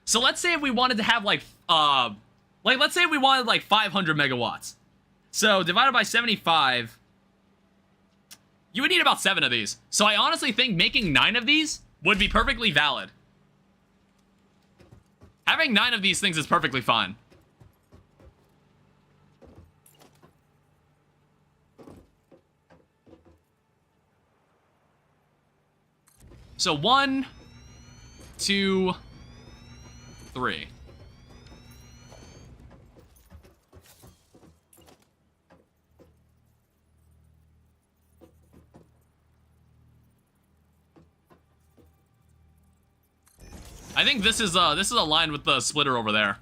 So let's say if we wanted to have, like, let's say we wanted, like, 500 megawatts. So, divided by 75, you would need about 7 of these. So I honestly think making 9 of these would be perfectly valid. Having 9 of these things is perfectly fine. So 1, 2, 3. I think this is aligned with the splitter over there.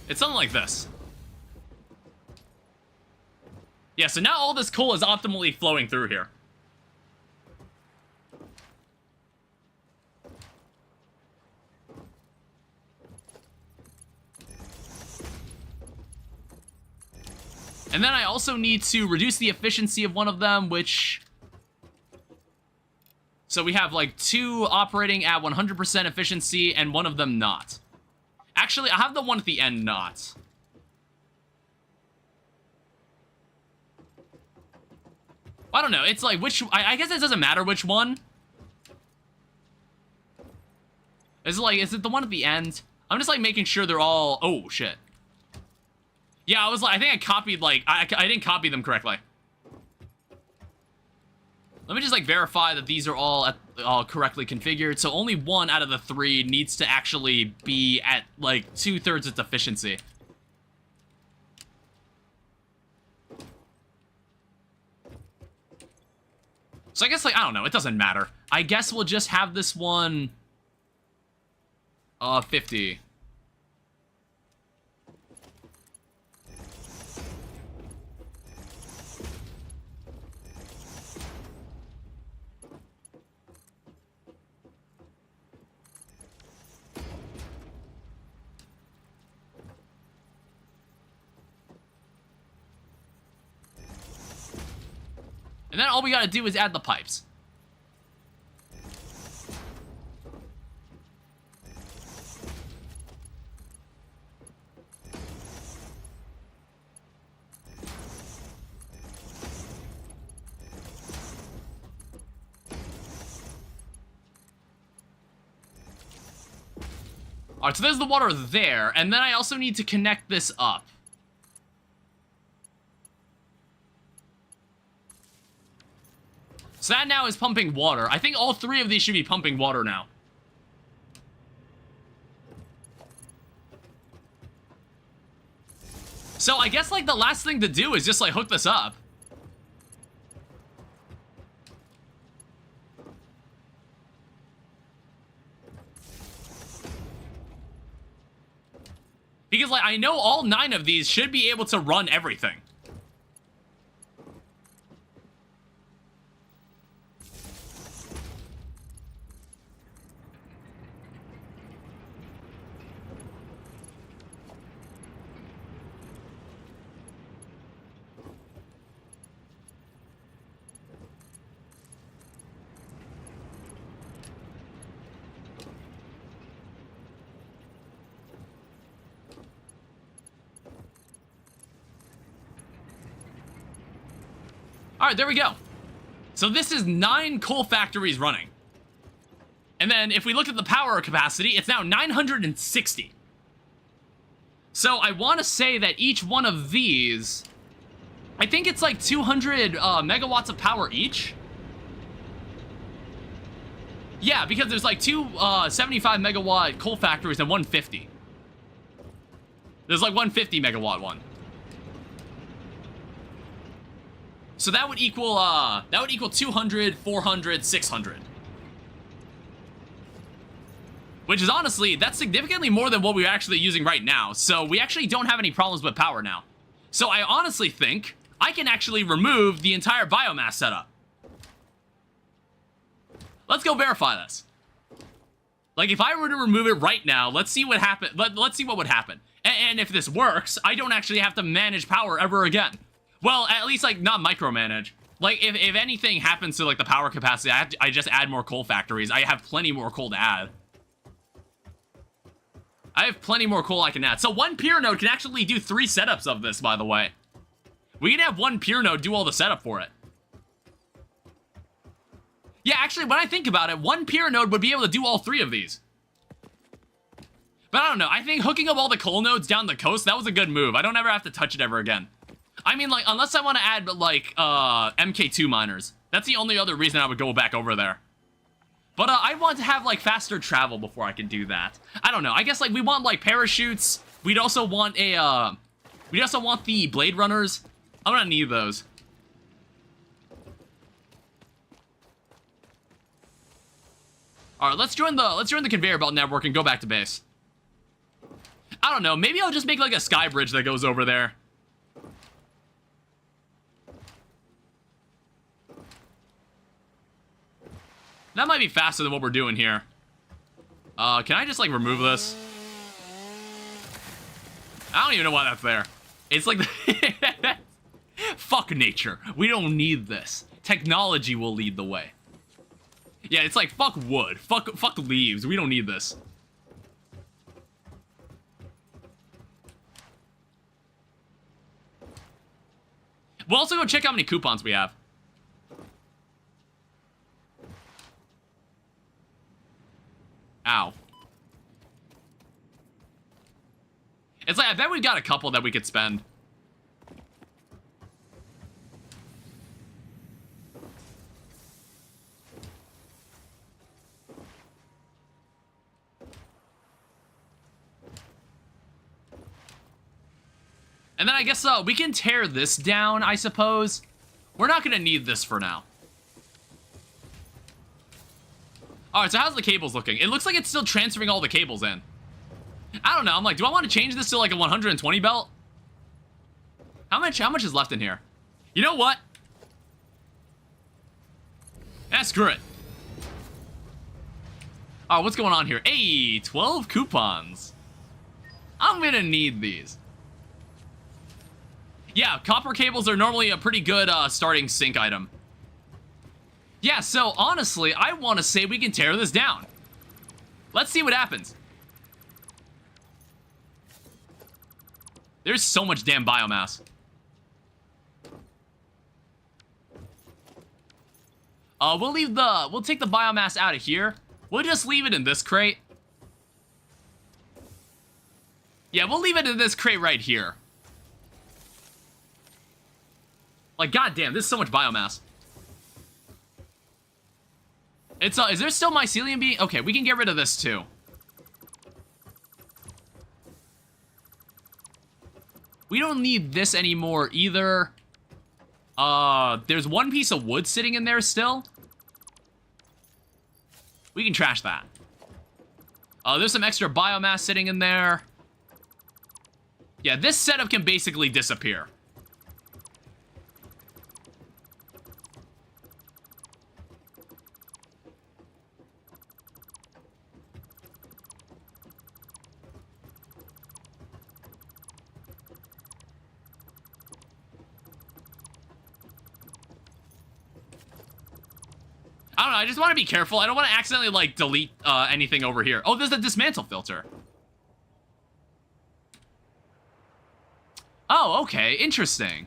It's something like this. Yeah, so now all this coal is optimally flowing through here. And then I also need to reduce the efficiency of one of them, which... So we have, like, 2 operating at 100% efficiency, and one of them not. Actually, I have the one at the end not. I don't know, it's like, which... I guess it doesn't matter which one. Is it the one at the end? I'm just, like, making sure they're all... Oh, shit. Yeah, I was like, I think I copied, like, I didn't copy them correctly. Let me just, like, verify that these are all correctly configured. So only 1 out of the 3 needs to actually be at, like, 2/3 its efficiency. So I guess, like, I don't know, it doesn't matter. I guess we'll just have this one... 50. And then all we gotta do is add the pipes. Alright, so there's the water there, and then I also need to connect this up. So that now is pumping water. I think all 3 of these should be pumping water now. So I guess, like, the last thing to do is just, like, hook this up. Because, like, I know all 9 of these should be able to run everything. Alright, there we go. So this is 9 coal factories running. And then if we look at the power capacity, it's now 960. So I want to say that each one of these... I think it's like 200 megawatts of power each. Yeah, because there's like 2 75 megawatt coal factories and 150. There's like 150 megawatt one. So that would equal 200, 400, 600. Which is honestly, that's significantly more than what we're actually using right now. So we actually don't have any problems with power now. So I honestly think I can actually remove the entire biomass setup. Let's go verify this. Like, if I were to remove it right now, let's see what happen. Let's see what would happen. And if this works, I don't actually have to manage power ever again. Well, at least, like, not micromanage. Like, if anything happens to, like, the power capacity, I just add more coal factories. I have plenty more coal to add. I have plenty more coal I can add. So one peer node can actually do 3 setups of this, by the way. We can have one peer node do all the setup for it. Yeah, actually, when I think about it, one peer node would be able to do all 3 of these. But I don't know. I think hooking up all the coal nodes down the coast, that was a good move. I don't ever have to touch it ever again. I mean, like, unless I want to add, like, MK2 miners. That's the only other reason I would go back over there. But, I want to have, like, faster travel before I can do that. I don't know. I guess, like, we want, like, parachutes. We'd also want we'd also want the Blade Runners. I'm gonna need those. Alright, let's join the conveyor belt network and go back to base. I don't know. Maybe I'll just make like a sky bridge that goes over there. That might be faster than what we're doing here. Can I just like remove this? I don't even know why that's there. It's like fuck nature. We don't need this. Technology will lead the way. Yeah, it's like fuck wood. Fuck leaves. We don't need this. We'll also go check how many coupons we have. Ow. It's like, I bet we got a couple that we could spend. And then I guess we can tear this down, I suppose. We're not going to need this for now. Alright, so how's the cables looking? It looks like it's still transferring all the cables in. I don't know. I'm like, do I want to change this to like a 120 belt? How much is left in here? You know what? Yeah, screw it. Oh, what's going on here? Hey, 12 coupons. I'm gonna need these. Yeah, copper cables are normally a pretty good starting sync item. Yeah, so honestly, I want to say we can tear this down. Let's see what happens. There's so much damn biomass. We'll take the biomass out of here. We'll just leave it in this crate. Yeah, we'll leave it in this crate right here. Like, goddamn, this is so much biomass. It's, is there still mycelium being? Okay, we can get rid of this too. We don't need this anymore either. There's one piece of wood sitting in there still. We can trash that. There's some extra biomass sitting in there. Yeah, this setup can basically disappear. I don't know, I just want to be careful. I don't want to accidentally, like, delete anything over here. Oh, there's a dismantle filter. Oh, okay. Interesting.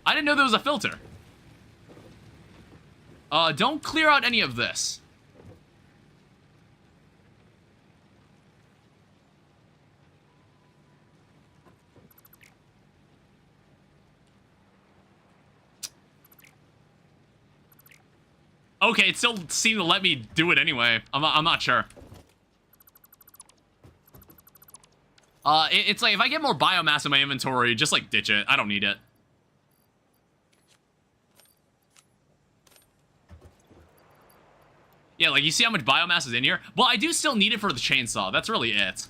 I didn't know there was a filter. Don't clear out any of this. Okay, it still seemed to let me do it anyway. I'm not sure. It's like, if I get more biomass in my inventory, just, like, ditch it. I don't need it. Yeah, like, you see how much biomass is in here? Well, I do still need it for the chainsaw. That's really it.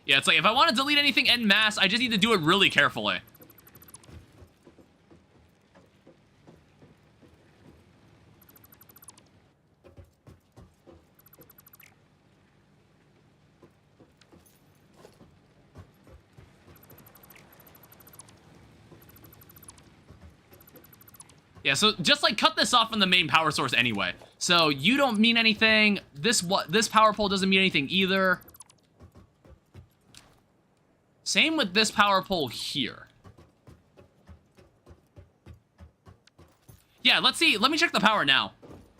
Yeah, it's like, if I want to delete anything en masse, I just need to do it really carefully. Yeah, so just, like, cut this off from the main power source anyway. So, you don't mean anything. This power pole doesn't mean anything either. Same with this power pole here. Yeah, let's see. Let me check the power now.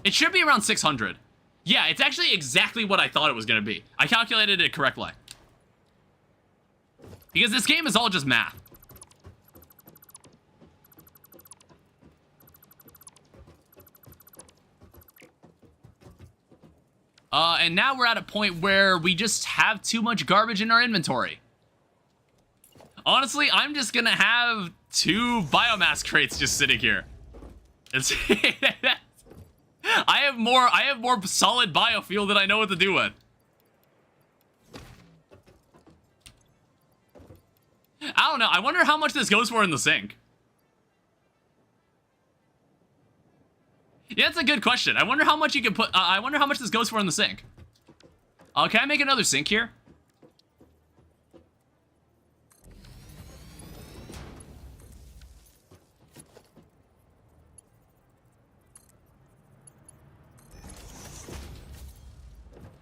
It should be around 600. Yeah, it's actually exactly what I thought it was going to be. I calculated it correctly. Because this game is all just math. And now we're at a point where we just have too much garbage in our inventory. Honestly, I'm just gonna have 2 biomass crates just sitting here. It's I have more solid biofuel than I know what to do with. I don't know. I wonder how much this goes for in the sink. Yeah, that's a good question. I wonder how much you can put... I wonder how much this goes for in the sink. Can I make another sink here?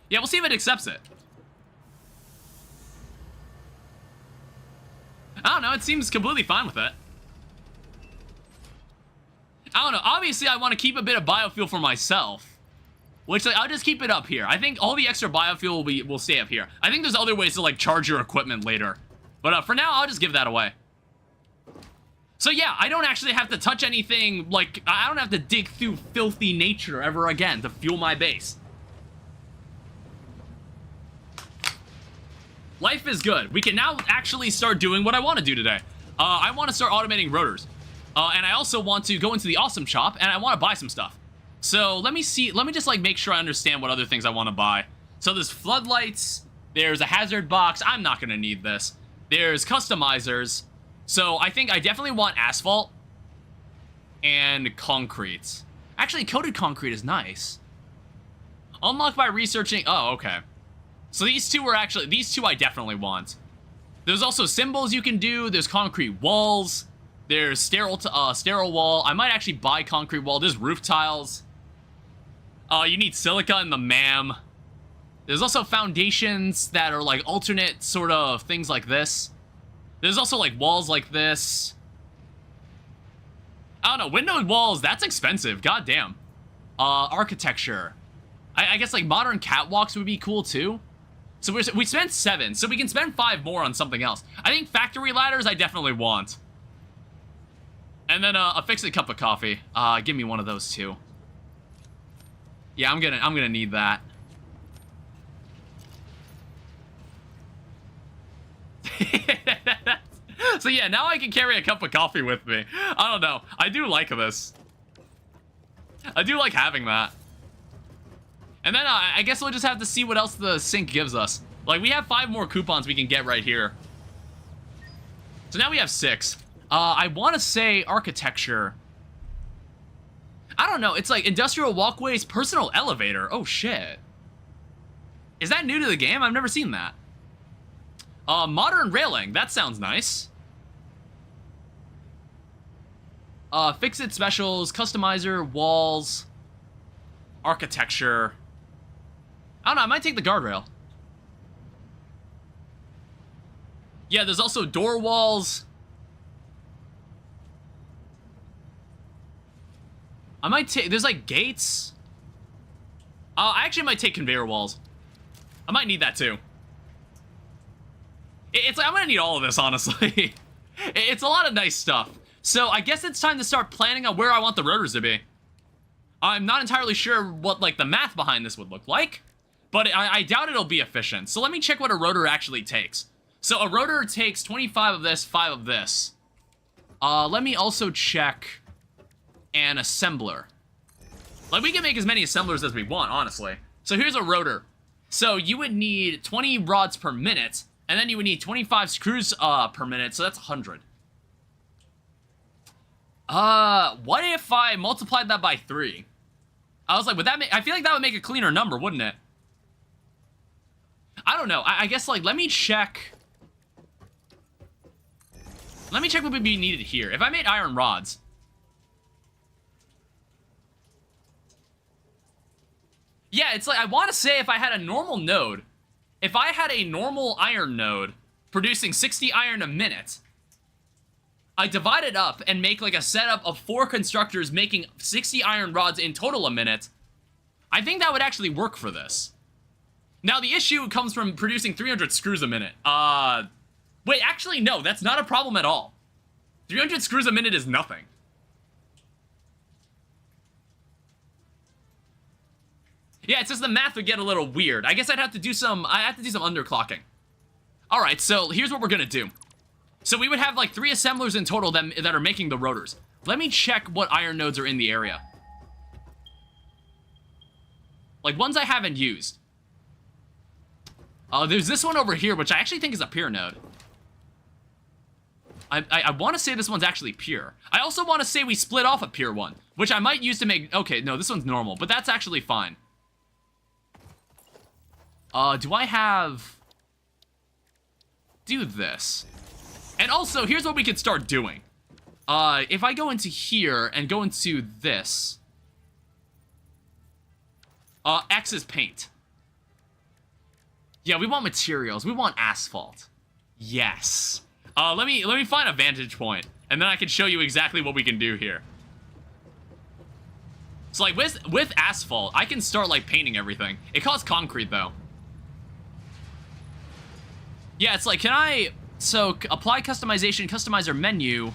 Yeah, we'll see if it accepts it. I don't know. It seems completely fine with it. I don't know. Obviously, I want to keep a bit of biofuel for myself. Which, like, I'll just keep it up here. I think all the extra biofuel will stay up here. I think there's other ways to, like, charge your equipment later. But for now, I'll just give that away. So, yeah, I don't actually have to touch anything. Like, I don't have to dig through filthy nature ever again to fuel my base. Life is good. We can now actually start doing what I want to do today. I want to start automating rotors. And I also want to go into the awesome shop, and I want to buy some stuff. So let me see. Let me just like make sure I understand what other things I want to buy. So there's floodlights. There's a hazard box. I'm not going to need this. There's customizers. So I think I definitely want asphalt and concrete. Actually, coated concrete is nice. Unlocked by researching. Oh, okay. So these two I definitely want. There's also symbols you can do. There's concrete walls. There's sterile wall. I might actually buy concrete wall. There's roof tiles. You need silica in the MAM. There's also foundations that are like alternate sort of things like this. There's also like walls like this. I don't know, windowed walls, that's expensive, goddamn. Architecture. I guess like modern catwalks would be cool too. So we spent 7, so we can spend 5 more on something else. I think factory ladders I definitely want. And then a fix-it cup of coffee. Give me one of those too. Yeah, I'm gonna need that. So yeah, now I can carry a cup of coffee with me. I don't know. I do like this. I do like having that. And then I guess we'll just have to see what else the sink gives us. Like, we have 5 more coupons we can get right here. So now we have 6. I want to say architecture. I don't know. It's like industrial walkways, personal elevator. Oh, shit. Is that new to the game? I've never seen that. Modern railing. That sounds nice. Fix-it specials, customizer, walls, architecture. I don't know. I might take the guardrail. Yeah, there's also door walls. I might take... There's, like, gates. I actually might take conveyor walls. I might need that, too. It's like, I'm gonna need all of this, honestly. It's a lot of nice stuff. So, I guess it's time to start planning on where I want the rotors to be. I'm not entirely sure what, like, the math behind this would look like. But I doubt it'll be efficient. So, let me check what a rotor actually takes. So, a rotor takes 25 of this, 5 of this. Let me also check... an assembler. Like, we can make as many assemblers as we want, honestly. So here's a rotor. So you would need 20 rods per minute, and then you would need 25 screws per minute, so that's 100. What if I multiplied that by 3? I was like, would that make... I feel like that would make a cleaner number, wouldn't it? I don't know. I guess, like, let me check... Let me check what would be needed here. If I made iron rods... Yeah, it's like, I want to say if I had a normal node, if I had a normal iron node producing 60 iron a minute, I divide it up and make like a setup of 4 constructors making 60 iron rods in total a minute, I think that would actually work for this. Now, the issue comes from producing 300 screws a minute. Wait, actually, no, that's not a problem at all. 300 screws a minute is nothing. Yeah, it's just the math would get a little weird. I guess I'd have to do some underclocking. All right, so here's what we're gonna do. So we would have like 3 assemblers in total that are making the rotors. Let me check what iron nodes are in the area. Like, ones I haven't used. There's this one over here, which I actually think is a pure node. I want to say this one's actually pure. I also want to say we split off a pure one, which I might use to make... Okay, no, this one's normal, but that's actually fine. Do I have... Do this. And also, here's what we could start doing. If I go into here and go into this... X is paint. Yeah, we want materials. We want asphalt. Yes. Let me find a vantage point, and then I can show you exactly what we can do here. So, like, with asphalt, I can start, like, painting everything. It costs concrete, though. Yeah, it's like, can I... So, apply customization, customizer menu...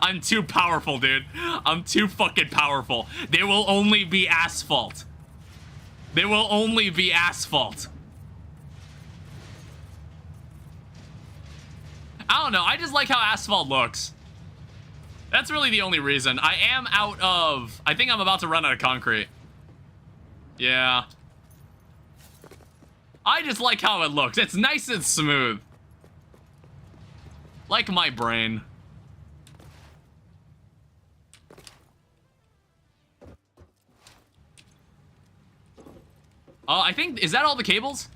I'm too powerful, dude. I'm too fucking powerful. There will only be asphalt. There will only be asphalt. I don't know. I just like how asphalt looks. That's really the only reason. I am out of... I think I'm about to run out of concrete. Yeah. I just like how it looks. It's nice and smooth. Like my brain. I think, is that all the cables?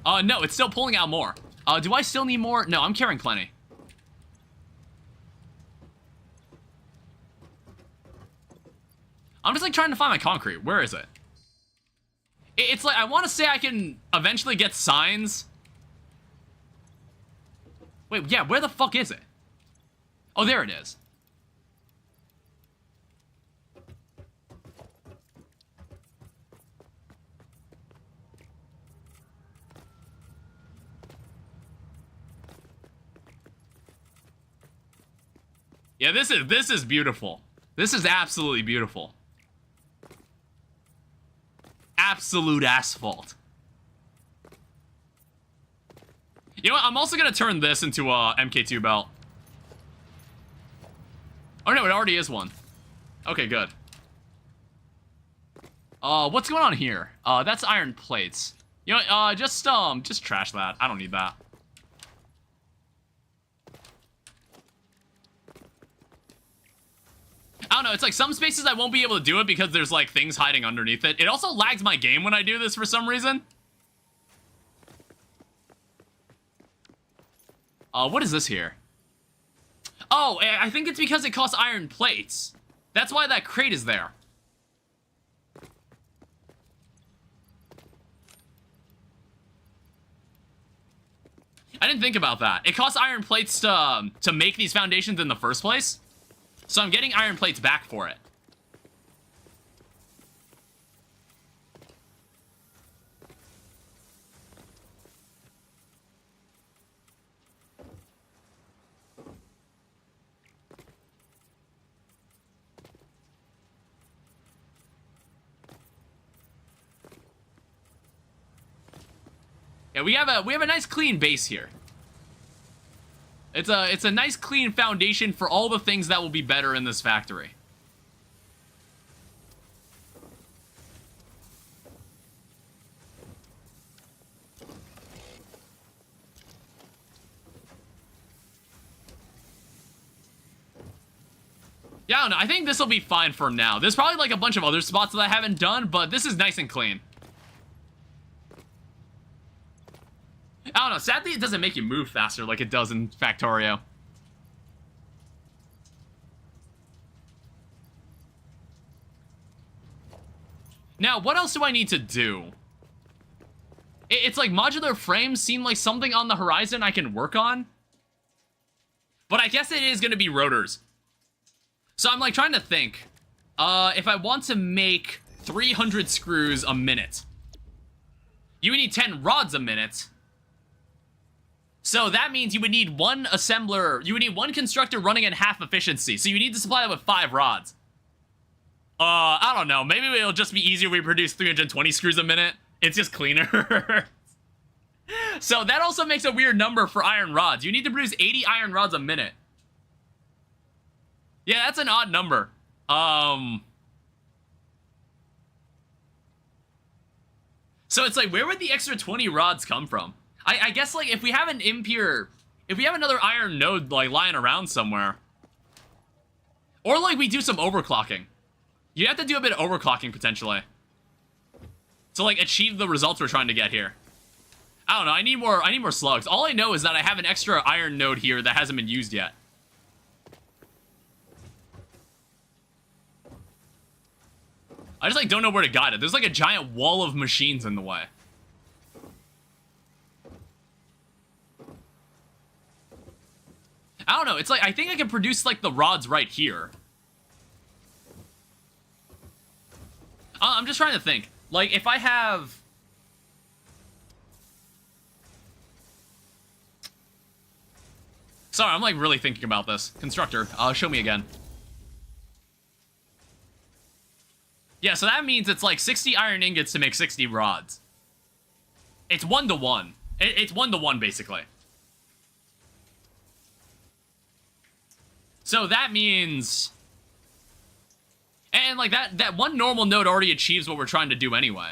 No, it's still pulling out more. Do I still need more? No, I'm carrying plenty. I'm just, like, trying to find my concrete. Where is it? It's like, I want to say I can eventually get signs. Wait, yeah, where the fuck is it? Oh, there it is. Yeah, this is beautiful. This is absolutely beautiful. Absolute asphalt. You know what? I'm also gonna turn this into a MK2 belt. Oh no, it already is one. Okay, good. What's going on here? That's iron plates. You know, just trash that. I don't need that. I don't know, it's like some spaces I won't be able to do it because there's like things hiding underneath it. It also lags my game when I do this for some reason. What is this here? Oh, I think it's because it costs iron plates. That's why that crate is there. I didn't think about that. It costs iron plates to make these foundations in the first place. So I'm getting iron plates back for it. Yeah, we have a nice clean base here. It's a nice clean foundation for all the things that will be better in this factory. Yeah, I don't know. I think this will be fine for now. There's probably like a bunch of other spots that I haven't done, but this is nice and clean. I don't know, sadly it doesn't make you move faster like it does in Factorio. Now, what else do I need to do? It's like modular frames seem like something on the horizon I can work on. But I guess it is going to be rotors. So I'm like trying to think. If I want to make 300 screws a minute, you would need 10 rods a minute. So that means you would need one assembler, you would need one constructor running at half efficiency. So you need to supply that with 5 rods. I don't know. Maybe it'll just be easier if we produce 320 screws a minute. It's just cleaner. So that also makes a weird number for iron rods. You need to produce 80 iron rods a minute. Yeah, that's an odd number. So it's like, where would the extra 20 rods come from? I guess, like, if we have an impure... If we have another iron node, like, lying around somewhere. Or, like, we do some overclocking. You have to do a bit of overclocking, potentially. To, like, achieve the results we're trying to get here. I don't know, I need more slugs. All I know is that I have an extra iron node here that hasn't been used yet. I just, like, don't know where to guide it. There's, like, a giant wall of machines in the way. I don't know, it's like, I think I can produce, like, the rods right here. I'm just trying to think. Like, if I have... Sorry, I'm, like, really thinking about this. Constructor, show me again. Yeah, so that means it's, like, 60 iron ingots to make 60 rods. It's 1-to-1. It's 1-to-1, basically. So that means... And, like, that one normal node already achieves what we're trying to do anyway.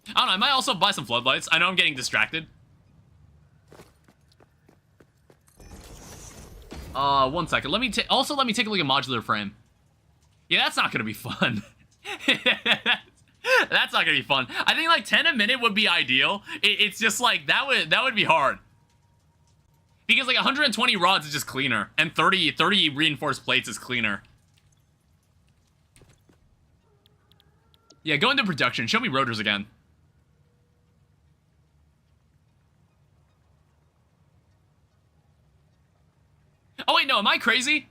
I don't know, I might also buy some floodlights. I know I'm getting distracted. 1 second. Let me take a look at modular frame. Yeah, that's not gonna be fun. That's not gonna be fun. I think, like, 10 a minute would be ideal. It's just, like, that would be hard. Because, like, 120 rods is just cleaner. And 30 reinforced plates is cleaner. Yeah, go into production. Show me rotors again. Oh, wait, no, am I crazy?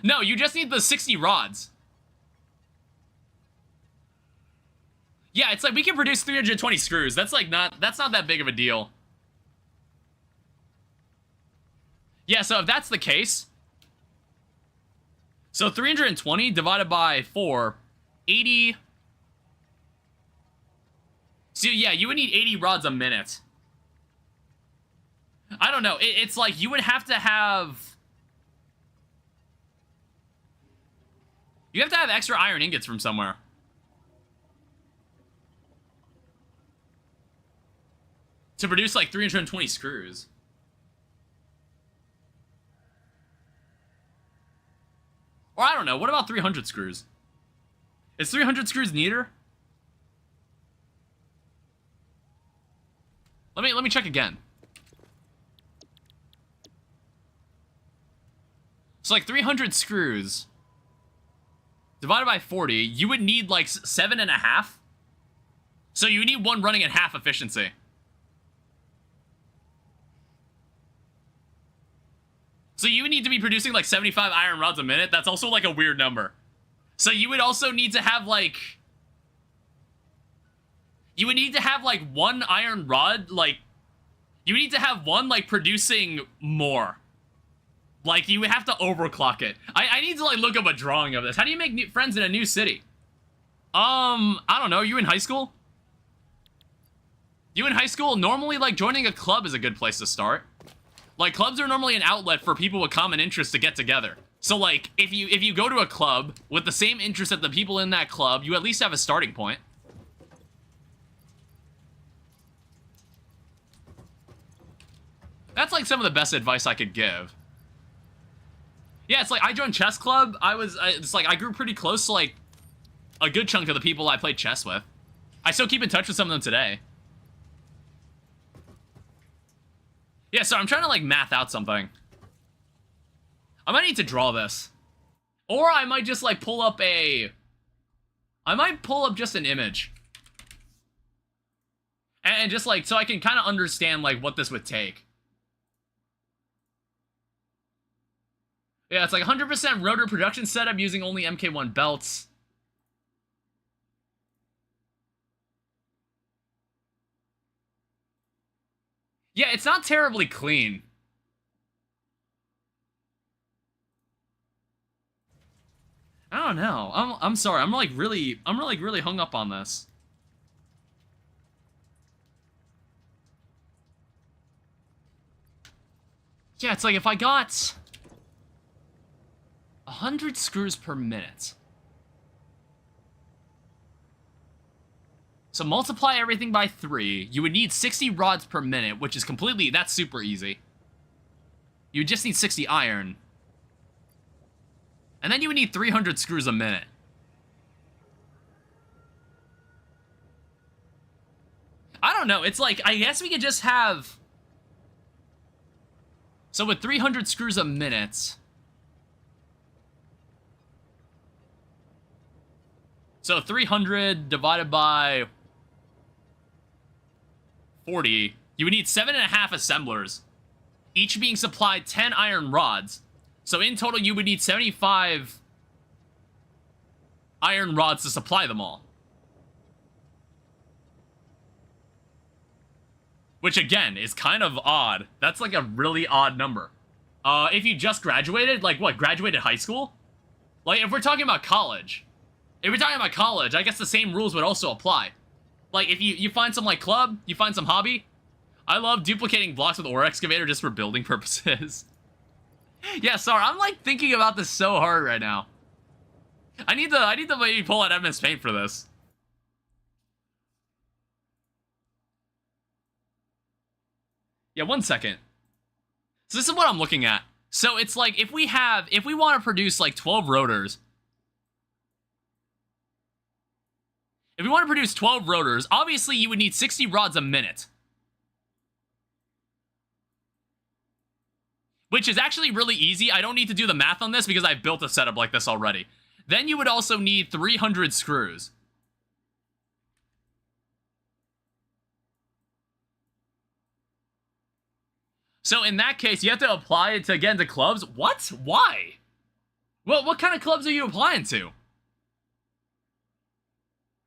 No, you just need the 60 rods. Yeah, it's like we can produce 320 screws. That's like that's not that big of a deal. Yeah, so if that's the case, so 320 divided by 4, 80. So yeah, you would need 80 rods a minute. I don't know. It's like you would have to have... You have to have extra iron ingots from somewhere. To produce like 320 screws. Or I don't know, what about 300 screws? Is 300 screws neater? Let me check again. So like 300 screws divided by 40, you would need like 7.5. So you need one running at half efficiency. So you would need to be producing like 75 iron rods a minute. That's also like a weird number. So you would also need to have like... You would need to have like one iron rod, like... You would need to have one like producing more. Like you would have to overclock it. I need to like look up a drawing of this. How do you make new friends in a new city? I don't know. You in high school? You in high school? Normally like joining a club is a good place to start. Like, clubs are normally an outlet for people with common interests to get together. So, like, if you go to a club with the same interests that the people in that club, you at least have a starting point. That's, like, some of the best advice I could give. Yeah, it's like, I joined chess club. It's like, I grew pretty close to, like, a good chunk of the people I played chess with. I still keep in touch with some of them today. Yeah, so I'm trying to, like, math out something. I might need to draw this. Or I might just, like, pull up a... I might pull up just an image. And just, like, so I can kind of understand, like, what this would take. Yeah, it's like 100% rotor production setup using only MK1 belts. Yeah, it's not terribly clean. I don't know. I'm sorry. I'm like really hung up on this. Yeah, it's like if I got 100 screws per minute. So multiply everything by 3. You would need 60 rods per minute, which is completely, that's super easy. You would just need 60 iron. And then you would need 300 screws a minute. I don't know, it's like, I guess we could just have... So with 300 screws a minute... So 300 divided by 40, you would need 7.5 assemblers, each being supplied 10 iron rods. So in total, you would need 75 iron rods to supply them all. Which, again, is kind of odd. That's like a really odd number. If you just graduated, like what, graduated high school? Like, if we're talking about college... If we're talking about college, I guess the same rules would also apply. Like, if you find some, like, club, you find some hobby. I love duplicating blocks with ore excavator just for building purposes. Yeah, sorry, I'm, like, thinking about this so hard right now. I need to maybe pull out MS Paint for this. Yeah, 1 second. So this is what I'm looking at. So it's like, if we want to produce, like, 12 rotors... If we want to produce 12 rotors, obviously you would need 60 rods a minute. Which is actually really easy. I don't need to do the math on this because I've built a setup like this already. Then you would also need 300 screws. So in that case, you have to apply it to get into clubs? What? Why? Well, what kind of clubs are you applying to?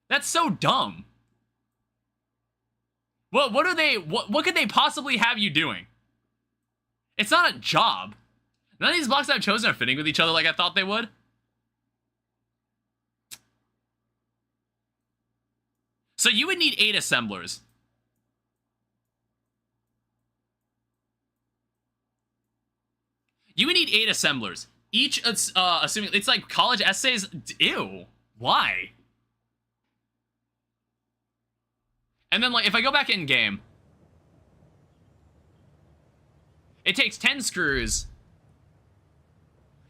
That's so dumb. What could they possibly have you doing? It's not a job. None of these blocks I've chosen are fitting with each other like I thought they would. So you would need 8 assemblers. You would need 8 assemblers. Each, assuming, it's like college essays. Ew. Why? And then, like, if I go back in game, it takes 10 screws.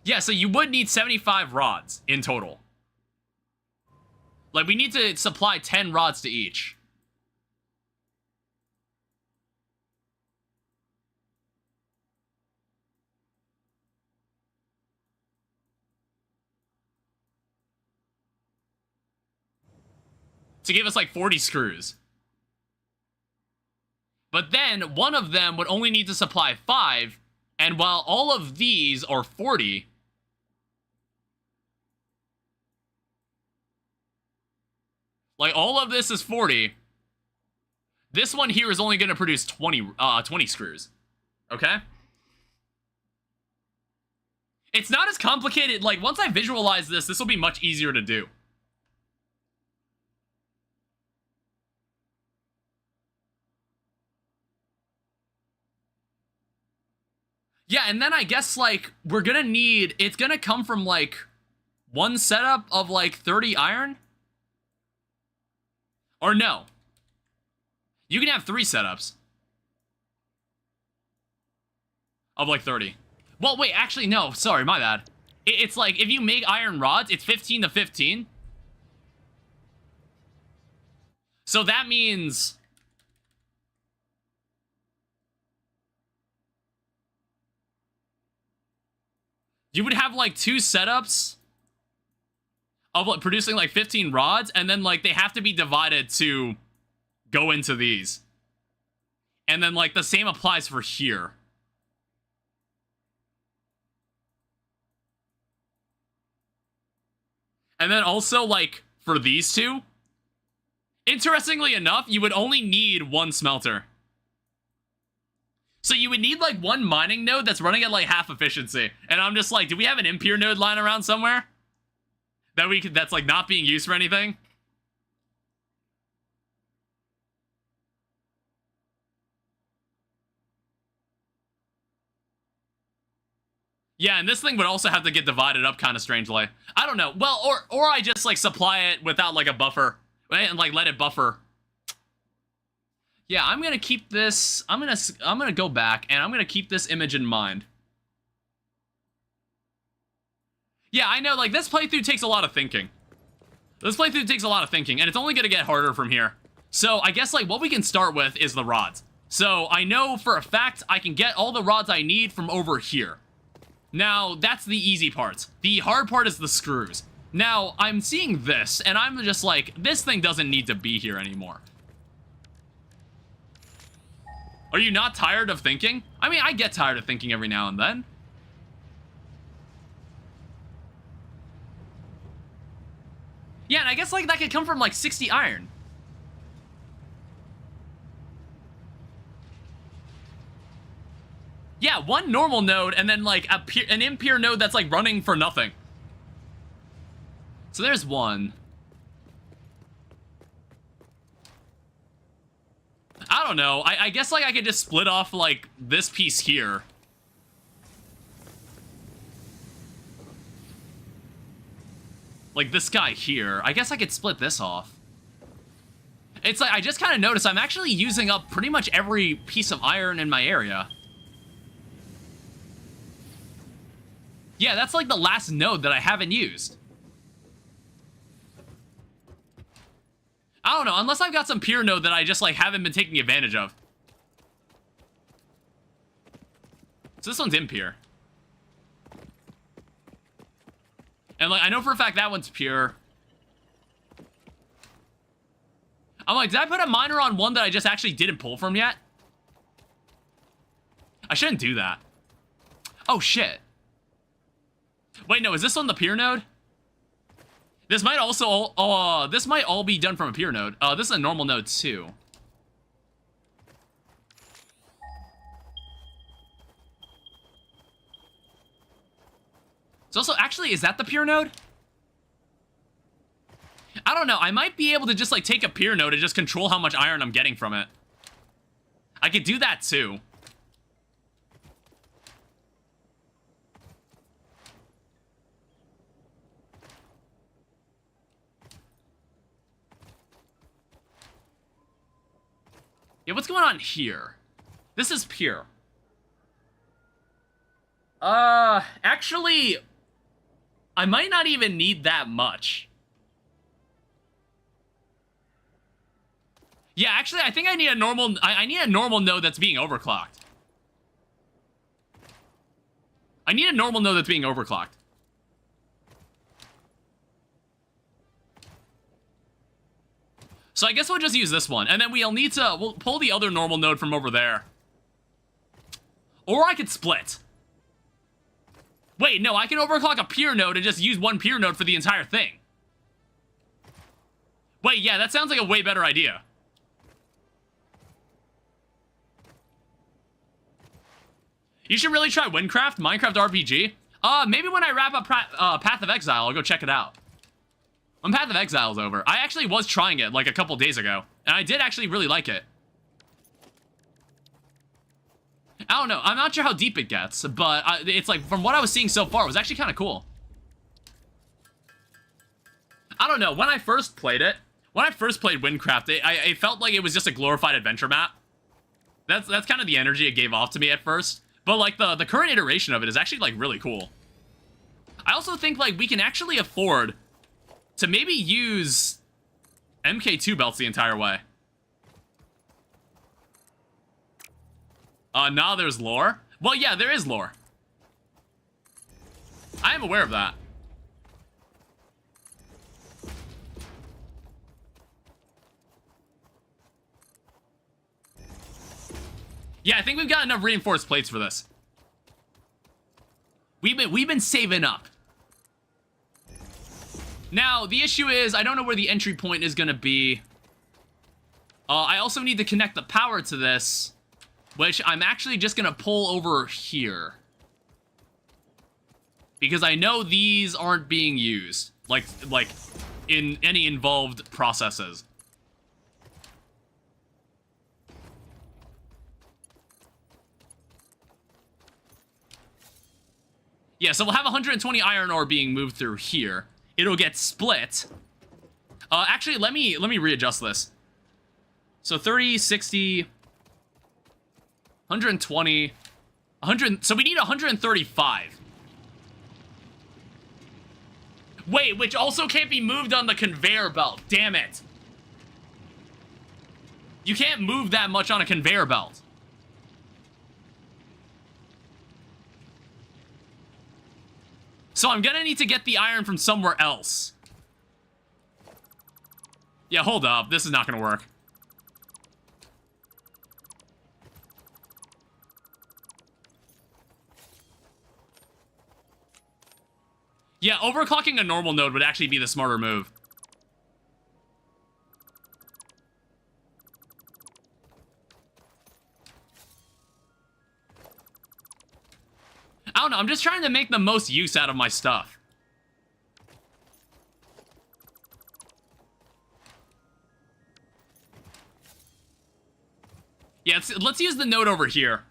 Yeah, so you would need 75 rods in total. Like, we need to supply 10 rods to each. To give us, like, 40 screws. But then, one of them would only need to supply 5, and while all of these are 40... Like, all of this is 40. This one here is only going to produce 20 screws. Okay? It's not as complicated. Like, once I visualize this, this will be much easier to do. Yeah, and then I guess, like, we're gonna need... It's gonna come from, like, one setup of, like, 30 iron? Or no. You can have 3 setups. Of, like, 30. Well, wait, actually, no. Sorry, my bad. It's like, if you make iron rods, it's 15 to 15. So that means... You would have, like, 2 setups of, like, producing, like, 15 rods, and then, like, they have to be divided to go into these. And then, like, the same applies for here. And then also, like, for these two, interestingly enough, you would only need 1 smelter. So you would need, like, one mining node that's running at, like, half efficiency. And I'm just like, do we have an impure node lying around somewhere? That's, like, not being used for anything? Yeah, and this thing would also have to get divided up kind of strangely. I don't know. Well, or I just, like, supply it without, like, a buffer. Right? And, like, let it buffer. Yeah, I'm gonna keep this... I'm gonna go back, and I'm gonna keep this image in mind. Yeah, I know, like, this playthrough takes a lot of thinking. This playthrough takes a lot of thinking, and it's only gonna get harder from here. So, I guess, like, what we can start with is the rods. So, I know for a fact I can get all the rods I need from over here. Now, that's the easy part. The hard part is the screws. Now, I'm seeing this, and I'm just like, this thing doesn't need to be here anymore. Are you not tired of thinking? I mean, I get tired of thinking every now and then. Yeah, and I guess, like, that could come from, like, 60 iron. Yeah, one normal node, and then, like, an impure node that's, like, running for nothing. So there's one. I don't know. I guess, like, I could just split off, like, this piece here. Like, this guy here. I guess I could split this off. It's like, I just kind of noticed I'm actually using up pretty much every piece of iron in my area. Yeah, that's like the last node that I haven't used. I don't know, unless I've got some pure node that I just, like, haven't been taking advantage of. So this one's impure. And, like, I know for a fact that one's pure. I'm like, did I put a miner on one that I just actually didn't pull from yet? I shouldn't do that. Oh, shit. Wait, no, is this on the pure node? This might also, this might all be done from a pure node. This is a normal node, too. So also, actually, is that the pure node? I don't know, I might be able to just, like, take a pure node and just control how much iron I'm getting from it. I could do that, too. Yeah, what's going on here? This is pure. Actually, I might not even need that much. Yeah, actually, I think I need a normal, I need a normal node that's being overclocked. I need a normal node that's being overclocked. So I guess we'll just use this one, and then we'll pull the other normal node from over there. Or I could split. Wait, no, I can overclock a pure node and just use one pure node for the entire thing. Wait, yeah, that sounds like a way better idea. You should really try Minecraft RPG. Maybe when I wrap up Path of Exile, I'll go check it out. When Path of Exile is over. I actually was trying it, like, a couple days ago. And I did actually really like it. I don't know. I'm not sure how deep it gets. But it's, like, from what I was seeing so far, it was actually kind of cool. I don't know. When I first played it, when I first played Windcraft, it felt like it was just a glorified adventure map. That's kind of the energy it gave off to me at first. But, like, the current iteration of it is actually, like, really cool. I also think, like, we can actually afford to maybe use MK2 belts the entire way. Nah, there's lore. Well, yeah, there is lore. I am aware of that. Yeah, I think we've got enough reinforced plates for this. We've been saving up. Now, the issue is, I don't know where the entry point is going to be. I also need to connect the power to this. which I'm actually just gonna pull over here. Because I know these aren't being used, like in any involved processes. Yeah, so we'll have 120 iron ore being moved through here. It'll get split. Actually, let me readjust this. So 30, 60, 120, 100. So we need 135. Wait, which also can't be moved on the conveyor belt. Damn it. You can't move that much on a conveyor belt. So I'm gonna need to get the iron from somewhere else. Yeah, hold up. This is not gonna work. Yeah, overclocking a normal node would actually be the smarter move. I don't know, I'm just trying to make the most use out of my stuff. Yeah, let's use the node over here.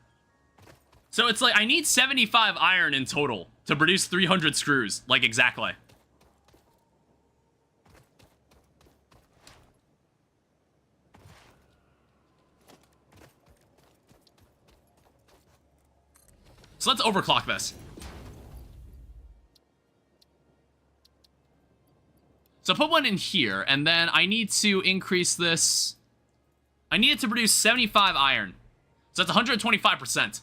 So it's like, I need 75 iron in total to produce 300 screws, like exactly. So let's overclock this. So put one in here, and then I need to increase this. I need it to produce 75 iron. So that's 125%.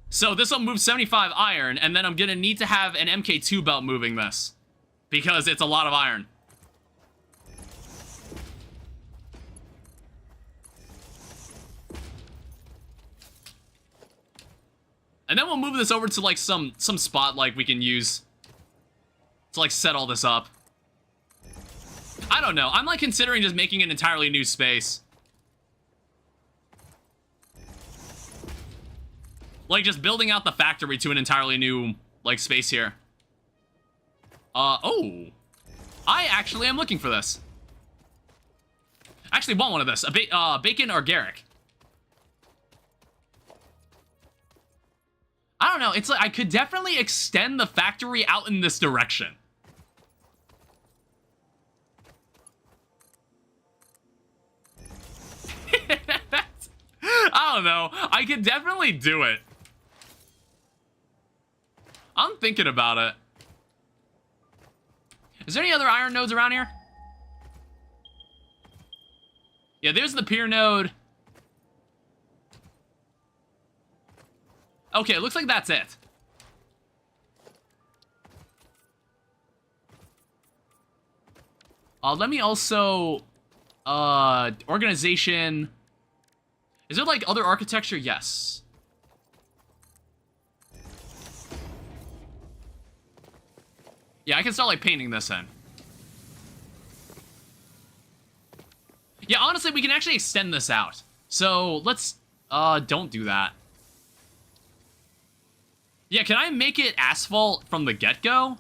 So this will move 75 iron, and then I'm gonna need to have an MK2 belt moving this. Because it's a lot of iron. And then we'll move this over to like some spot like we can use to like set all this up. I don't know. I'm like considering just making an entirely new space. Like just building out the factory to an entirely new like space here. Oh. I actually am looking for this. I actually want one of this. A bacon or Garrick. I don't know, it's like I could definitely extend the factory out in this direction. I don't know, I could definitely do it. I'm thinking about it. Is there any other iron nodes around here? Yeah, there's the pier node. Okay, it looks like that's it. Let me also... organization... Is there, like, other architecture? Yes. Yeah, I can start, like, painting this in. Yeah, honestly, we can actually extend this out. So, let's, don't do that. Yeah, can I make it asphalt from the get-go?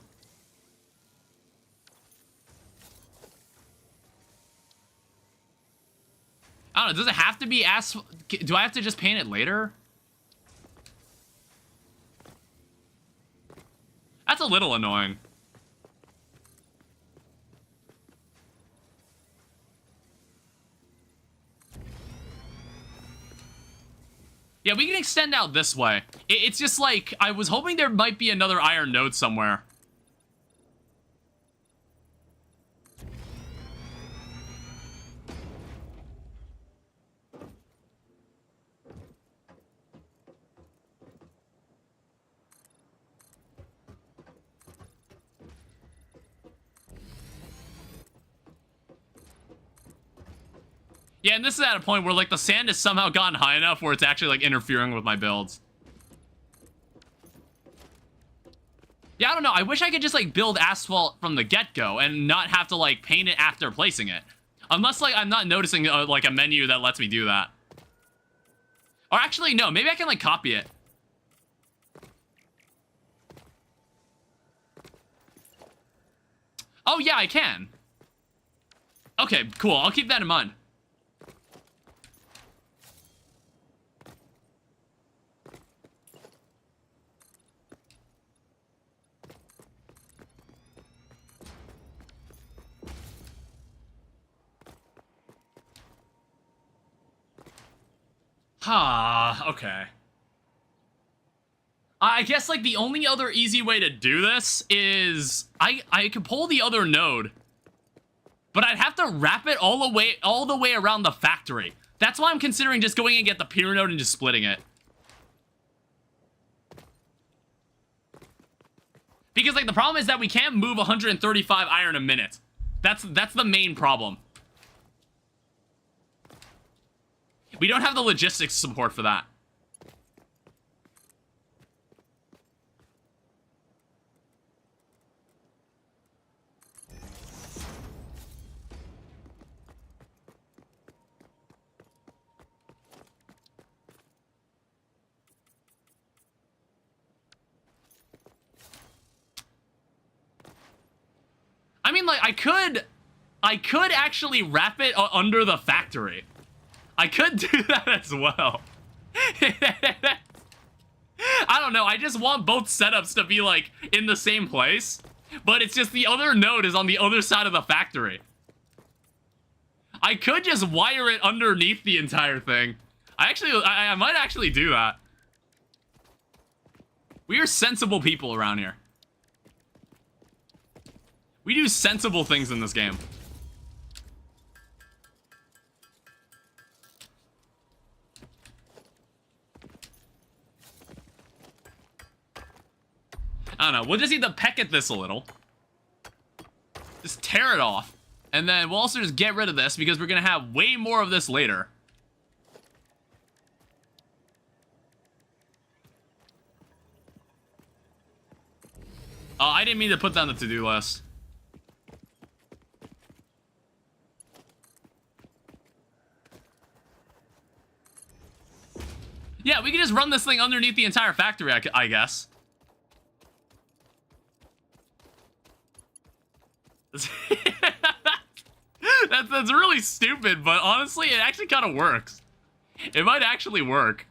I don't know, does it have to be asphalt? Do I have to just paint it later? That's a little annoying. Yeah, we can extend out this way. It's just like, I was hoping there might be another iron node somewhere. Yeah, and this is at a point where, like, the sand has somehow gotten high enough where it's actually, like, interfering with my builds. Yeah, I don't know. I wish I could just, like, build asphalt from the get-go and not have to, like, paint it after placing it. Unless, like, I'm not noticing, like, a menu that lets me do that. Or actually, no. Maybe I can, like, copy it. Oh, yeah, I can. Okay, cool. I'll keep that in mind. Okay. I guess, like, the only other easy way to do this is I could pull the other node, but I'd have to wrap it all the way around the factory. That's why I'm considering just going and get the peer node and just splitting it. Because, like, the problem is that we can't move 135 iron a minute. That's the main problem. We don't have the logistics support for that. I mean, like, I could actually wrap it under the factory. I could do that as well. I don't know, I just want both setups to be, like, in the same place. But it's just the other node is on the other side of the factory. I could just wire it underneath the entire thing. I might actually do that. We are sensible people around here. We do sensible things in this game. I don't know. We'll just need to peck at this a little. Just tear it off. And then we'll also just get rid of this because we're going to have way more of this later. Oh, I didn't mean to put that on the to-do list. Yeah, we can just run this thing underneath the entire factory, I guess. That's really stupid, but honestly, it actually kind of works. It might actually work.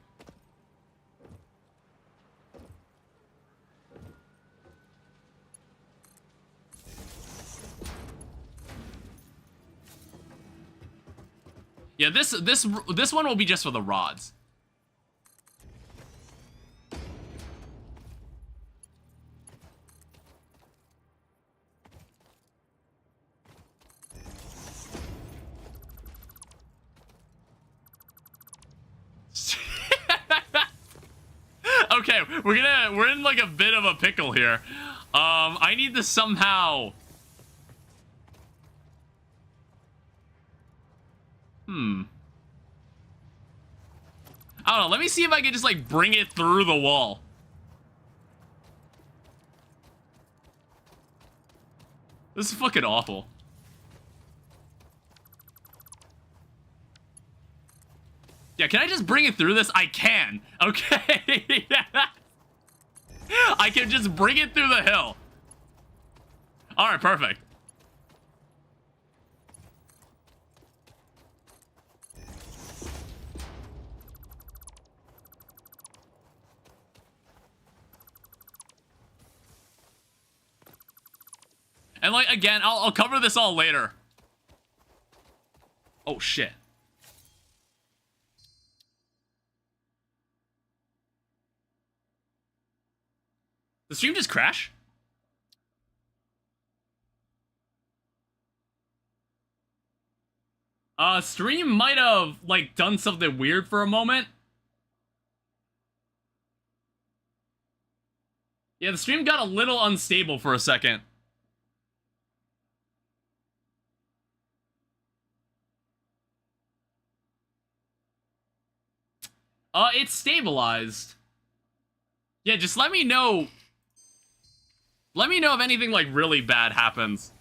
Yeah, this one will be just for the rods. Okay, we're in like a bit of a pickle here. I need to somehow... I don't know, let me see if I can just like bring it through the wall. This is fucking awful. Yeah, can I just bring it through this? I can. Okay. I can just bring it through the hill. Alright, perfect. And like, again, I'll cover this all later. Oh, shit. The stream just crash? Stream might have, like, done something weird for a moment. Yeah, the stream got a little unstable for a second. It's stabilized. Yeah, just let me know. Let me know if anything, like, really bad happens.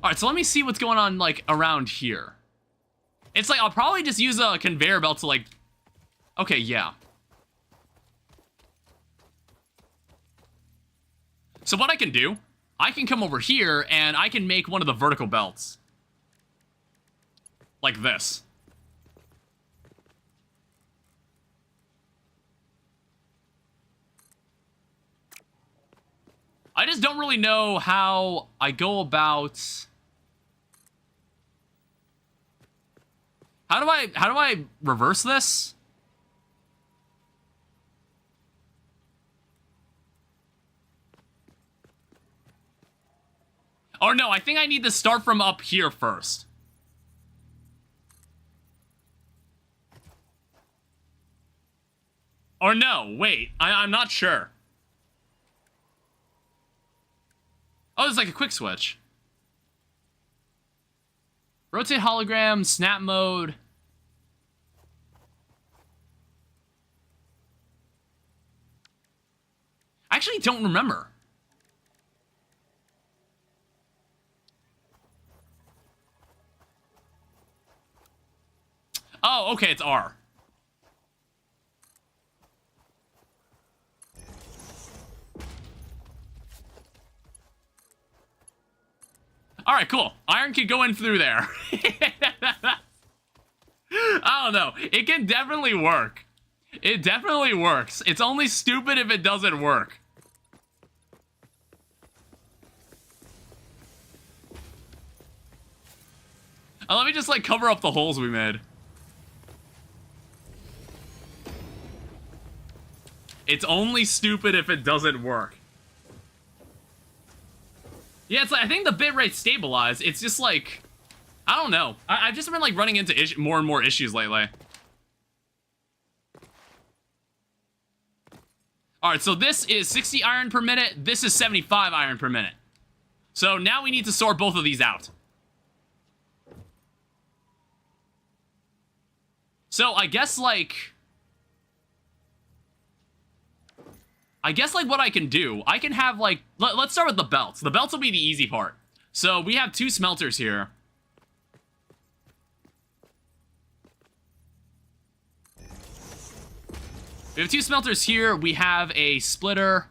Alright, so let me see what's going on, like, around here. It's like, I'll probably just use a conveyor belt to, like... Okay, yeah. So what I can do, I can come over here, and I can make one of the vertical belts. Like this. I just don't really know how I go about... How do I reverse this? Oh no, I think I need to start from up here first. Or no, wait, I'm not sure. Oh, it's like a quick switch. Rotate hologram, snap mode. I actually don't remember. Oh, okay, it's R. Alright, cool. Iron can go in through there. I don't know. It can definitely work. It definitely works. It's only stupid if it doesn't work. Let me just, like, cover up the holes we made. It's only stupid if it doesn't work. Yeah, it's like, I think the bitrate stabilized. It's just like, I don't know. I've just been like running into more and more issues lately. All right, so this is 60 iron per minute. This is 75 iron per minute. So now we need to sort both of these out. So I guess like what I can do, I can have like, let's start with the belts. The belts will be the easy part. So we have 2 smelters here. We have 2 smelters here. We have a splitter.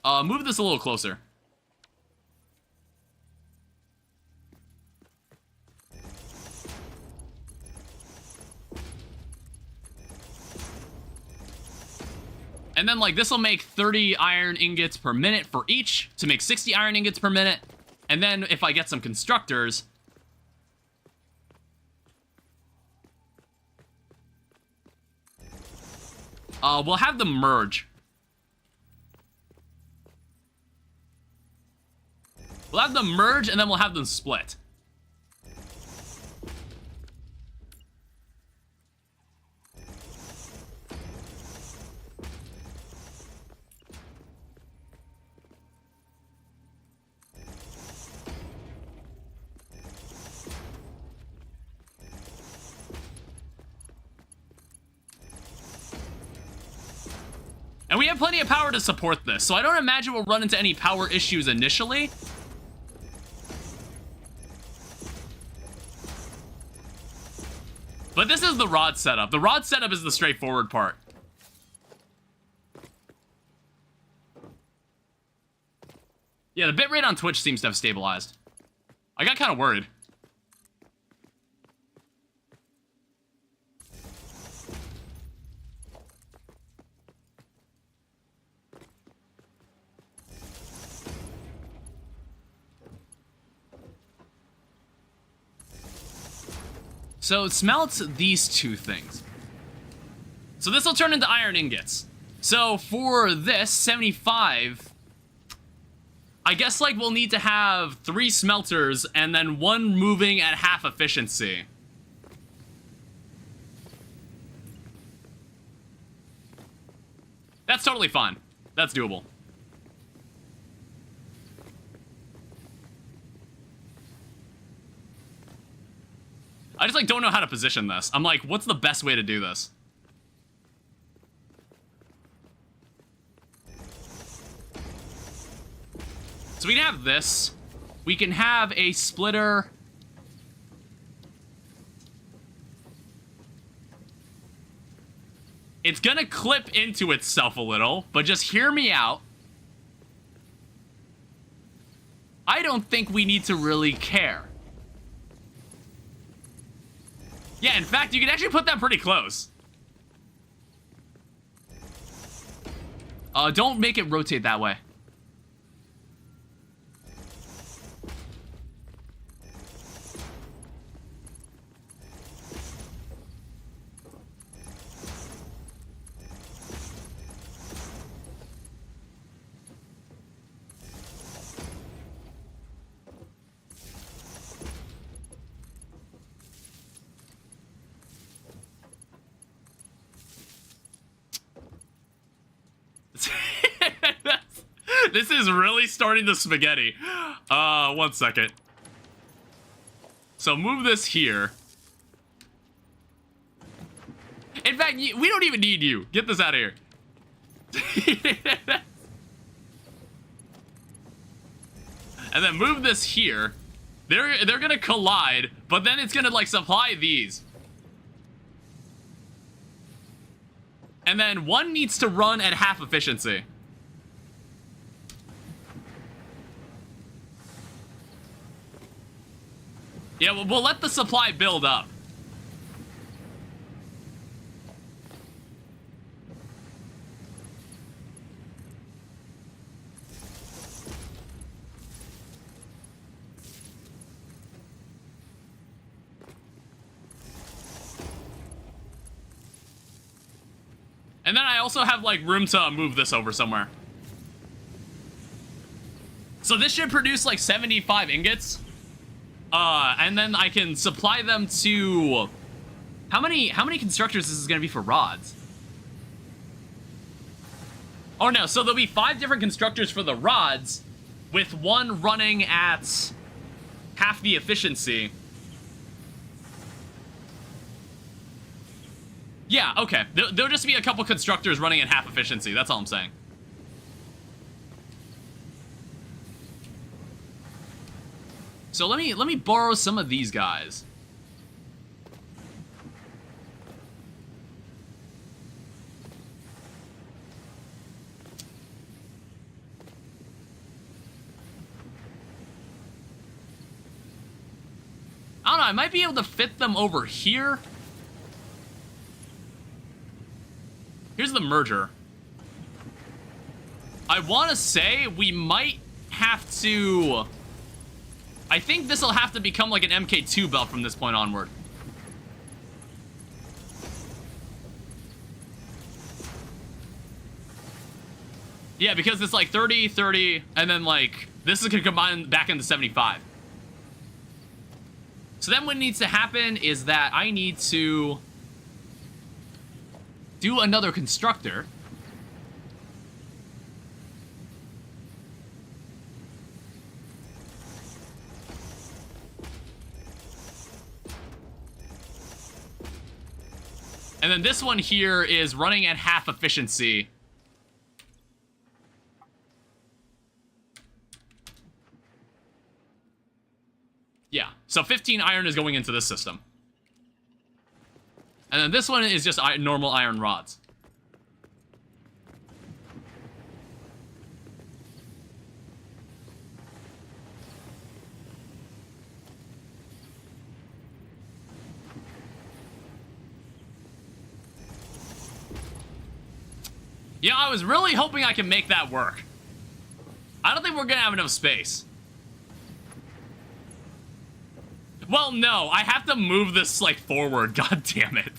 Move this a little closer. And then, like, this will make 30 iron ingots per minute for each to make 60 iron ingots per minute. And then, if I get some constructors... we'll have them merge. We'll have them merge, and then we'll have them split. And we have plenty of power to support this, so I don't imagine we'll run into any power issues initially. But this is the rod setup. The rod setup is the straightforward part. Yeah, the bitrate on Twitch seems to have stabilized. I got kind of worried. So smelt these 2 things. So this will turn into iron ingots. So for this, 75, I guess like we'll need to have 3 smelters and then 1 moving at half efficiency. That's totally fine. That's doable. I just, like, don't know how to position this. I'm like, what's the best way to do this? So we can have this. We can have a splitter. It's gonna clip into itself a little, but just hear me out. I don't think we need to really care. Yeah, in fact, you can actually put that pretty close. Don't make it rotate that way. This is really starting the spaghetti. One second. So move this here. In fact, we don't even need you. Get this out of here. And then move this here. They're gonna collide, but then it's gonna like supply these. And then one needs to run at half efficiency. Yeah, we'll let the supply build up. And then I also have, like, room to move this over somewhere. So this should produce, like, 75 ingots. And then I can supply them to... How many constructors is this gonna be for rods? Oh, no, so there'll be 5 different constructors for the rods, with one running at half the efficiency. Yeah, okay. There'll just be a couple constructors running at half efficiency. That's all I'm saying. So let me borrow some of these guys. I don't know, I might be able to fit them over here. Here's the merger. I want to say we might have to... I think this will have to become like an MK2 belt from this point onward. Yeah, because it's like 30, 30, and then like, this is going to combine back into 75. So then what needs to happen is that I need to do another constructor. And then this one here is running at half efficiency. Yeah, so 15 iron is going into this system. And then this one is just normal iron rods. Yeah, I was really hoping I can make that work. I don't think we're gonna have enough space. Well, no, I have to move this, like, forward. God damn it.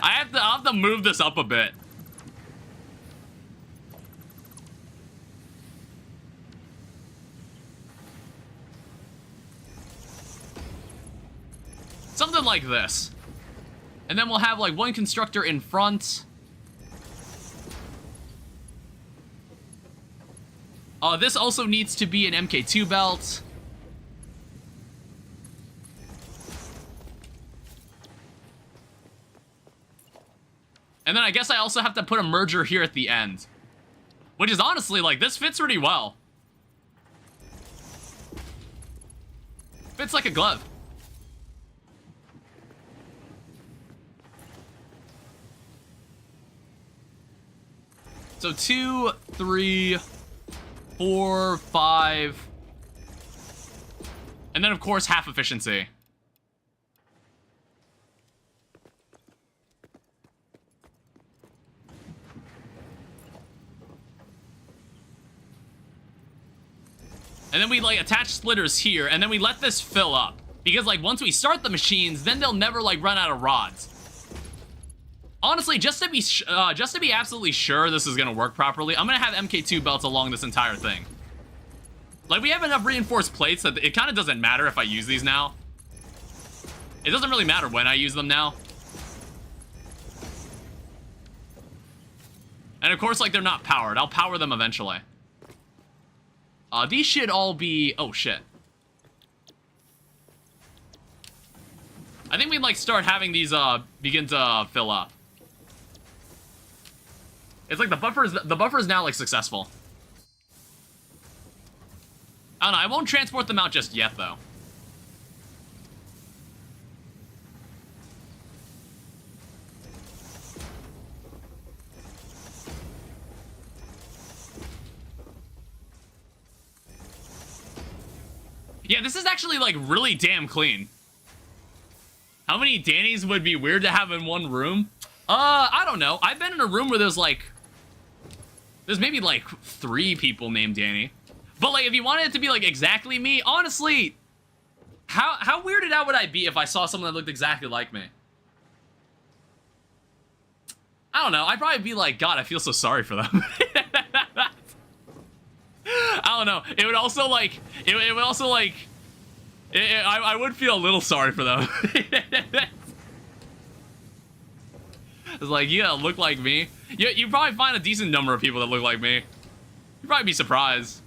I'll have to move this up a bit. Something like this. And then we'll have, like, one constructor in front. This also needs to be an MK2 belt. And then I guess I also have to put a merger here at the end. Which is honestly, like, this fits pretty well. Fits like a glove. So 2, 3, 4, 5. And then, of course, half efficiency. And then we, like, attach splitters here, and then we let this fill up. Because, like, once we start the machines, then they'll never, like, run out of rods. Honestly, just to be absolutely sure this is gonna work properly, I'm gonna have MK2 belts along this entire thing. Like, we have enough reinforced plates that it kind of doesn't matter if I use these now. It doesn't really matter when I use them now. And, of course, like, they're not powered. I'll power them eventually. These should all be... Oh, shit. I think we'd, like, start having these, begin to fill up. It's like the buffer is now, like, successful. I don't know, I won't transport them out just yet, though. Yeah, this is actually, like, really damn clean. How many Dannies would be weird to have in one room? I don't know. I've been in a room where there's, like... There's maybe, like, 3 people named Danny. But, like, if you wanted it to be, like, exactly me, honestly... How weirded out would I be if I saw someone that looked exactly like me? I don't know. I'd probably be like, God, I feel so sorry for them. I don't know. It would also, like... It would also, like... I would feel a little sorry for them. It's like, you gotta look like me. You probably find a decent number of people that look like me. You'd probably be surprised.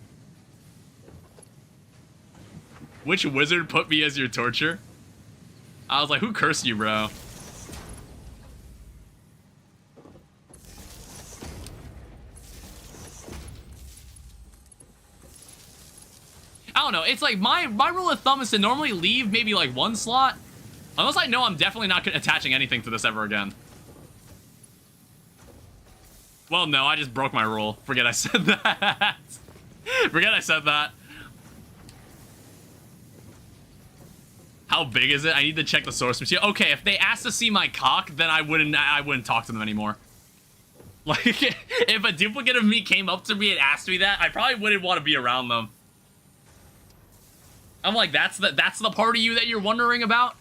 Which wizard put me as your torture? I was like, who cursed you, bro? I don't know. It's like my rule of thumb is to normally leave maybe like 1 slot. Unless I know I'm definitely not attaching anything to this ever again. Well, no, I just broke my rule. Forget I said that. Forget I said that. How big is it? I need to check the source material. Okay, if they asked to see my cock, then I wouldn't talk to them anymore. Like, if a duplicate of me came up to me and asked me that, I probably wouldn't want to be around them. I'm like, that's the part of you that you're wondering about?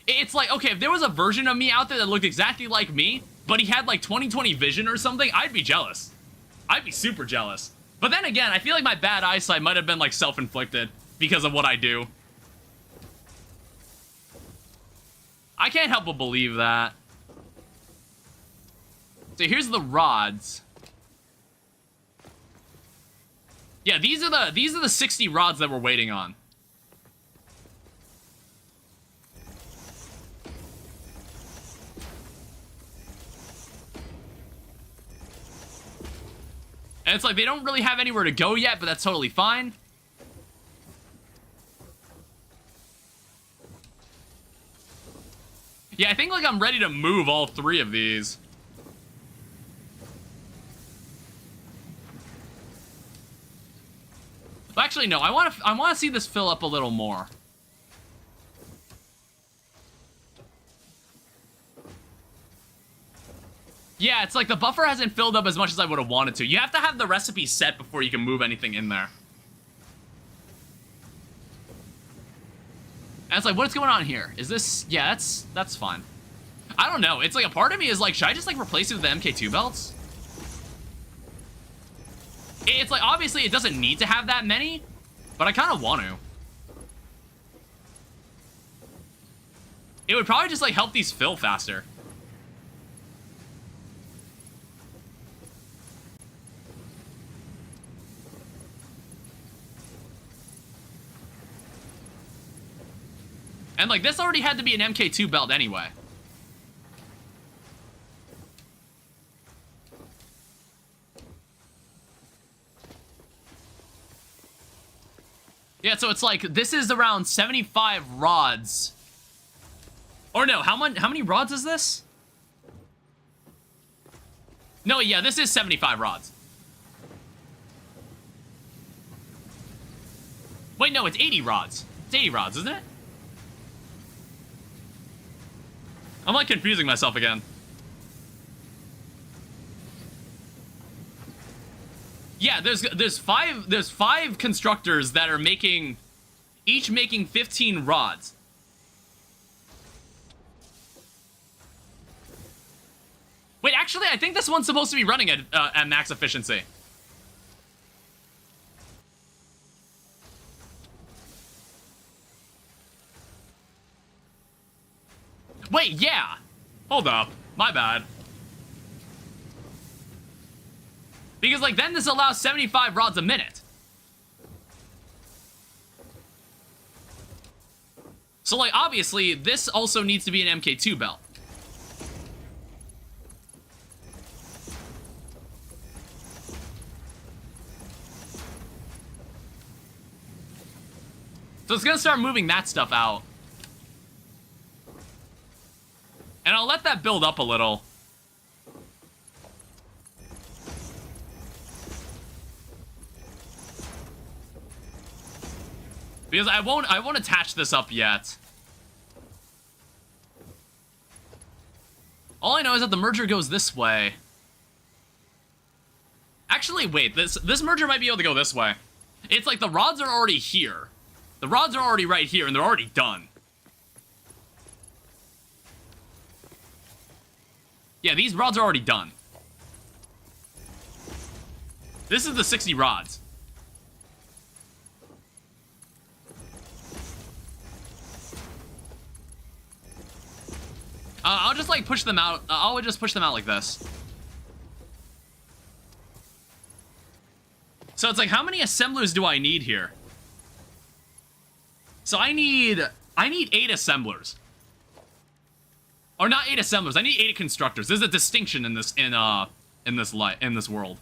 It's like, okay, if there was a version of me out there that looked exactly like me, but he had like 20/20 vision or something, I'd be jealous. I'd be super jealous. But then again, I feel like my bad eyesight might have been like self-inflicted because of what I do. I can't help but believe that. So here's the rods. Yeah, these are the 60 rods that we're waiting on. And it's like they don't really have anywhere to go yet, but that's totally fine. Yeah, I think like I'm ready to move all 3 of these. Well, actually, no. I want to see this fill up a little more. Yeah, it's like the buffer hasn't filled up as much as I would have wanted to. You have to have the recipe set before you can move anything in there. And it's like, what's going on here? Is this... Yeah, that's fine. I don't know. It's like a part of me is like, should I just like replace it with the MK2 belts? It's like, obviously it doesn't need to have that many, but I kind of want to. It would probably just like help these fill faster. And like this already had to be an MK2 belt anyway. Yeah, so it's like, this is around 75 rods. Or no, how many rods is this? No, yeah, this is 75 rods. Wait, no, it's 80 rods. It's 80 rods, isn't it? I'm like confusing myself again. Yeah, there's five constructors that are each making 15 rods. Wait, actually, I think this one's supposed to be running at max efficiency. Wait, yeah. Hold up. My bad. Because, like, then this allows 75 rods a minute. So, like, obviously, this also needs to be an MK2 belt. So it's gonna start moving that stuff out. And I'll let that build up a little. Because I won't attach this up yet. All I know is that the merger goes this way. Actually, wait, this merger might be able to go this way. It's like the rods are already here. The rods are already right here, and they're already done. Yeah, these rods are already done. This is the 60 rods. I'll just, like, push them out. I'll just push them out like this. So it's like, how many assemblers do I need here? So I need 8 assemblers. Or not 8 assemblers. I need 8 constructors. There's a distinction in this in this world.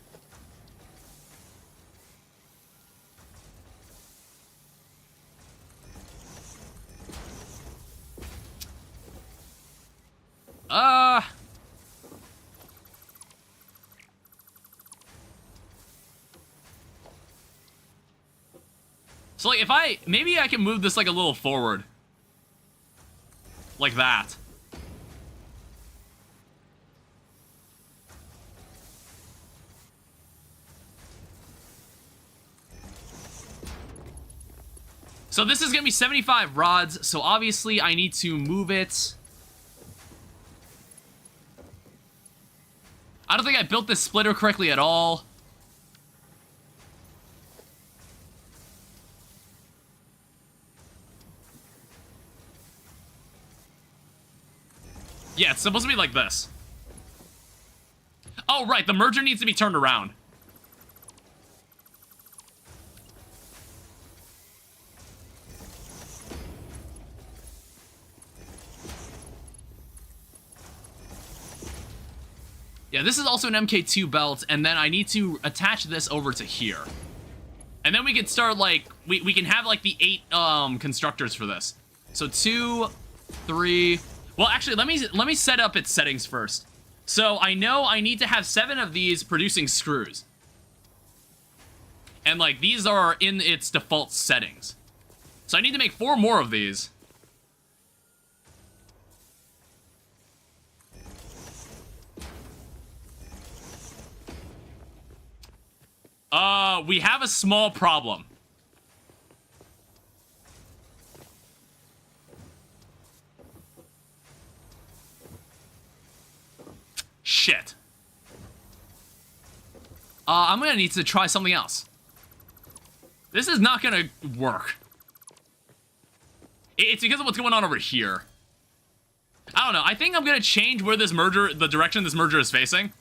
So, like, maybe I can move this, like, a little forward. Like that. So this is gonna be 75 rods, so obviously I need to move it. I don't think I built this splitter correctly at all. Yeah, it's supposed to be like this. Oh, right, the merger needs to be turned around. Yeah, this is also an MK2 belt, and then I need to attach this over to here. And then we can start, like, we can have, like, the 8 constructors for this. So 2, 3... Well, actually, let me set up its settings first. So I know I need to have 7 of these producing screws. And, like, these are in its default settings. So I need to make 4 more of these. We have a small problem. Shit. I'm gonna need to try something else. This is not gonna work. It's because of what's going on over here. I don't know. I think I'm gonna change where this merger, the direction this merger is facing.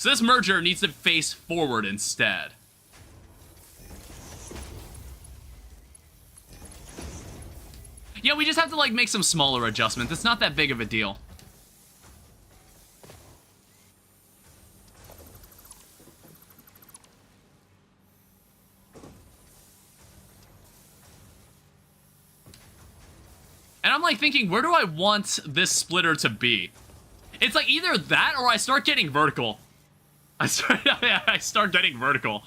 So this merger needs to face forward instead. Yeah, we just have to, like, make some smaller adjustments. It's not that big of a deal. I'm like thinking, where do I want this splitter to be? It's like either that or I start getting vertical. I start getting vertical.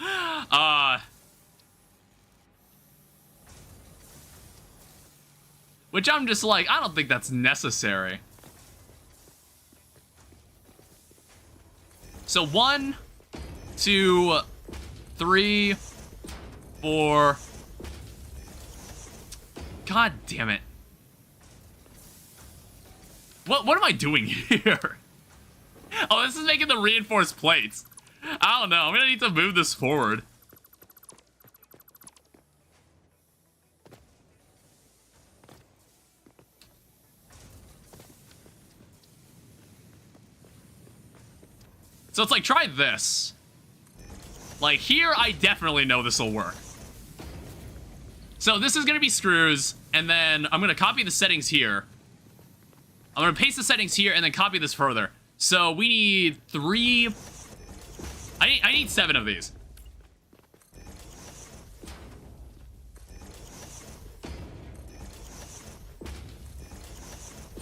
Which I'm just like, I don't think that's necessary. So 1, 2, 3, 4. God damn it. What am I doing here? Oh, this is making the reinforced plates. I don't know. I'm gonna need to move this forward. So it's like, try this. Like, here, I definitely know this will work. So this is gonna be screws, and then I'm gonna copy the settings here. I'm gonna paste the settings here, and then copy this further. So we need 3... I need 7 of these.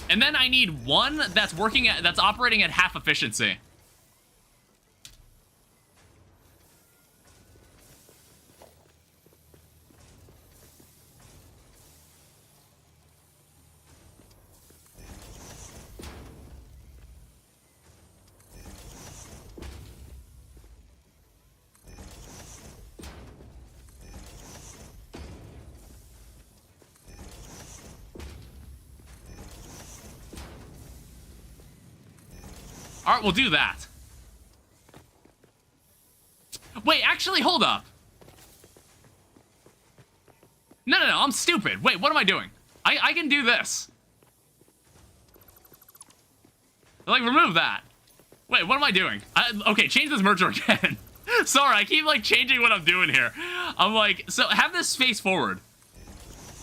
And then I need 1 that's operating at half efficiency. Alright, we'll do that. Wait, actually, hold up. No, I'm stupid. Wait, what am I doing? I can do this. Like, remove that. Wait, what am I doing? Okay, change this merger again. Sorry, I keep, like, changing what I'm doing here. I'm like, so have this space forward.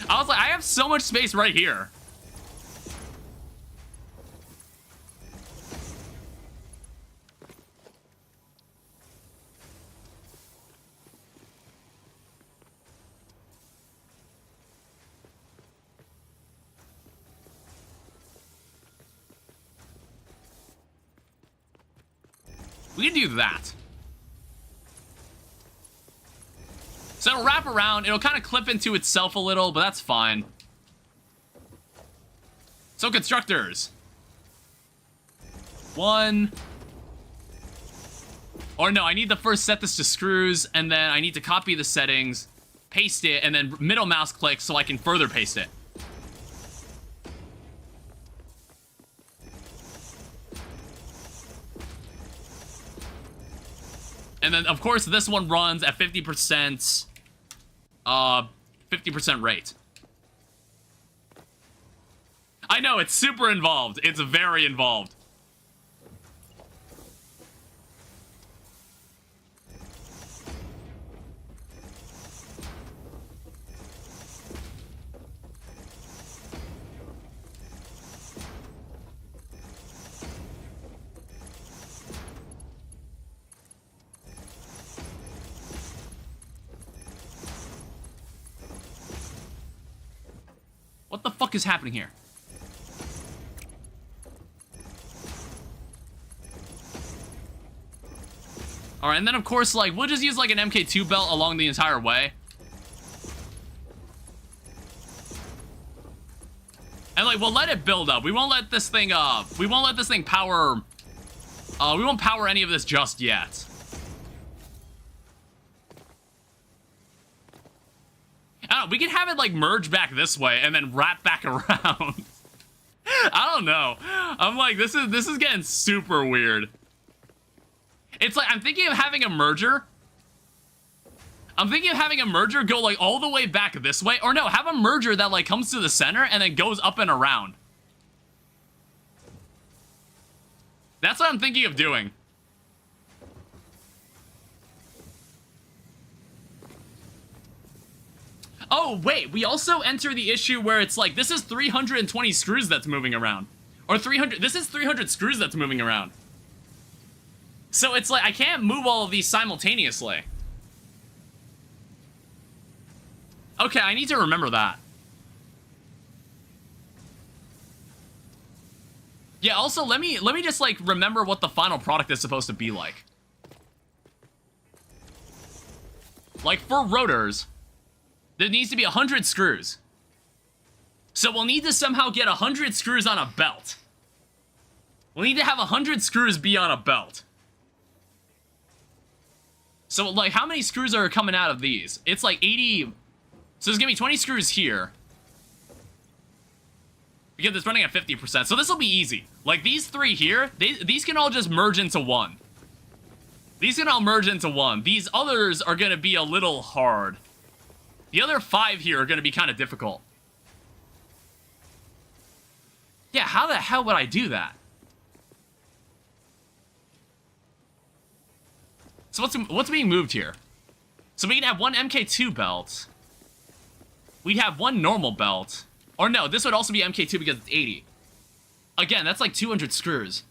I was like, I have so much space right here. We can do that. So it'll wrap around. It'll kind of clip into itself a little, but that's fine. So constructors. 1. Or no, I need to first set this to screws, and then I need to copy the settings, paste it, and then middle mouse click so I can further paste it. And then, of course, this one runs at 50%, 50% rate. I know, it's super involved. It's very involved. What the fuck is happening here? Alright, and then of course, like, we'll just use like an MK2 belt along the entire way. And like, we'll let it build up. We won't let this thing, power, we won't power any of this just yet. I don't know, we can have it like merge back this way and then wrap back around. I don't know. I'm like, this is getting super weird. It's like, I'm thinking of having a merger. I'm thinking of having a merger go like all the way back this way. Or no, have a merger that like comes to the center and then goes up and around. That's what I'm thinking of doing. Oh, wait, we also enter the issue where it's like, this is 320 screws that's moving around. Or 300, this is 300 screws that's moving around. So it's like, I can't move all of these simultaneously. Okay, I need to remember that. Yeah, also, let me just, like, remember what the final product is supposed to be like. Like, for rotors, there needs to be 100 screws. So we'll need to somehow get 100 screws on a belt. We'll need to have 100 screws be on a belt. So, like, how many screws are coming out of these? It's like 80... So there's gonna be 20 screws here. Because it's running at 50%. So this will be easy. Like, these three here, these can all just merge into one. These can all merge into one. These others are gonna be a little hard. The other 5 here are gonna be kind of difficult. Yeah, how the hell would I do that? So what's being moved here? So we can have one MK2 belt. We'd have one normal belt. Or no, this would also be MK2 because it's 80. Again, that's like 200 screws.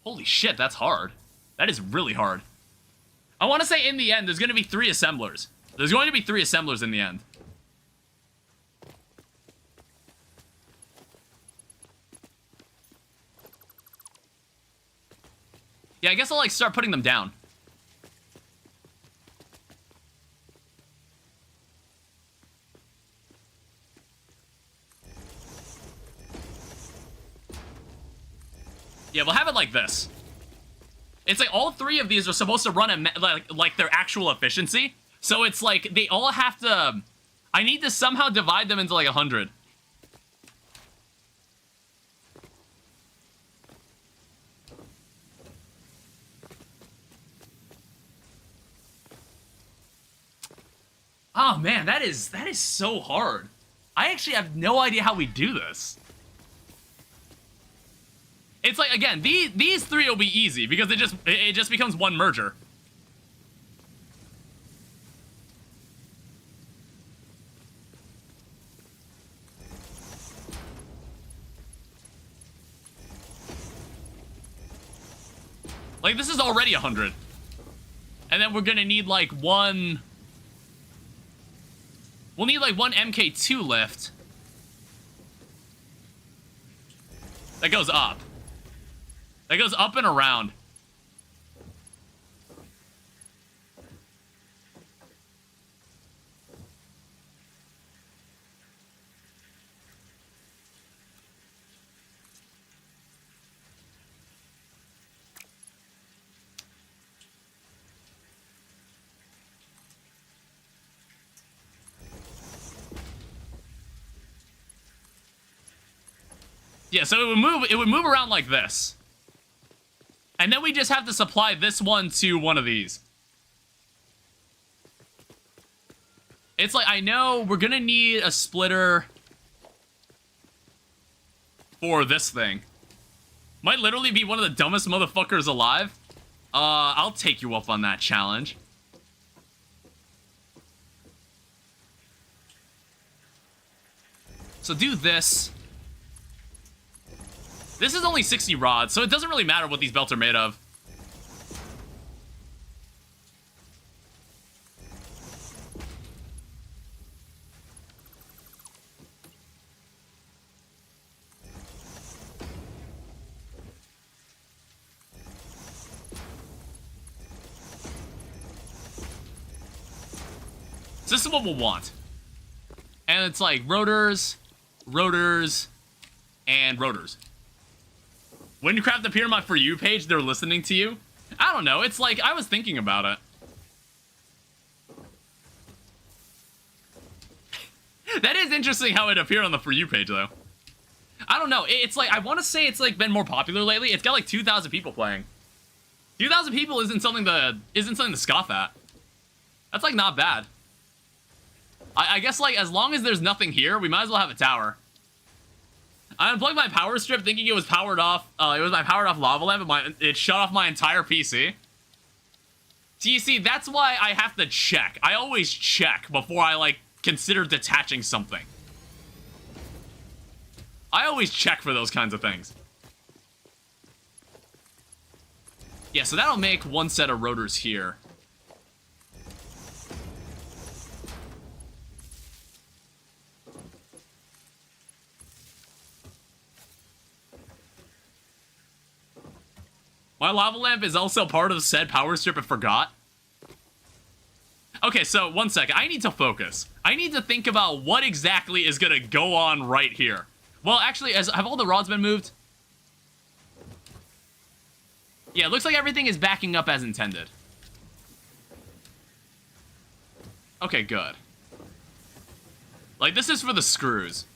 Holy shit, that's hard. That is really hard. I want to say in the end, there's going to be 3 assemblers. There's going to be 3 assemblers in the end. Yeah, I guess I'll, like, start putting them down. Yeah, we'll have it like this. It's like all 3 of these are supposed to run at, like their actual efficiency. So it's like, they all have to... I need to somehow divide them into, like, 100. Oh man, that is so hard. I actually have no idea how we do this. It's like, again, these 3 will be easy because it just becomes one merger. Like, this is already 100. And then we're gonna need, like, one... We'll need, like, one MK2 lift. That goes up. That goes up and around. Yeah, so it would move around like this. And then we just have to supply this one to one of these. It's like, I know we're gonna need a splitter for this thing. Might literally be one of the dumbest motherfuckers alive. I'll take you up on that challenge. So do this. This is only 60 rods, so it doesn't really matter what these belts are made of. So this is what we'll want. And it's like rotors, rotors, and rotors. When you craft appear on my For You page, they're listening to you. I don't know, it's like, I was thinking about it. That is interesting how it appeared on the For You page, though. I don't know, it's like, I want to say it's like been more popular lately. It's got like 2,000 people playing. 2,000 people isn't something to scoff at. That's like not bad. I guess like as long as there's nothing here, we might as well have a tower. I unplugged my power strip thinking it was powered off. It was my powered off lava lamp, but it shut off my entire PC. So you see, that's why I have to check. I always check before I like consider detaching something. I always check for those kinds of things. Yeah, so that'll make one set of rotors here. My lava lamp is also part of said power strip and forgot. Okay, so 1 second. I need to focus. I need to think about what exactly is gonna go on right here. Well, actually, have all the rods been moved? Yeah, it looks like everything is backing up as intended. Okay, good. Like, this is for the screws.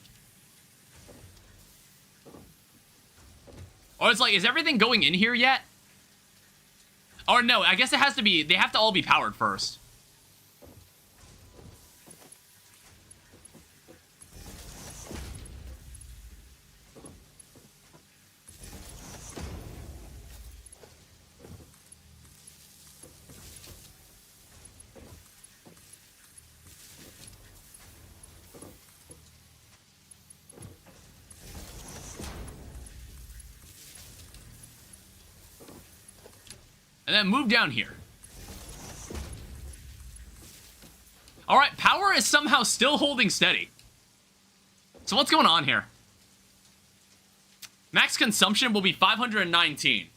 Or it's like, is everything going in here yet? Or no, I guess it has to be, they have to all be powered first. And then move down here. Alright, power is somehow still holding steady. So what's going on here? Max consumption will be 519.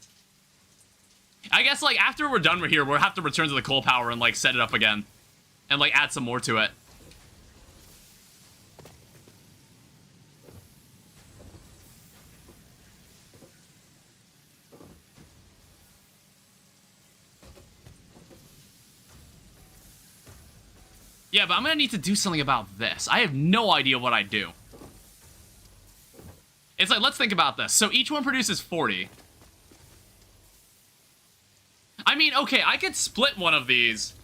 I guess, like, after we're done with here, we'll have to return to the coal power and, like, set it up again. And, like, add some more to it. Yeah, but I'm gonna need to do something about this. I have no idea what I'd do. It's like, let's think about this. So each one produces 40. I mean, okay, I could split one of these.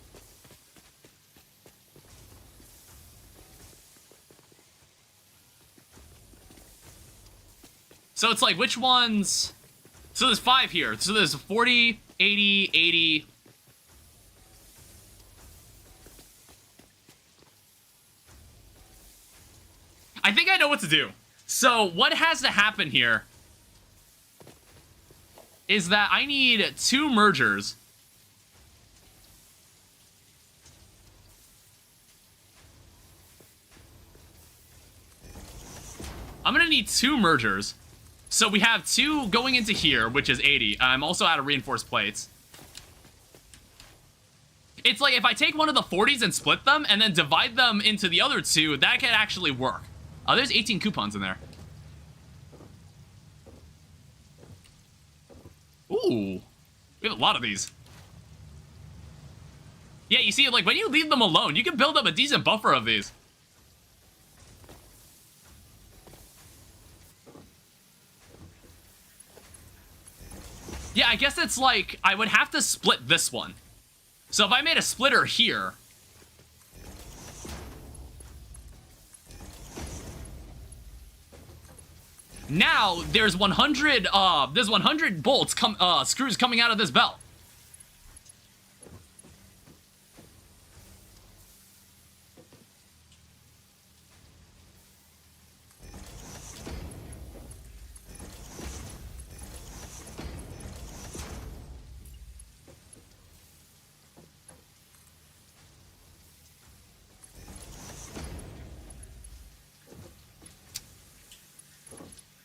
So it's like, which ones... So there's 5 here. So there's 40, 80, 80... I think I know what to do. So what has to happen here is that I need 2 mergers. I'm gonna need 2 mergers. So we have 2 going into here, which is 80. I'm also out of reinforced plates. It's like if I take one of the 40s and split them and then divide them into the other 2, that can actually work. Oh, there's 18 coupons in there. Ooh. We have a lot of these. Yeah, you see, like, when you leave them alone, you can build up a decent buffer of these. Yeah, I guess it's like, I would have to split this one. So if I made a splitter here... Now there's 100 bolts screws coming out of this belt.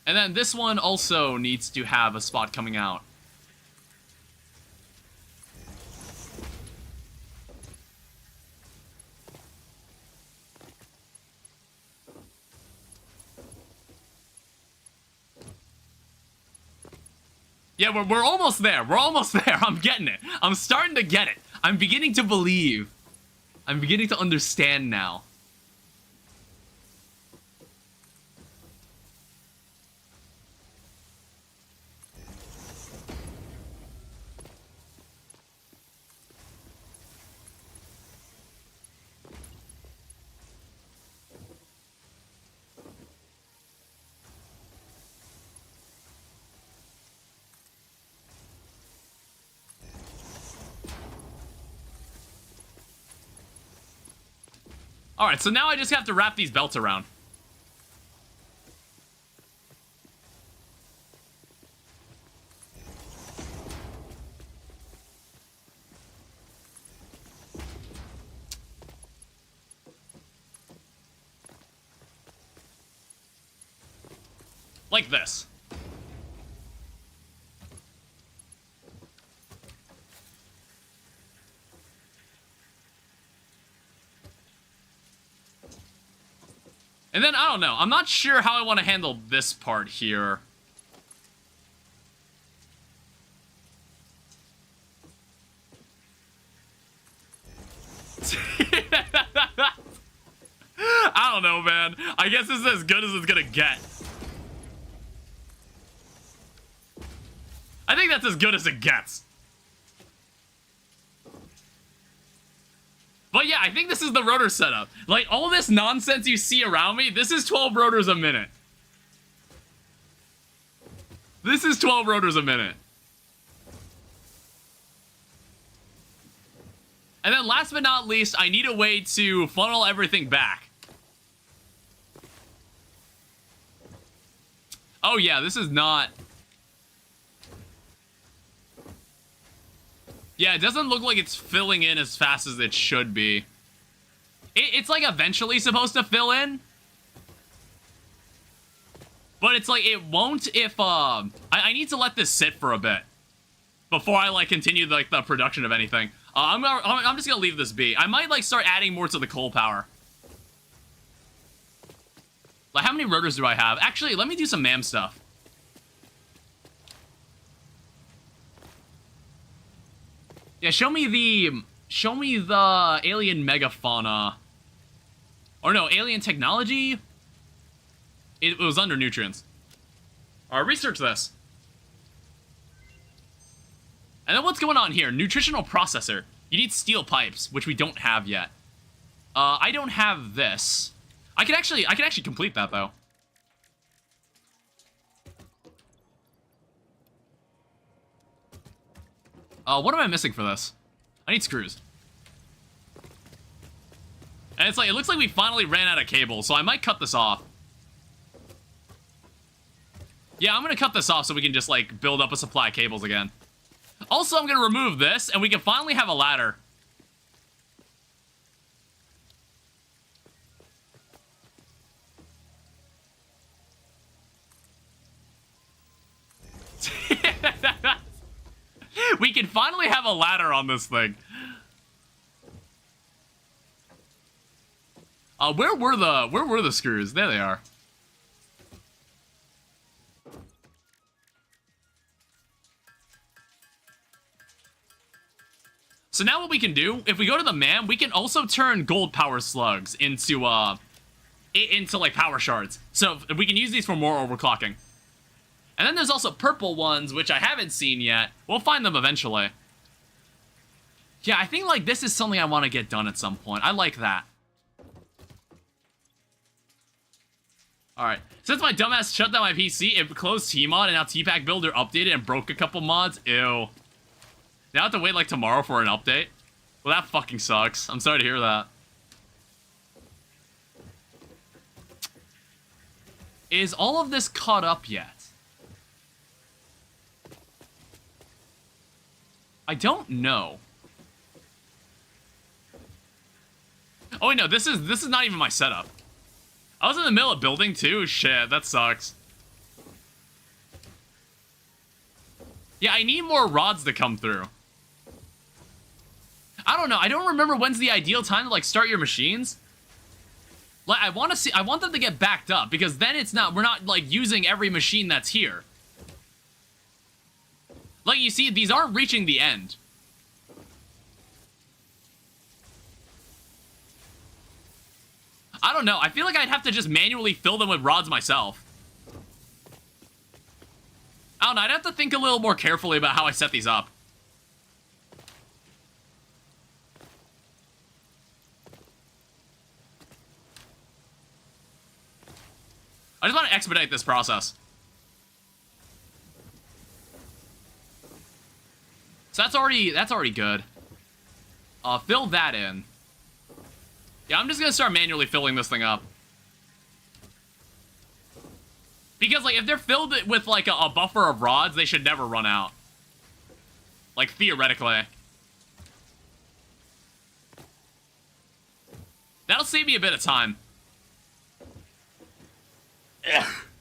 And then this one also needs to have a spot coming out. Yeah, we're almost there. We're almost there. I'm getting it. I'm starting to get it. I'm beginning to believe. I'm beginning to understand now. Alright, so now I just have to wrap these belts around. Like this. And then, I don't know. I'm not sure how I want to handle this part here. I don't know, man. I guess this is as good as it's gonna get. I think that's as good as it gets. But yeah, I think this is the rotor setup. Like, all this nonsense you see around me, this is 12 rotors a minute. This is 12 rotors a minute. And then last but not least, I need a way to funnel everything back. Oh yeah, this is not... Yeah, it doesn't look like it's filling in as fast as it should be. It's like eventually supposed to fill in. But it's like, it won't if, I need to let this sit for a bit before I, like, continue, like, the production of anything. I'm just gonna leave this be. I might, like, start adding more to the coal power. Like, how many rotors do I have? Actually, let me do some MAM stuff. Yeah, show me the alien megafauna. Or no, alien technology? It was under nutrients. Alright, research this. And then what's going on here? Nutritional processor. You need steel pipes, which we don't have yet. I don't have this. I can actually complete that though. What am I missing for this? I need screws. And it's like, it looks like we finally ran out of cable, so I might cut this off. Yeah, I'm gonna cut this off so we can just, like, build up a supply of cables again. Also, I'm gonna remove this, and we can finally have a ladder. We can finally have a ladder on this thing. Where were the screws? There they are. So now what we can do, if we go to the MAM, we can also turn gold power slugs into like power shards. So we can use these for more overclocking. And then there's also purple ones, which I haven't seen yet. We'll find them eventually. Yeah, I think, like, this is something I want to get done at some point. I like that. Alright. Since my dumbass shut down my PC, it closed Tmod, and now TPack Builder updated and broke a couple mods. Ew. Now I have to wait, like, tomorrow for an update? Well, that fucking sucks. I'm sorry to hear that. Is all of this caught up yet? I don't know. Oh wait, no, this is not even my setup. I was in the middle of building too? Shit, that sucks. Yeah, I need more rods to come through. I don't know, I don't remember when's the ideal time to, like, start your machines. Like, I want them to get backed up, because then we're not, like, using every machine that's here. Like, you see, these aren't reaching the end. I don't know. I feel like I'd have to just manually fill them with rods myself. I don't know. I'd have to think a little more carefully about how I set these up. I just want to expedite this process. So that's already good. Fill that in. Yeah, I'm just gonna start manually filling this thing up. Because, like, if they're filled with, like, a buffer of rods, they should never run out. Like, theoretically. That'll save me a bit of time.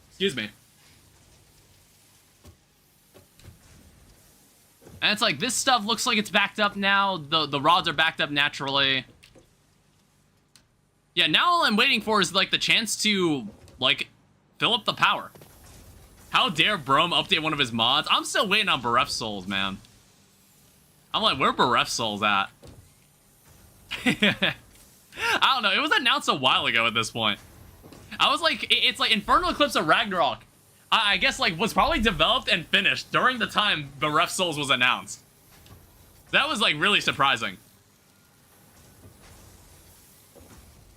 Excuse me. And it's like, this stuff looks like it's backed up now. The rods are backed up naturally. Yeah, now all I'm waiting for is, like, the chance to, like, fill up the power. How dare Brum update one of his mods? I'm still waiting on Bereft Souls, man. I'm like, where Bereft Souls at? I don't know. It was announced a while ago at this point. I was like, it's like Infernal Eclipse of Ragnarok. I guess, like, was probably developed and finished during the time Bereft Souls was announced. That was, like, really surprising.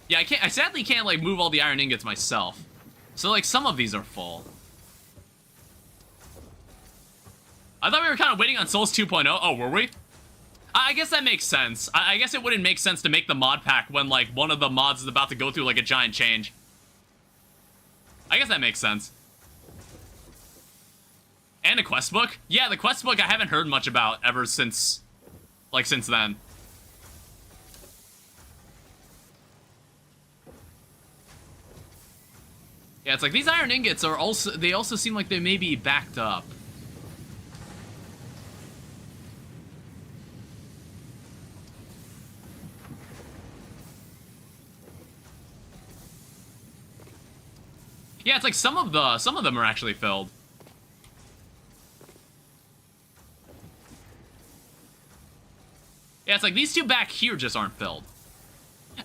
Yeah, I sadly can't, like, move all the iron ingots myself. So, like, some of these are full. I thought we were kind of waiting on Souls 2.0. Oh, were we? I guess that makes sense. I guess it wouldn't make sense to make the mod pack when, like, one of the mods is about to go through, like, a giant change. I guess that makes sense. And a quest book? Yeah, the quest book I haven't heard much about ever since, like, since then. Yeah, it's like these iron ingots are also, they also seem like they may be backed up. Yeah, it's like some of them are actually filled. Yeah, it's like these two back here just aren't filled.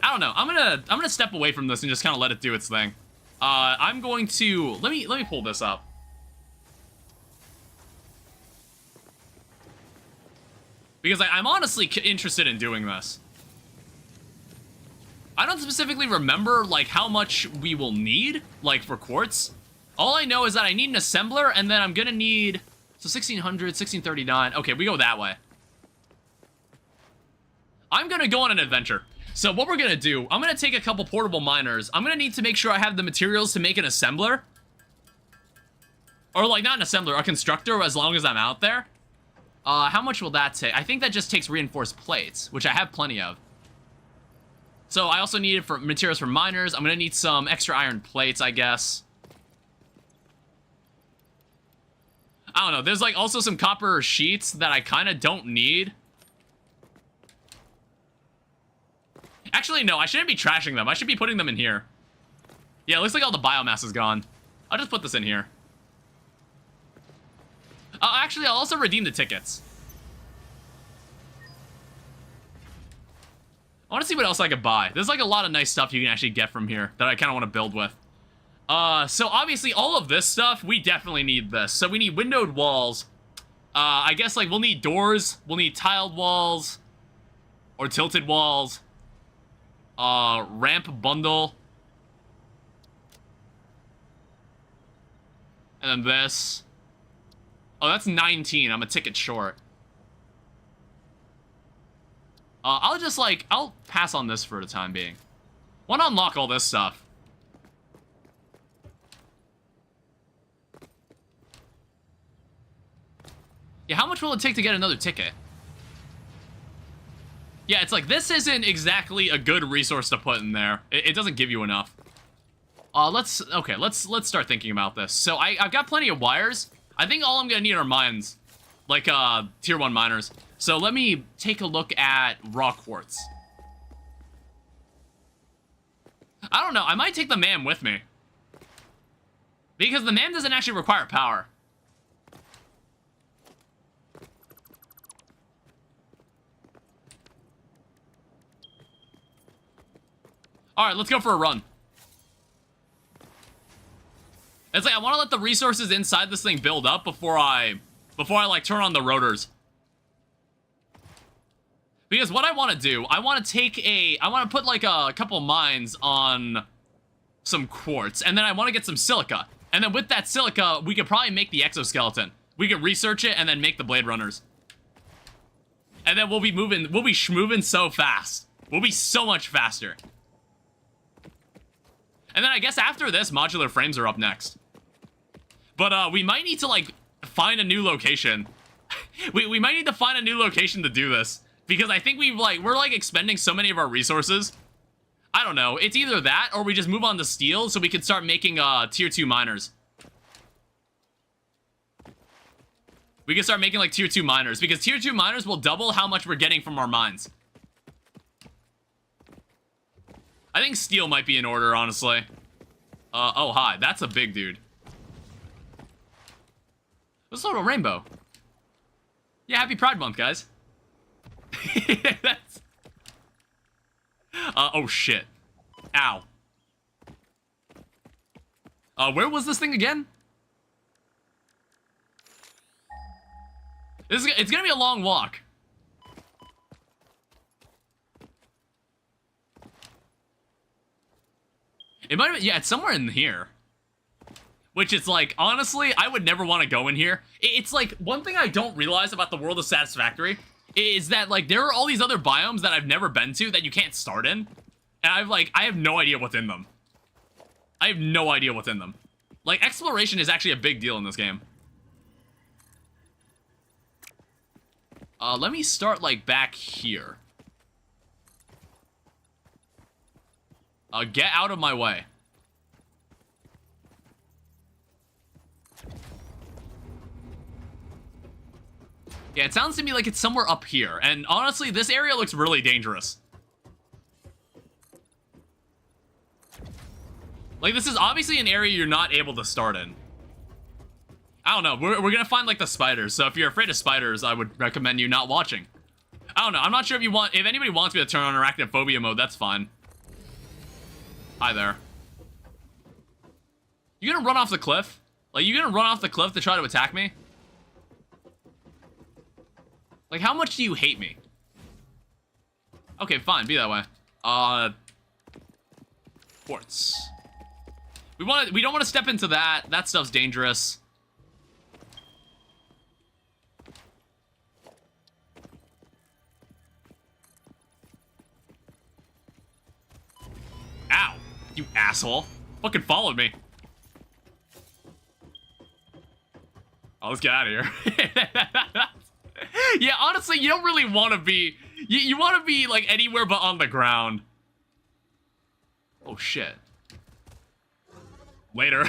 I don't know. I'm gonna step away from this and just kind of let it do its thing. I'm going to let me pull this up. Because I'm honestly interested in doing this. I don't specifically remember, like, how much we will need, like, for quartz. All I know is that I need an assembler, and then I'm gonna need... So 1600, 1639... Okay, we go that way. I'm gonna go on an adventure. So what we're gonna do, I'm gonna take a couple portable miners. I'm gonna need to make sure I have the materials to make an assembler. Or, like, not an assembler, a constructor, as long as I'm out there. How much will that take? I think that just takes reinforced plates, which I have plenty of. So I also need it for materials for miners. I'm gonna need some extra iron plates, I guess. I don't know. There's, like, also some copper sheets that I kind of don't need. Actually, no. I shouldn't be trashing them. I should be putting them in here. Yeah, it looks like all the biomass is gone. I'll just put this in here. Actually, I'll also redeem the tickets. I want to see what else I could buy. There's, like, a lot of nice stuff you can actually get from here that I kind of want to build with. So obviously all of this stuff, we definitely need this. So we need windowed walls. I guess, like, we'll need doors. We'll need tiled walls. Or tilted walls. Ramp bundle. And then this. Oh, that's 19. I'm a ticket short. I'll just, like, I'll pass on this for the time being. Want to unlock all this stuff. Yeah, how much will it take to get another ticket? Yeah, it's like, this isn't exactly a good resource to put in there. It doesn't give you enough. Let's start thinking about this. So I've got plenty of wires. I think all I'm gonna need are mines. Like, tier 1 miners. So let me take a look at raw quartz. I don't know, I might take the MAM with me. Because the MAM doesn't actually require power. Alright, let's go for a run. It's like, I want to let the resources inside this thing build up before I like, turn on the rotors. Because what I want to do, I want to put, like, a couple mines on some quartz, and then I want to get some silica. And then with that silica, we could probably make the exoskeleton. We could research it and then make the blade runners. And then we'll be schmoving so fast. We'll be so much faster. And then I guess after this, modular frames are up next. But we might need to, like, find a new location. we might need to find a new location to do this. Because I think we're like expending so many of our resources. I don't know. It's either that or we just move on to steel so we can start making tier 2 miners. We can start making, like, tier 2 miners. Because tier 2 miners will double how much we're getting from our mines. I think steel might be in order, honestly. Oh, hi. That's a big dude. What's a little rainbow? Yeah, happy Pride Month, guys. That's... oh, shit. Ow. Where was this thing again? It's gonna be a long walk. It might have been, yeah, it's somewhere in here. Which is like, honestly, I would never want to go in here. It's like, one thing I don't realize about the world of Satisfactory is that, like, there are all these other biomes that I've never been to that you can't start in. And I have no idea what's in them. I have no idea what's in them. Like, exploration is actually a big deal in this game. Let me start, like, back here. Get out of my way. Yeah, it sounds to me like it's somewhere up here. And honestly, this area looks really dangerous. Like, this is obviously an area you're not able to start in. I don't know. We're gonna find, like, the spiders. So if you're afraid of spiders, I would recommend you not watching. I don't know. I'm not sure if anybody wants me to turn on arachnophobia mode, that's fine. Hi there. You gonna run off the cliff? Like, you gonna run off the cliff to try to attack me? Like, how much do you hate me? Okay, fine. Be that way. Quartz. We don't want to step into that. That stuff's dangerous. Ow. You asshole. Fucking followed me. Oh, let's get out of here. Yeah, honestly, you don't really want to be... You want to be, like, anywhere but on the ground. Oh, shit. Later.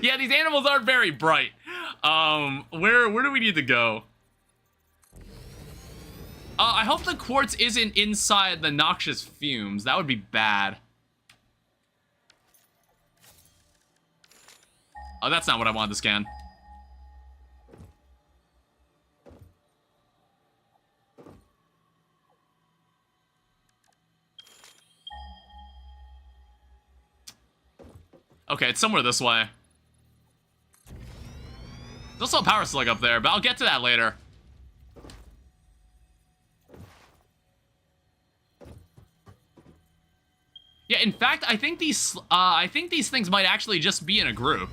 Yeah, these animals aren't very bright. Where do we need to go? I hope the quartz isn't inside the noxious fumes. That would be bad. Oh, that's not what I wanted to scan. Okay, it's somewhere this way. There's also a power slug up there, but I'll get to that later. Yeah, in fact, I think these things might actually just be in a group.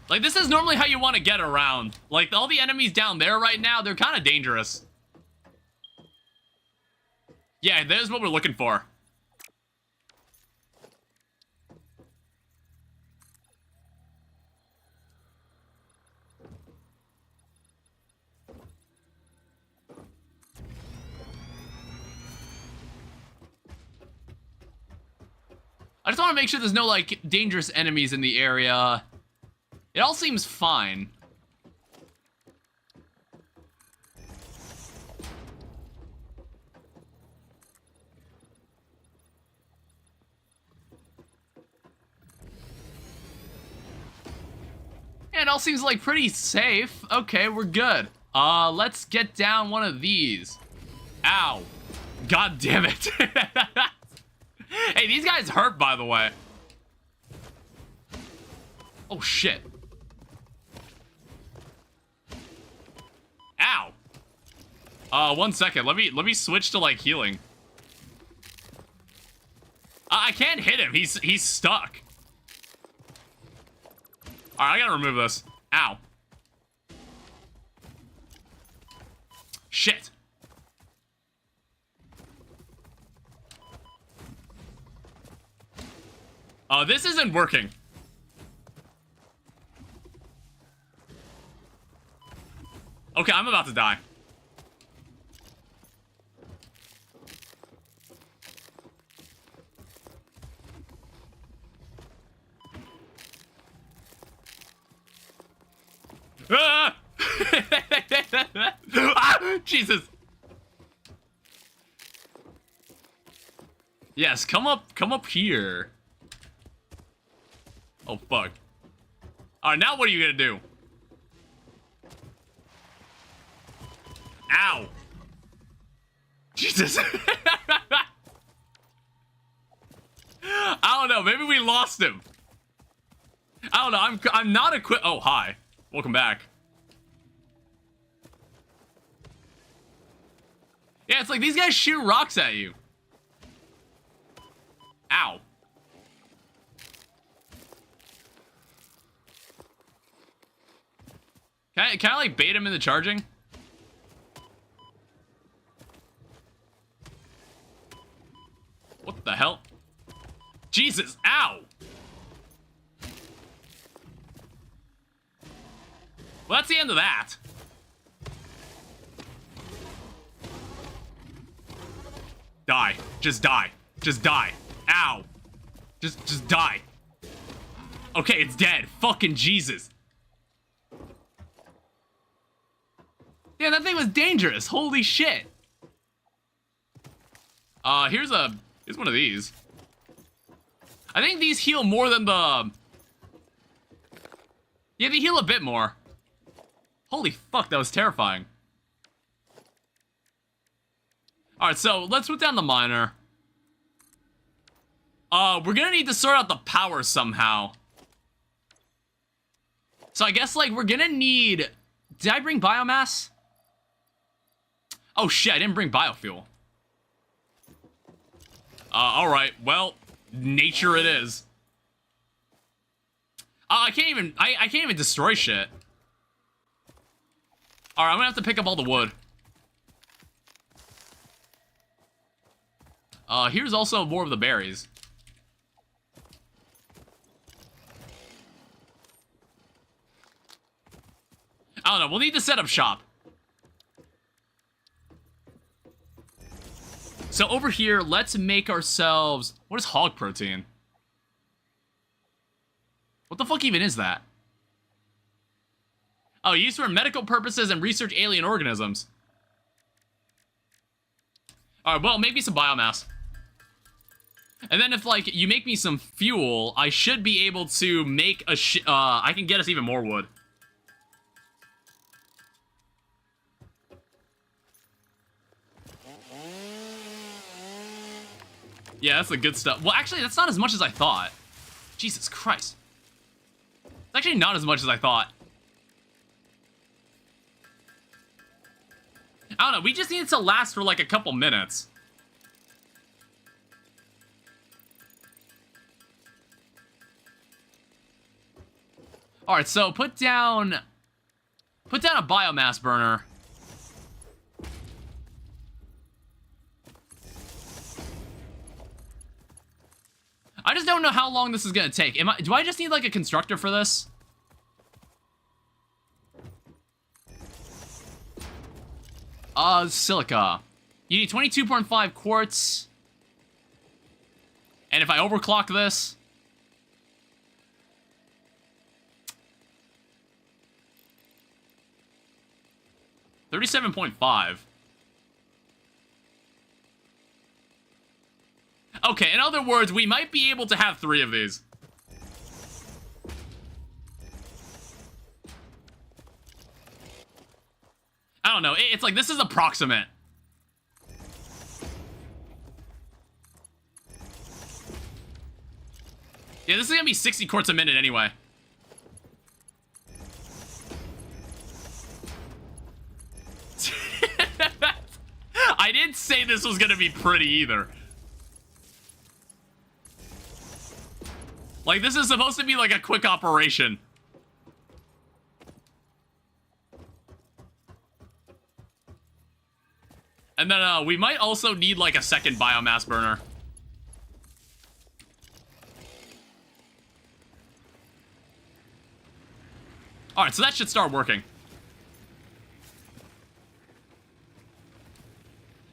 Like, this is normally how you want to get around. Like, all the enemies down there right now, they're kind of dangerous. Yeah, there's what we're looking for. I just want to make sure there's no, like, dangerous enemies in the area. It all seems fine. Yeah, it all seems like pretty safe. Okay, we're good. Let's get down one of these. Ow. God damn it. Hey, these guys hurt, by the way. Oh, shit. Ow. 1 second. Let me switch to, like, healing. I can't hit him. He's stuck. Alright, I gotta remove this. Ow. Shit. This isn't working. Okay, I'm about to die. Ah, Jesus. Yes, come up here. Oh, fuck. All right, now what are you gonna do? Ow. Jesus. I don't know, maybe we lost him. I don't know, I'm not equipped. Oh, hi. Welcome back. Yeah, it's like these guys shoot rocks at you. Ow. Can I like bait him into charging? What the hell? Jesus, ow! Well, that's the end of that. Die. Just die. Just die. Ow. Just die. Okay, it's dead. Fucking Jesus. Yeah, that thing was dangerous. Holy shit. Here's one of these. I think these heal more than the... Yeah, they heal a bit more. Holy fuck, that was terrifying. Alright, so let's put down the miner. We're gonna need to sort out the power somehow. So I guess, like, we're gonna need... Did I bring biomass? Oh shit, I didn't bring biofuel. Alright, well, nature it is. I can't even destroy shit. Alright, I'm gonna have to pick up all the wood. Here's also more of the berries. I don't know, we'll need to set up shop. So over here, let's make ourselves... What is hog protein? What the fuck even is that? Oh, used for medical purposes and research alien organisms. Alright, well, maybe some biomass. And then if, like, you make me some fuel, I should be able to make a I can get us even more wood. Yeah, that's the good stuff. Well, actually, that's not as much as I thought. Jesus Christ. It's actually not as much as I thought. I don't know, we just need it to last for like a couple minutes. Alright, so put down a biomass burner. I just don't know how long this is gonna take. Do I just need like a constructor for this? Silica. You need 22.5 quartz. And if I overclock this... 37.5. Okay, in other words, we might be able to have 3 of these. I don't know, it's like, this is approximate. Yeah, this is gonna be 60 quarts a minute anyway. I didn't say this was gonna be pretty either. Like, this is supposed to be like a quick operation. And then, we might also need like a second biomass burner. Alright, so that should start working.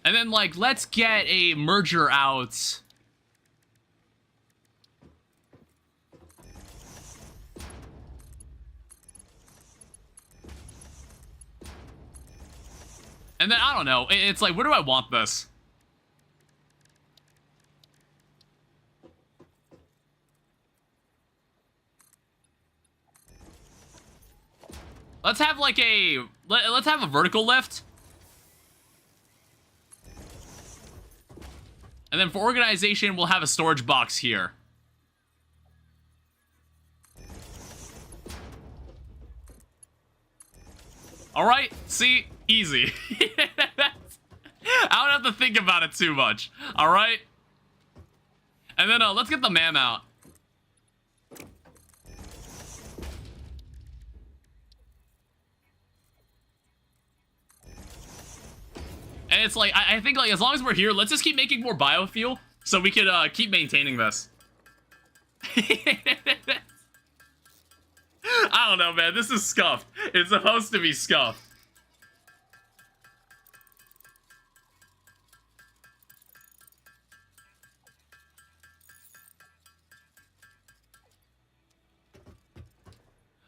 And then, like, let's get a merger out. And then, I don't know, it's like, where do I want this? Let's have like let's have a vertical lift. And then for organization, we'll have a storage box here. All right, see, easy. I don't have to think about it too much. All right. And then let's get the MAM out. And it's like, I think like as long as we're here, let's just keep making more biofuel so we could keep maintaining this. I don't know, man. This is scuffed. It's supposed to be scuffed.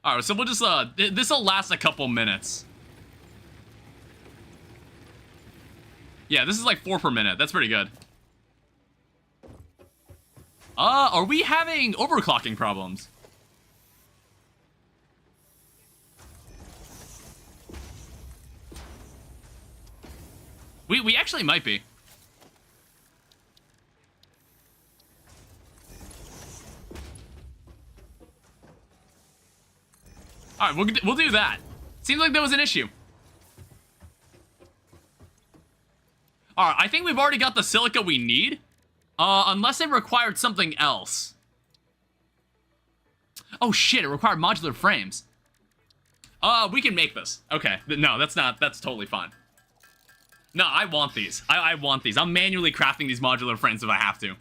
Alright, so we'll just, this'll last a couple minutes. Yeah, this is like 4 per minute. That's pretty good. Are we having overclocking problems? We actually might be. Alright, we'll do that. Seems like there was an issue. Alright, I think we've already got the silica we need. Unless it required something else. Oh shit, it required modular frames. We can make this. Okay, no, that's totally fine. No, I want these. I want these. I'm manually crafting these modular frames if I have to.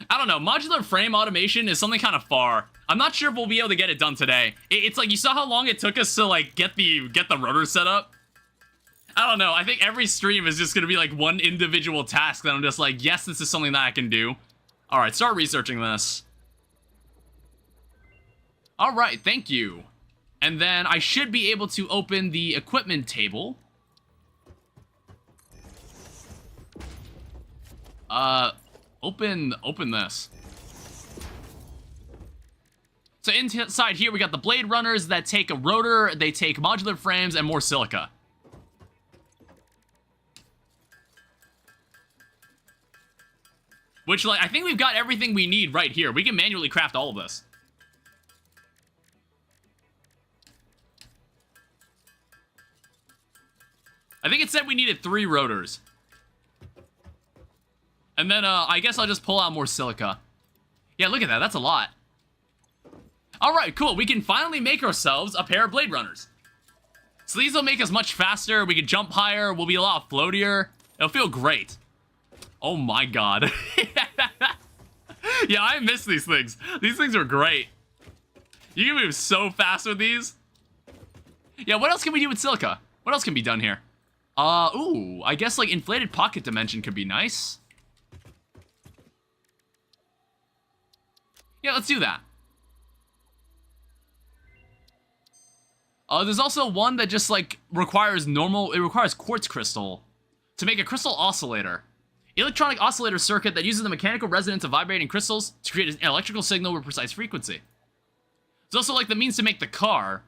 I don't know, modular frame automation is something kind of far. I'm not sure if we'll be able to get it done today. It's like, you saw how long it took us to, like, get the rotor set up? I don't know, I think every stream is just gonna be, like, one individual task that I'm just like, yes, this is something that I can do. Alright, start researching this. Alright, thank you. And then I should be able to open the equipment table. Open this. So inside here, we got the blade runners that take a rotor, they take modular frames, and more silica. Which, like, I think we've got everything we need right here. We can manually craft all of this. I think it said we needed 3 rotors. And then, I guess I'll just pull out more silica. Yeah, look at that. That's a lot. Alright, cool. We can finally make ourselves a pair of blade runners. So these will make us much faster. We can jump higher. We'll be a lot floatier. It'll feel great. Oh my god. Yeah, I miss these things. These things are great. You can move so fast with these. Yeah, what else can we do with silica? What else can be done here? Ooh, I guess, like, inflated pocket dimension could be nice. Yeah, let's do that. There's also one that just, like, requires quartz crystal to make a crystal oscillator. Electronic oscillator circuit that uses the mechanical resonance of vibrating crystals to create an electrical signal with precise frequency. There's also, like, the means to make the car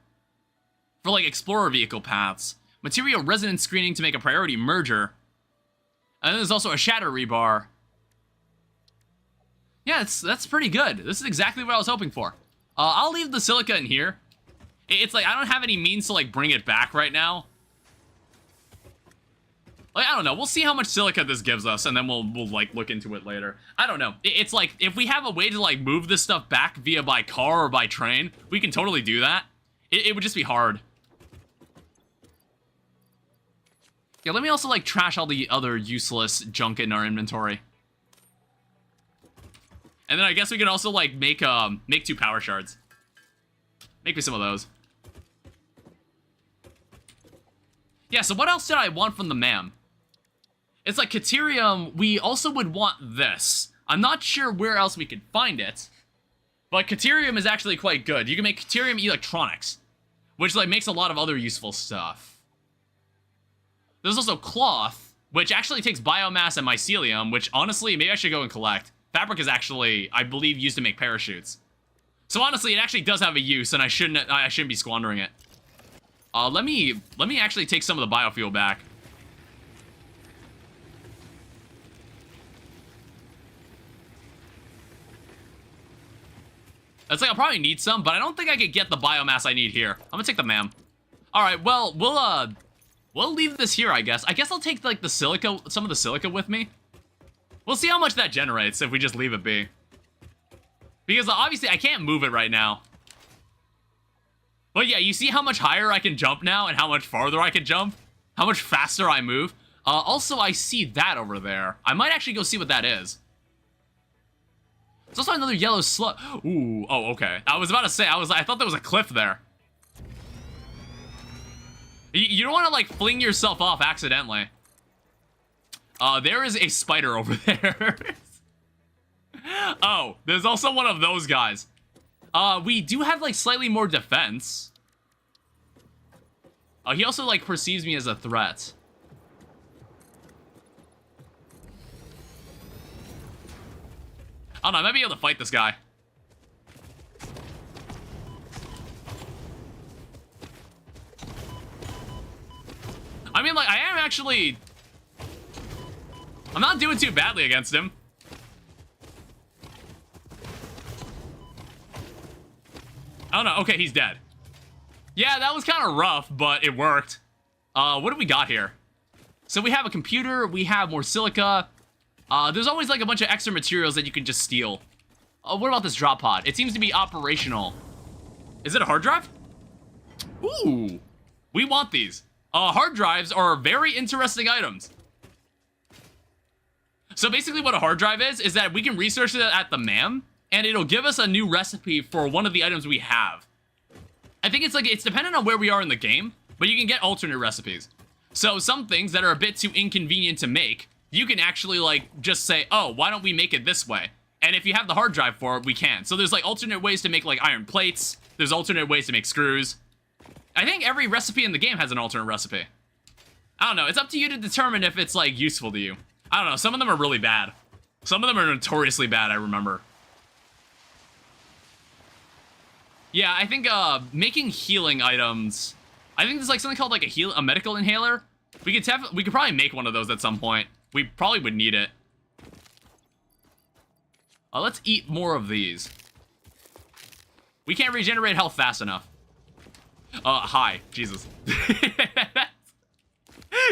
for, like, explorer vehicle paths. Material resonance screening to make a priority merger. And then there's also a shatter rebar. Yeah, that's pretty good. This is exactly what I was hoping for. I'll leave the silica in here. It's like, I don't have any means to, like, bring it back right now. Like, I don't know. We'll see how much silica this gives us, and then we'll like, look into it later. I don't know. It's like, if we have a way to, like, move this stuff back via by car or by train, we can totally do that. It would just be hard. Yeah, let me also, like, trash all the other useless junk in our inventory. And then I guess we can also, like, make 2 power shards. Make me some of those. Yeah, so what else did I want from the MAM? It's like Caterium, we also would want this. I'm not sure where else we could find it. But Caterium is actually quite good. You can make Caterium electronics. Which, like, makes a lot of other useful stuff. There's also cloth, which actually takes biomass and mycelium, which honestly, maybe I should go and collect. Fabric is actually, I believe, used to make parachutes. So honestly, it actually does have a use, and I shouldn't be squandering it. Let me actually take some of the biofuel back. It's like I'll probably need some, but I don't think I could get the biomass I need here. I'm gonna take the MAM. All right, well, we'll leave this here, I guess. I guess I'll take like the silica, some of the silica with me. We'll see how much that generates if we just leave it be. Because obviously I can't move it right now. But yeah, you see how much higher I can jump now and how much farther I can jump? How much faster I move? Also, I see that over there. I might actually go see what that is. There's also another yellow slug. Ooh, oh, okay. I was about to say, I thought there was a cliff there. You don't want to, like, fling yourself off accidentally. There is a spider over there. Oh, there's also one of those guys. We do have, like, slightly more defense. He also, like, perceives me as a threat. I don't know, I might be able to fight this guy. I mean, like, I am actually... I'm not doing too badly against him. I don't know. Okay, he's dead. Yeah, that was kind of rough, but it worked. What do we got here? So we have a computer, we have more silica. There's always like a bunch of extra materials that you can just steal. What about this drop pod? It seems to be operational. Is it a hard drive? Ooh, we want these. Hard drives are very interesting items. So basically what a hard drive is that we can research it at the MAM, and it'll give us a new recipe for one of the items we have. I think it's dependent on where we are in the game, but you can get alternate recipes. So some things that are a bit too inconvenient to make, you can actually like just say, oh, why don't we make it this way? And if you have the hard drive for it, we can. So there's like alternate ways to make like iron plates. There's alternate ways to make screws. I think every recipe in the game has an alternate recipe. I don't know. It's up to you to determine if it's like useful to you. I don't know. Some of them are really bad. Some of them are notoriously bad, I remember. Yeah, I think making healing items. I think there's like something called like a medical inhaler. We could probably make one of those at some point. We probably would need it. Let's eat more of these. We can't regenerate health fast enough. Hi. Jesus.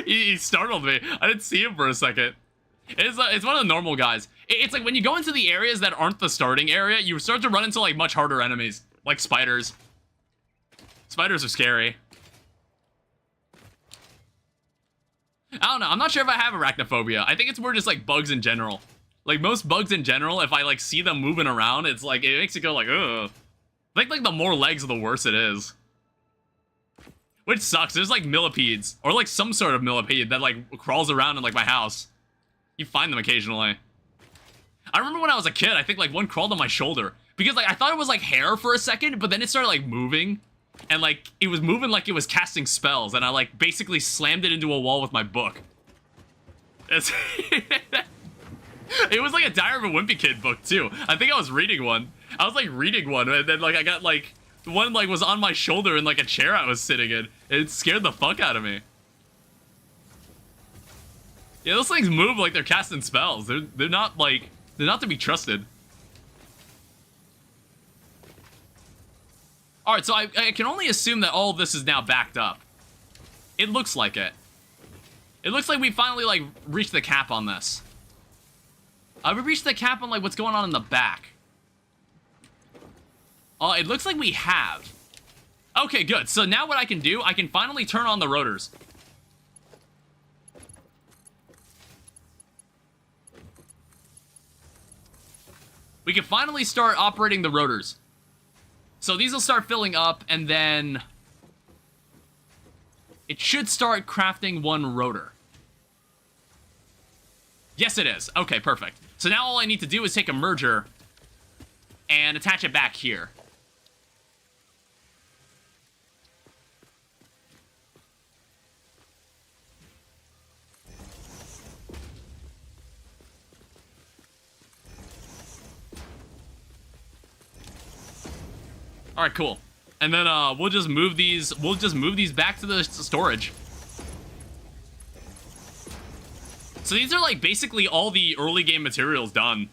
he startled me. I didn't see him for a second. It's one of the normal guys. It's like when you go into the areas that aren't the starting area, you start to run into like much harder enemies. Like spiders. Spiders are scary. I don't know. I'm not sure if I have arachnophobia. I think it's more just like bugs in general. Like most bugs in general, if I like see them moving around, it's like, it makes it go like, ugh. I think like the more legs, the worse it is. Which sucks. There's like millipedes, or like some sort of millipede that like crawls around in like my house. You find them occasionally. I remember when I was a kid, I think like one crawled on my shoulder. Because like I thought it was like hair for a second, but then it started like moving. And like it was moving like it was casting spells, and I like basically slammed it into a wall with my book. It was like a Diary of a Wimpy Kid book too. I think I was reading one. I was like reading one, and then like I got like one like was on my shoulder in like a chair I was sitting in. It scared the fuck out of me. Yeah, those things move like they're casting spells. They're not to be trusted. Alright, so I can only assume that all of this is now backed up. It looks like it. It looks like we finally like reached the cap on this. We reached the cap on like what's going on in the back. It looks like we have. Okay, good. So now what I can do, I can finally turn on the rotors. We can finally start operating the rotors. So these will start filling up, and then it should start crafting one rotor. Yes, it is. Okay, perfect. So now all I need to do is take a merger and attach it back here. All right, cool. And then we'll just move these back to the storage. So these are like basically all the early game materials done.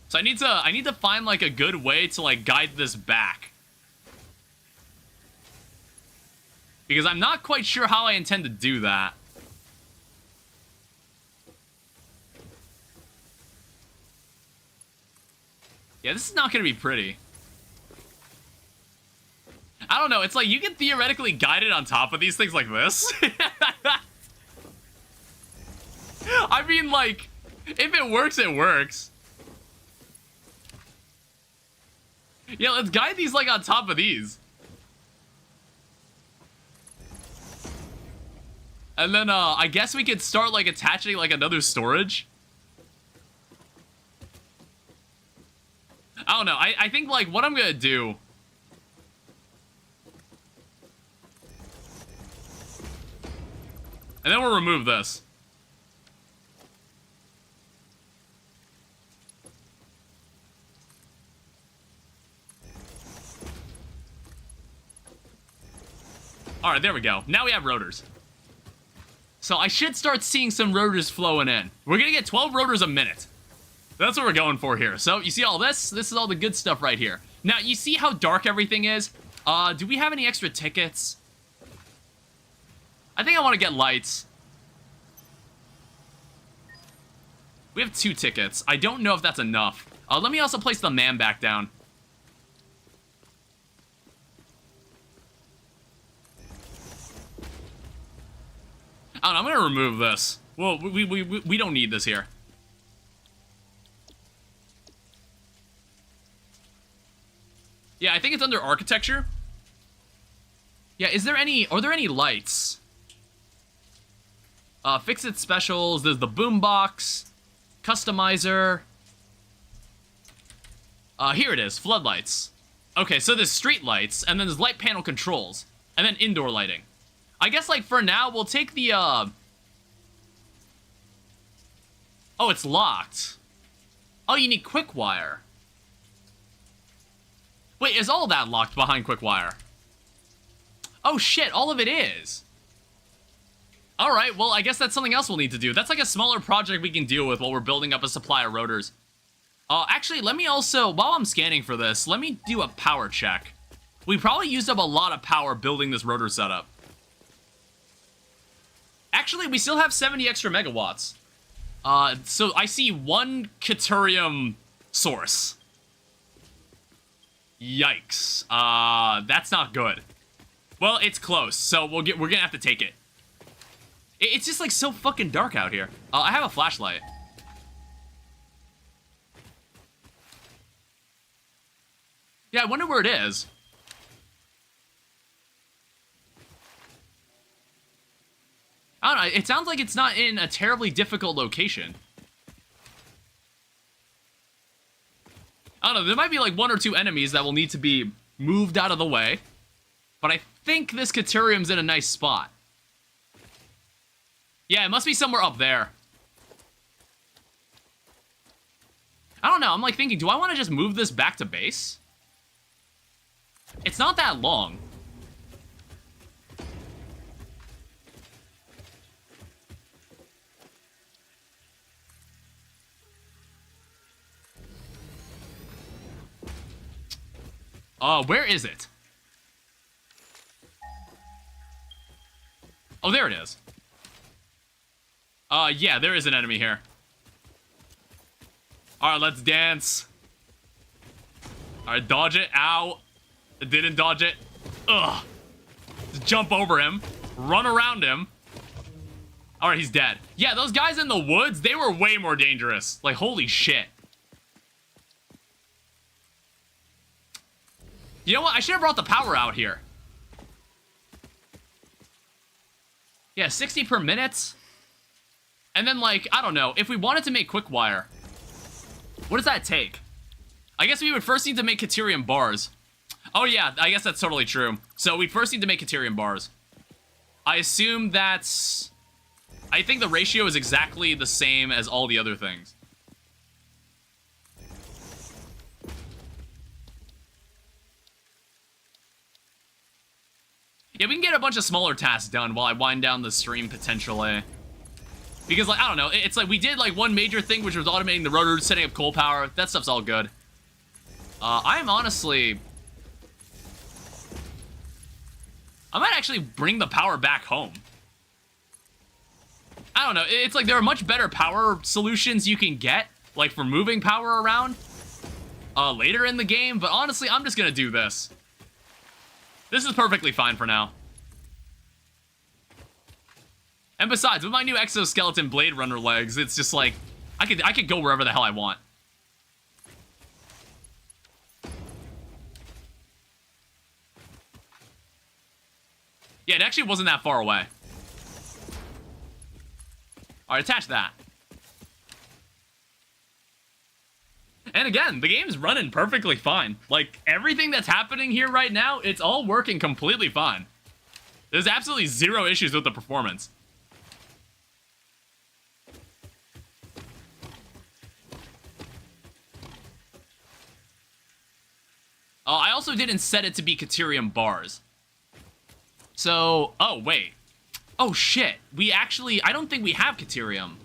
So I need to find like a good way to like guide this back. Because I'm not quite sure how I intend to do that. Yeah, this is not going to be pretty. I don't know, it's like you can theoretically guide it on top of these things like this. I mean, like, if it works, it works. Yeah, let's guide these like on top of these. And then, I guess we could start like attaching like another storage. I don't know. I think, like, what I'm gonna do... And then we'll remove this. Alright, there we go. Now we have rotors. So I should start seeing some rotors flowing in. We're gonna get 12 rotors a minute. That's what we're going for here. So, you see all this? This is all the good stuff right here. Now, you see how dark everything is? Do we have any extra tickets? I think I want to get lights. We have 2 tickets. I don't know if that's enough. Let me also place the man back down. I don't know, I'm going to remove this. Well, we don't need this here. Yeah, I think it's under architecture. Yeah, are there any lights? Fix-it specials, there's the boombox, customizer. Here it is, floodlights. Okay, so there's street lights, and then there's light panel controls, and then indoor lighting. I guess, like, for now, we'll take the, Oh, it's locked. Oh, you need quick wire. Wait, is all that locked behind quick wire? Oh shit, all of it is. Alright, well, I guess that's something else we'll need to do. That's like a smaller project we can deal with while we're building up a supply of rotors. Actually, let me also, while I'm scanning for this, let me do a power check. We probably used up a lot of power building this rotor setup. Actually, we still have 70 extra megawatts. So I see 1 Caterium source. Yikes. That's not good. Well, it's close, so we're gonna have to take it. It's just like so fucking dark out here. I have a flashlight. Yeah, I wonder where it is. I don't know, it sounds like it's not in a terribly difficult location. I don't know, there might be like 1 or 2 enemies that will need to be moved out of the way. But I think this Caterium's in a nice spot. Yeah, it must be somewhere up there. I don't know, I'm like thinking, do I want to just move this back to base? It's not that long. Where is it? Oh, there it is. Yeah, there is an enemy here. Alright, let's dance. Alright, dodge it. Ow. I didn't dodge it. Ugh. Just jump over him. Run around him. Alright, he's dead. Yeah, those guys in the woods, they were way more dangerous. Like, holy shit. You know what? I should have brought the power out here. Yeah, 60 per minute. And then, like, I don't know. If we wanted to make quick wire, what does that take? I guess we would first need to make Caterium bars. Oh, yeah, I guess that's totally true. So we first need to make Caterium bars. I assume that's I think the ratio is exactly the same as all the other things. Yeah, we can get a bunch of smaller tasks done while I wind down the stream potentially. Because, like, I don't know, it's like we did, like, one major thing, which was automating the rotor, setting up coal power. That stuff's all good. I'm honestly... I might actually bring the power back home. I don't know, it's like there are much better power solutions you can get, like, for moving power around later in the game, but honestly, I'm just gonna do this. This is perfectly fine for now. And besides, with my new exoskeleton Blade Runner legs, it's just like, I could go wherever the hell I want. Yeah, it actually wasn't that far away. Alright, attach that. And again, the game's running perfectly fine. Like, everything that's happening here right now, it's all working completely fine. There's absolutely zero issues with the performance. I also didn't set it to be Caterium bars. So, oh, wait. Oh, shit. We actually, I don't think we have Caterium.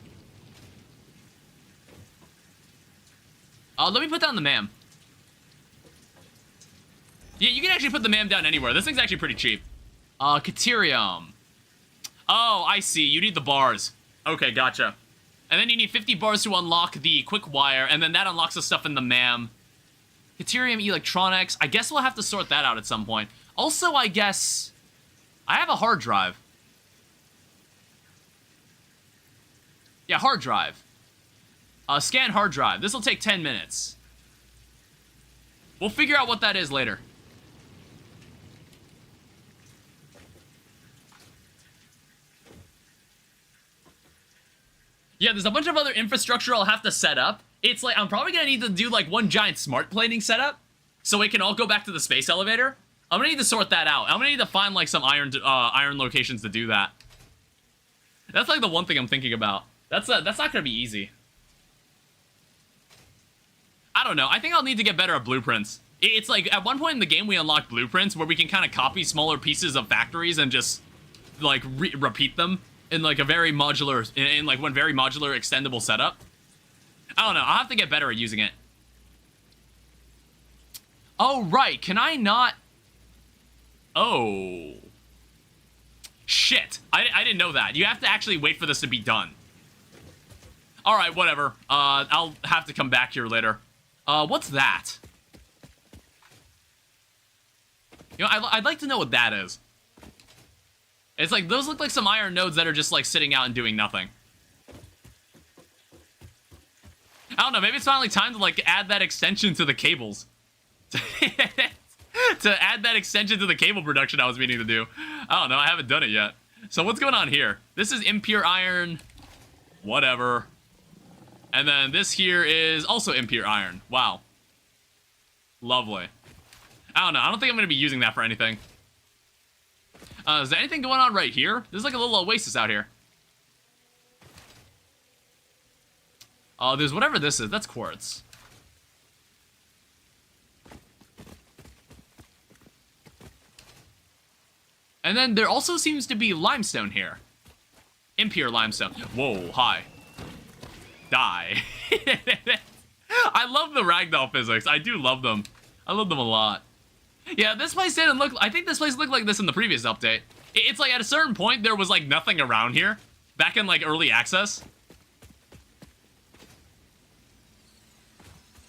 Let me put down the MAM. Yeah, you can actually put the MAM down anywhere. This thing's actually pretty cheap. Caterium. Oh, I see. You need the bars. Okay, gotcha. And then you need 50 bars to unlock the quick wire, and then that unlocks the stuff in the MAM. Caterium electronics. I guess we'll have to sort that out at some point. Also, I guess... I have a hard drive. Yeah, hard drive. Scan hard drive. This will take 10 minutes. We'll figure out what that is later. Yeah, there's a bunch of other infrastructure I'll have to set up. It's like, I'm probably gonna need to do like one giant smart plating setup so it can all go back to the space elevator. I'm gonna need to sort that out. I'm gonna need to find like some iron locations to do that. That's like the one thing I'm thinking about. That's not gonna be easy. I don't know. I think I'll need to get better at blueprints. It's like, at one point in the game, we unlocked blueprints where we can kind of copy smaller pieces of factories and just, like, repeat them in, like, a very modular, in like, one very modular, extendable setup. I don't know. I'll have to get better at using it. Oh, right. Can I not... Oh. Shit. I didn't know that. You have to actually wait for this to be done. Alright, whatever. I'll have to come back here later. What's that? You know, I'd like to know what that is. It's like, those look like some iron nodes that are just, like, sitting out and doing nothing. I don't know, maybe it's finally time to, like, add that extension to the cables. To add that extension to the cable production I was meaning to do. I don't know, I haven't done it yet. So what's going on here? This is impure iron. Whatever. And then this here is also impure iron. Wow. Lovely. I don't know. I don't think I'm going to be using that for anything. Is there anything going on right here? There's like a little oasis out here. There's whatever this is. That's quartz. And then there also seems to be limestone here. Impure limestone. Whoa, hi. Die. I love the ragdoll physics. I do love them. I love them a lot. Yeah, this place didn't look... I think this place looked like this in the previous update. It's like at a certain point, there was like nothing around here. Back in like early access.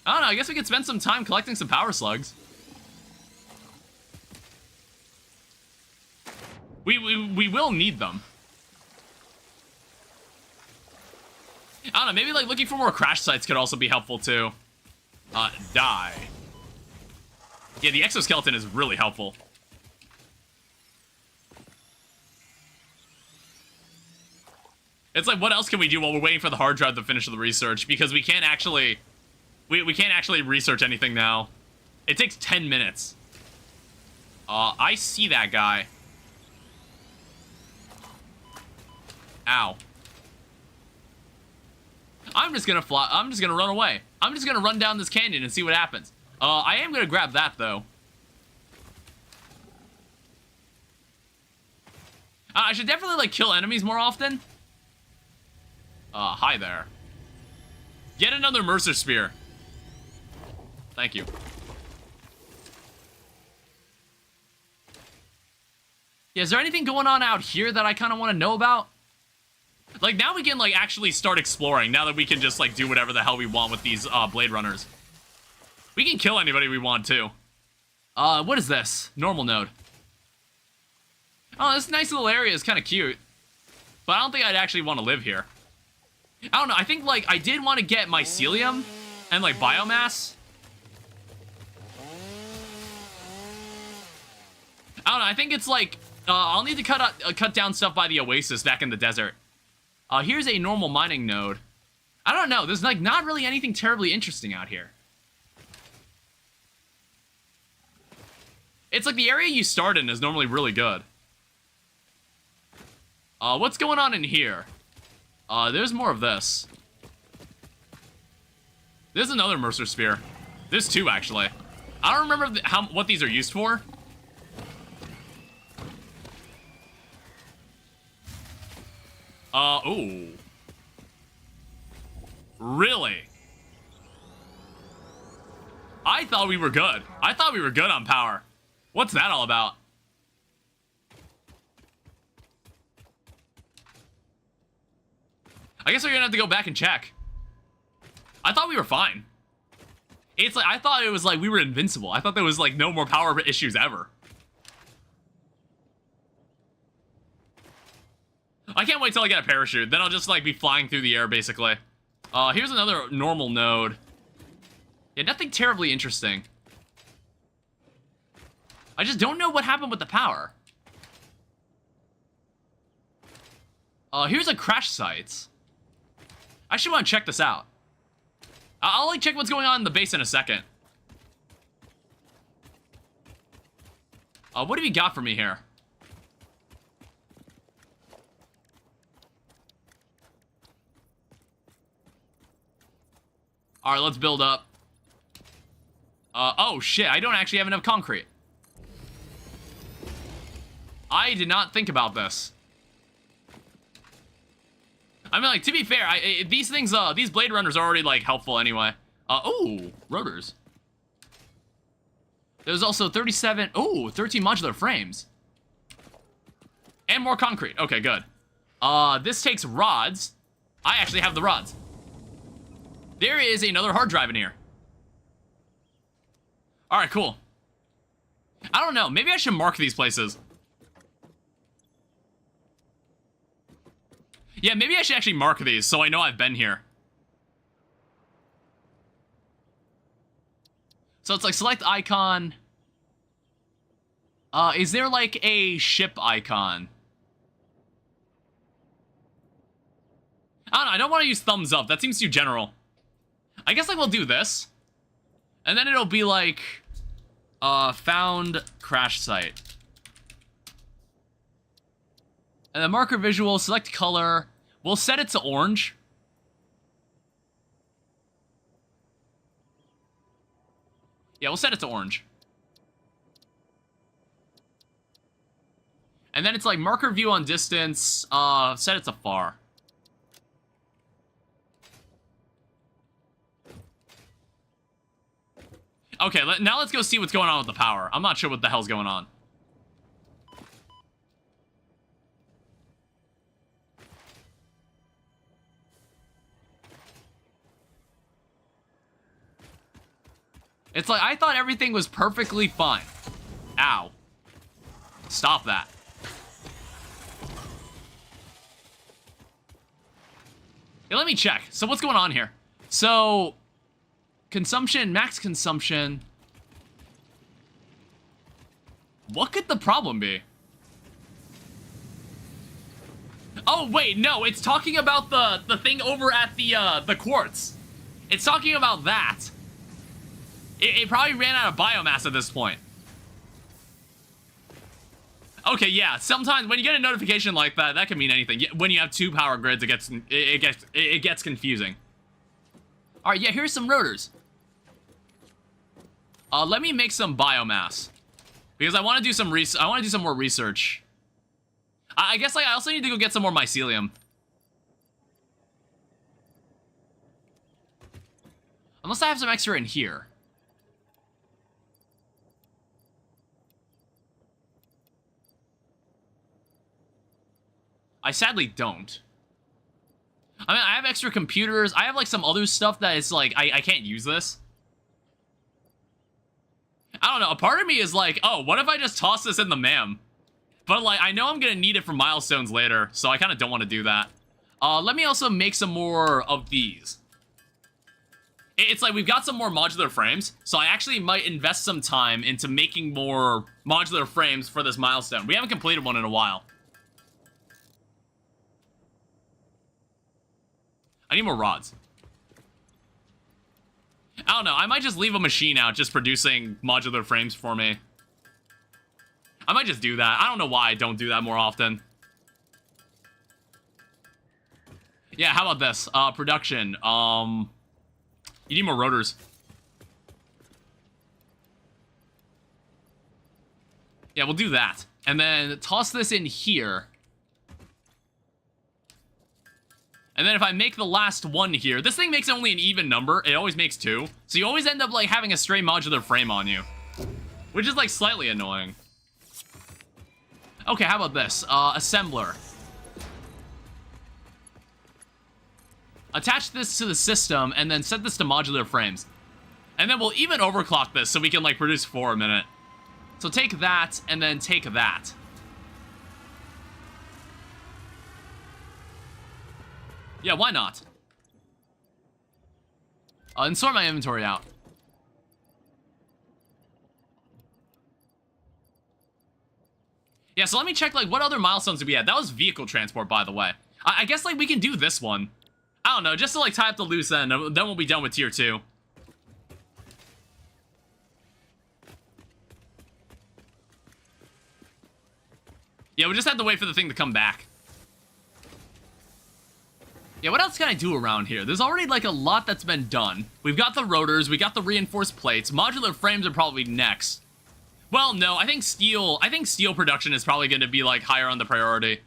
I don't know, I guess we could spend some time collecting some power slugs. We will need them. I don't know, maybe like looking for more crash sites could also be helpful too. Die. Yeah, the exoskeleton is really helpful. It's like, what else can we do while we're waiting for the hard drive to finish the research? Because we can't actually... We can't actually research anything now. It takes 10 minutes. I see that guy. Ow. I'm just gonna fly. I'm just gonna run away. I'm just gonna run down this canyon and see what happens. I am gonna grab that, though. I should definitely, like, kill enemies more often. Hi there. Yet another Mercer Spear. Thank you. Yeah, is there anything going on out here that I kind of want to know about? Like, now we can, like, actually start exploring, now that we can just, like, do whatever the hell we want with these, Blade Runners. We can kill anybody we want, too. What is this? Normal node. Oh, this nice little area is kind of cute. But I don't think I'd actually want to live here. I don't know, I think, like, I did want to get mycelium and, like, biomass. I don't know, I think it's, like, I'll need to cut down stuff by the oasis back in the desert. Here's a normal mining node. I don't know, there's, like, not really anything terribly interesting out here. It's like the area you start in is normally really good. What's going on in here? There's more of this. There's another Mercer Spear. There's two, actually. I don't remember what these are used for. Ooh. Really? I thought we were good. I thought we were good on power. What's that all about? I guess we're gonna have to go back and check. I thought we were fine. It's like, I thought it was like we were invincible. I thought there was like no more power issues ever. I can't wait till I get a parachute. Then I'll just like be flying through the air basically. Here's another normal node. Yeah, nothing terribly interesting. I just don't know what happened with the power. Here's a crash site. I should want to check this out. I'll like check what's going on in the base in a second. What have you got for me here? Alright, let's build up. Oh shit, I don't actually have enough concrete. I did not think about this. I mean, like, to be fair, these things, these Blade Runners are already, like, helpful anyway. Oh, rotors. There's also 13 modular frames. And more concrete. Okay, good. This takes rods. I actually have the rods. There is another hard drive in here. Alright, cool. I don't know, maybe I should mark these places. Yeah, maybe I should actually mark these so I know I've been here. So it's like select icon. Is there like a ship icon? I don't know, I don't want to use thumbs up. That seems too general. I guess like we'll do this. And then it'll be like, found crash site. And then marker visual, select color. We'll set it to orange. Yeah, we'll set it to orange. And then it's like marker view on distance, set it to far. Okay, now let's go see what's going on with the power. I'm not sure what the hell's going on. It's like, I thought everything was perfectly fine. Ow. Stop that. Yeah, let me check. So what's going on here? So, consumption, max consumption. What could the problem be? Oh, wait, no, it's talking about the thing over at the quartz. It's talking about that. It probably ran out of biomass at this point. Okay, yeah, sometimes when you get a notification like that, that can mean anything. When you have two power grids, it gets confusing. All right, yeah, here's some rotors. Let me make some biomass because I want to do some more research. I guess I also need to go get some more mycelium. Unless I have some extra in here. I sadly don't. I mean, I have extra computers. I have, like, some other stuff that is, like, I can't use this. I don't know. A part of me is like, oh, what if I just toss this in the MAM? But, like, I know I'm gonna need it for milestones later, so I kind of don't want to do that. Let me also make some more of these. It's like we've got some more modular frames, so I actually might invest some time into making more modular frames for this milestone. We haven't completed one in a while. I need more rods. I don't know, I might just leave a machine out just producing modular frames for me. I might just do that. I don't know why I don't do that more often. Yeah, how about this? Production. You need more rotors. Yeah, we'll do that. And then toss this in here. And then if I make the last one here, this thing makes only an even number. It always makes 2. So you always end up, like, having a stray modular frame on you. Which is, like, slightly annoying. Okay, how about this? Assembler. Attach this to the system, and then set this to modular frames. And then we'll even overclock this, so we can, like, produce 4 a minute. So take that, and then take that. Yeah, why not? And sort my inventory out. Yeah, so let me check, like, what other milestones did we have? That was vehicle transport, by the way. I guess, like, we can do this one. I don't know, just to, like, tie up the loose end, then we'll be done with tier 2. Yeah, we just have to wait for the thing to come back. Yeah, what else can I do around here? There's already, like, a lot that's been done. We've got the rotors, we got the reinforced plates. Modular frames are probably next. Well, no, I think steel production is probably going to be, like, higher on the priority.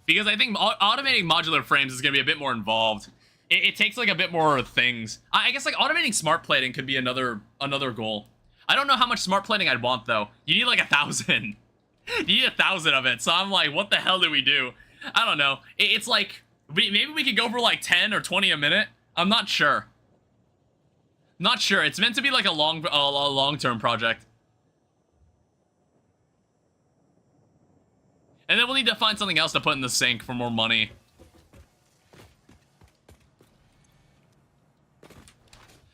Because I think automating modular frames is going to be a bit more involved. It takes, like, a bit more things. I guess, like, automating smart plating could be another goal. I don't know how much smart plating I'd want, though. You need, like, 1,000. You need 1,000 of it. So I'm like, what the hell do we do? I don't know. It's like, maybe we could go for, like, 10 or 20 a minute. I'm not sure. Not sure. It's meant to be, like, a long-term project. And then we'll need to find something else to put in the sink for more money.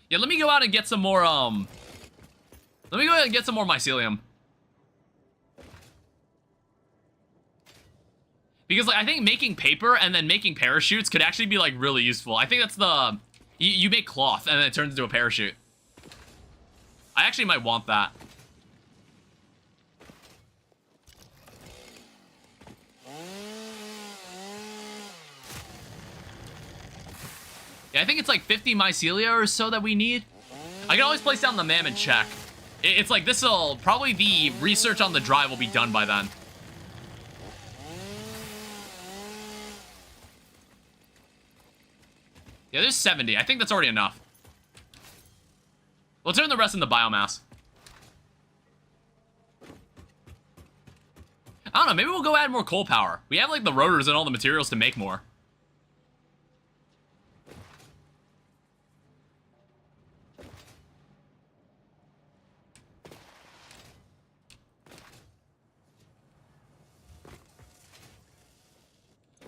Yeah, let me go out and get some more, let me go ahead and get some more mycelium. Because, like, I think making paper and then making parachutes could actually be, like, really useful. I think that's the... You make cloth and then it turns into a parachute. I actually might want that. Yeah, I think it's like 50 mycelia or so that we need. I can always place down the MAM and check. It's like this'll... Probably the research on the drive will be done by then. Yeah, there's 70. I think that's already enough. We'll turn the rest into biomass. I don't know, maybe we'll go add more coal power. We have, like, the rotors and all the materials to make more.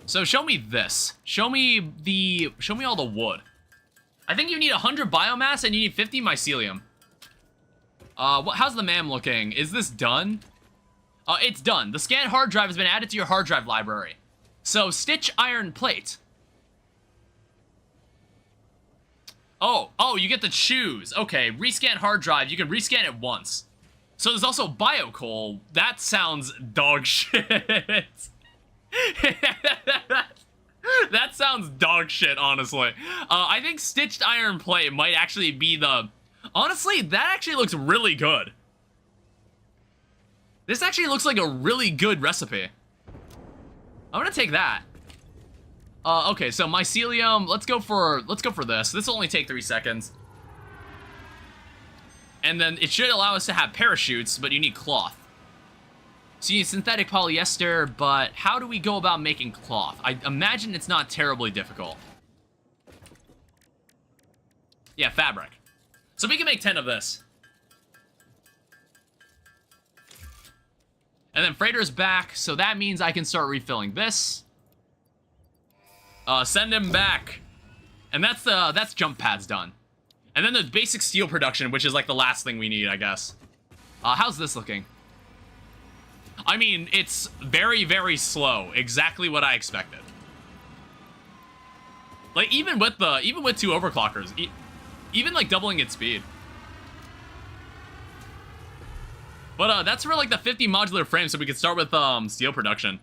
So show me this. Show me all the wood. I think you need 100 biomass and you need 50 mycelium. How's the MAM looking? Is this done? It's done. The scanned hard drive has been added to your hard drive library. So stitch iron plate. Oh, you get to choose. Okay, rescan hard drive. You can rescan it once. So there's also biocoal. That sounds dog shit. That sounds sounds dog shit, honestly. I think stitched iron plate might actually be the... Honestly, that actually looks really good. This actually looks like a really good recipe. I'm gonna take that. Okay, so mycelium, let's go for this. This will only take 3 seconds. And then it should allow us to have parachutes, but you need cloth. So you need synthetic polyester, but how do we go about making cloth? I imagine it's not terribly difficult. Yeah, fabric. So we can make 10 of this. And then freighter's back, so that means I can start refilling this. Send him back. And that's jump pads done. And then the basic steel production, which is like the last thing we need, I guess. How's this looking? I mean, it's very, very slow. Exactly what I expected. Like, even with 2 overclockers, even like doubling its speed. But that's for like the 50 modular frames, so we could start with steel production.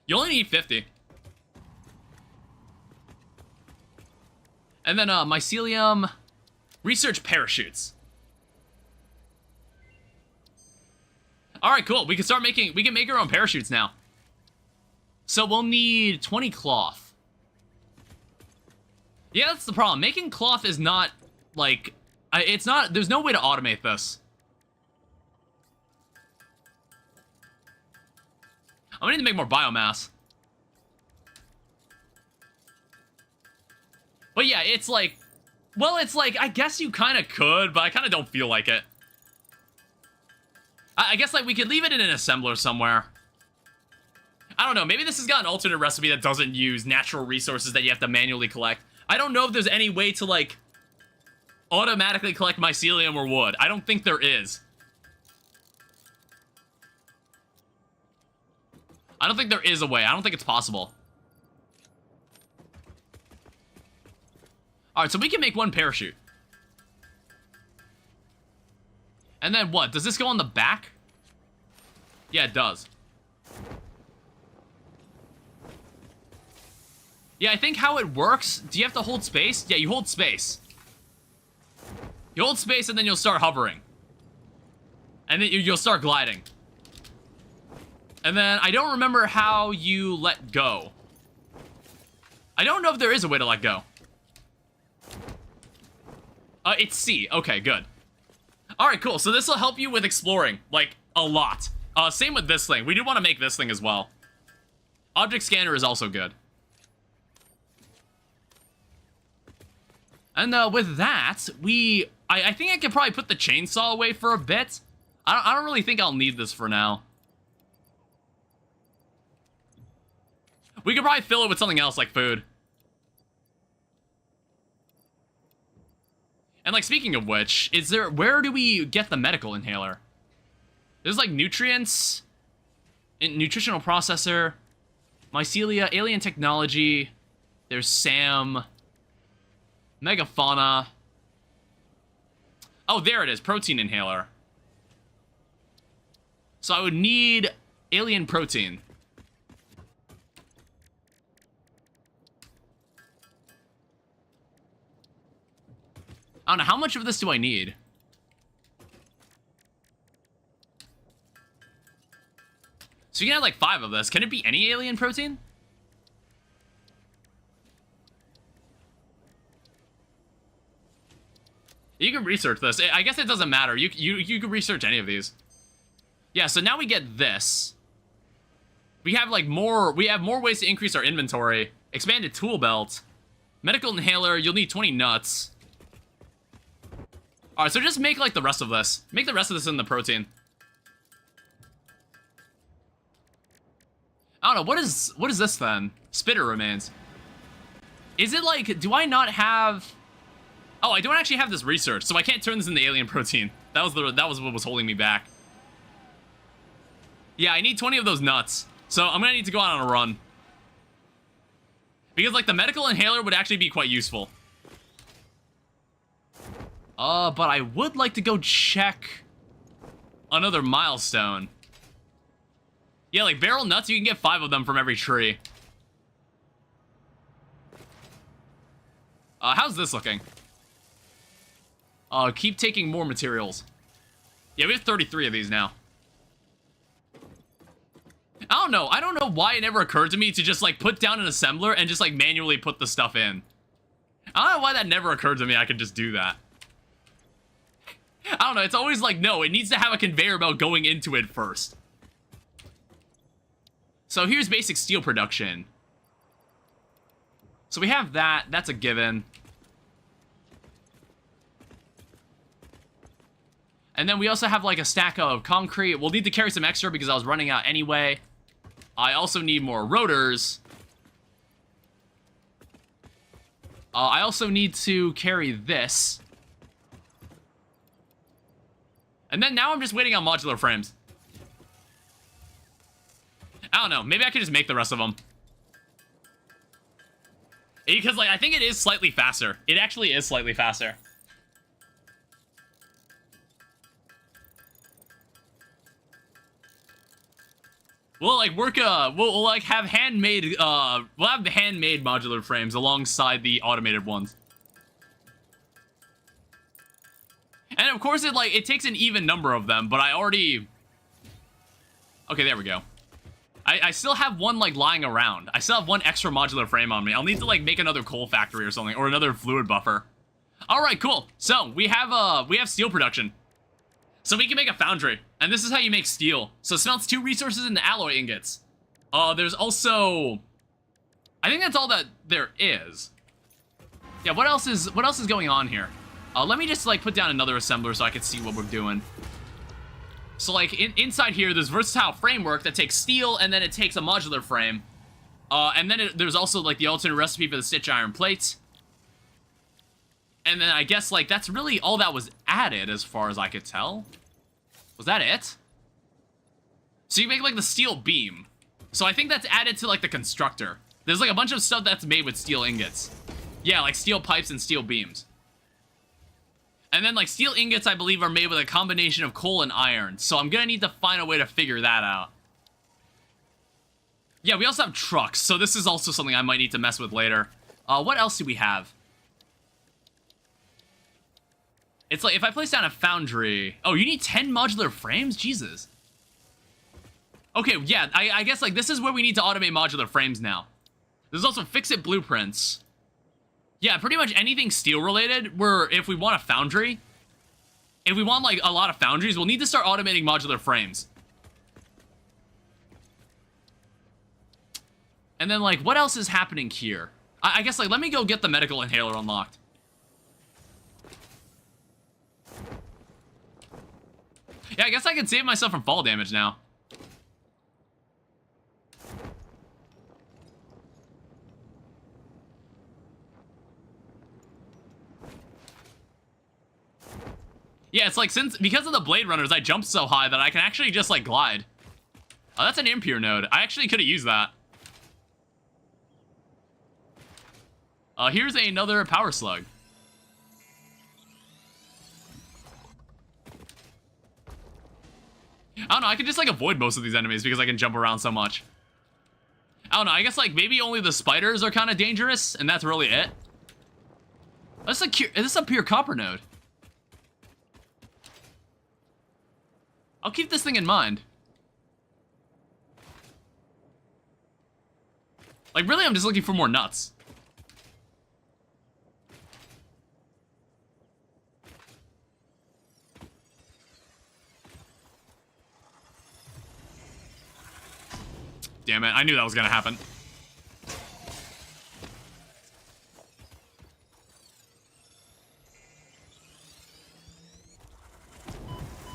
You only need 50. And then mycelium, research parachutes. All right, cool. We can make our own parachutes now. So we'll need 20 cloth. Yeah, that's the problem. Making cloth is not like, there's no way to automate this. I'm gonna need to make more biomass. But yeah, it's like, well, it's like, I guess you kind of could, but I kind of don't feel like it. I guess, like, we could leave it in an assembler somewhere. I don't know, maybe this has got an alternate recipe that doesn't use natural resources that you have to manually collect. I don't know if there's any way to, like, automatically collect mycelium or wood. I don't think there is. I don't think there is a way. I don't think it's possible. Alright, so we can make 1 parachute. And then what? Does this go on the back? Yeah, it does. Yeah, I think how it works... Do you have to hold space? Yeah, you hold space. You hold space and then you'll start hovering. And then you'll start gliding. And then I don't remember how you let go. I don't know if there is a way to let go. It's C. Okay, good. Alright, cool. So this will help you with exploring, like, a lot. Same with this thing. We do want to make this thing as well. Object scanner is also good. And with that, I think I could probably put the chainsaw away for a bit. I don't really think I'll need this for now. We could probably fill it with something else, like food. And, like, speaking of which, where do we get the medical inhaler? There's, like, nutrients, nutritional processor, mycelia, alien technology, there's SAM, megafauna. Oh, there it is, protein inhaler. So I would need alien protein. I don't know, how much of this do I need? So you can have like 5 of this. Can it be any alien protein? You can research this. I guess it doesn't matter. You can research any of these. Yeah, so now we get this. We have like we have more ways to increase our inventory. Expanded tool belt. Medical inhaler, you'll need 20 nuts. Alright, so just make, like, the rest of this. Make the rest of this in the protein. I don't know, what is this, then? Spitter remains. Is it, like, do I not have... Oh, I don't actually have this research, so I can't turn this into alien protein. That was what was holding me back. Yeah, I need 20 of those nuts. So I'm gonna need to go out on a run. Because, like, the medical inhaler would actually be quite useful. But I would like to go check another milestone. Yeah, like barrel nuts, you can get 5 of them from every tree. How's this looking? Keep taking more materials. Yeah, we have 33 of these now. I don't know. I don't know why it never occurred to me to just, like, put down an assembler and just, like, manually put the stuff in. I don't know why that never occurred to me. I could just do that. I don't know. It's always like, no, it needs to have a conveyor belt going into it first. So here's basic steel production. So we have that. That's a given. And then we also have, like, a stack of concrete. We'll need to carry some extra because I was running out anyway. I also need more rotors. I also need to carry this. And then now I'm just waiting on modular frames. I don't know. Maybe I could just make the rest of them. Because, like, I think it is slightly faster. It actually is slightly faster. We'll, like, work, we'll like, have handmade, we'll have the handmade modular frames alongside the automated ones. And, of course, it takes an even number of them, but I already... Okay, there we go. I still have one, like, lying around. I still have one extra modular frame on me. I'll need to, like, make another coal factory or something, or another fluid buffer. Alright, cool. So, we have steel production. So we can make a foundry, and this is how you make steel. So it smelts 2 resources into alloy ingots. There's also... I think that's all that there is. Yeah, what else is going on here? Let me just, like, put down another assembler so I can see what we're doing. So, like, inside here, there's versatile framework that takes steel, and then it takes a modular frame. And then there's also, like, the alternate recipe for the stitch iron plates. And then I guess, like, that's really all that was added as far as I could tell. Was that it? So you make, like, the steel beam. So I think that's added to, like, the constructor. There's, like, a bunch of stuff that's made with steel ingots. Yeah, like steel pipes and steel beams. And then, like, steel ingots, I believe, are made with a combination of coal and iron. So I'm gonna need to find a way to figure that out. Yeah, we also have trucks. So this is also something I might need to mess with later. What else do we have? It's like, if I place down a foundry... Oh, you need 10 modular frames? Jesus. Okay, yeah, I guess, like, this is where we need to automate modular frames now. There's also fix-it blueprints. Yeah, pretty much anything steel-related, where if we want a foundry... If we want, like, a lot of foundries, we'll need to start automating modular frames. And then, like, what else is happening here? I guess, like, let me go get the medical inhaler unlocked. Yeah, I guess I can save myself from fall damage now. Yeah, it's like, because of the Blade Runners, I jumped so high that I can actually just, like, glide. Oh, that's an Impure node. I actually could have used that. Here's another power slug. I don't know, I can just, like, avoid most of these enemies because I can jump around so much. I don't know, I guess, like, maybe only the spiders are kind of dangerous, and that's really it. Is this a pure copper node? I'll keep this thing in mind. Like, really, I'm just looking for more nuts. Damn it, I knew that was gonna happen.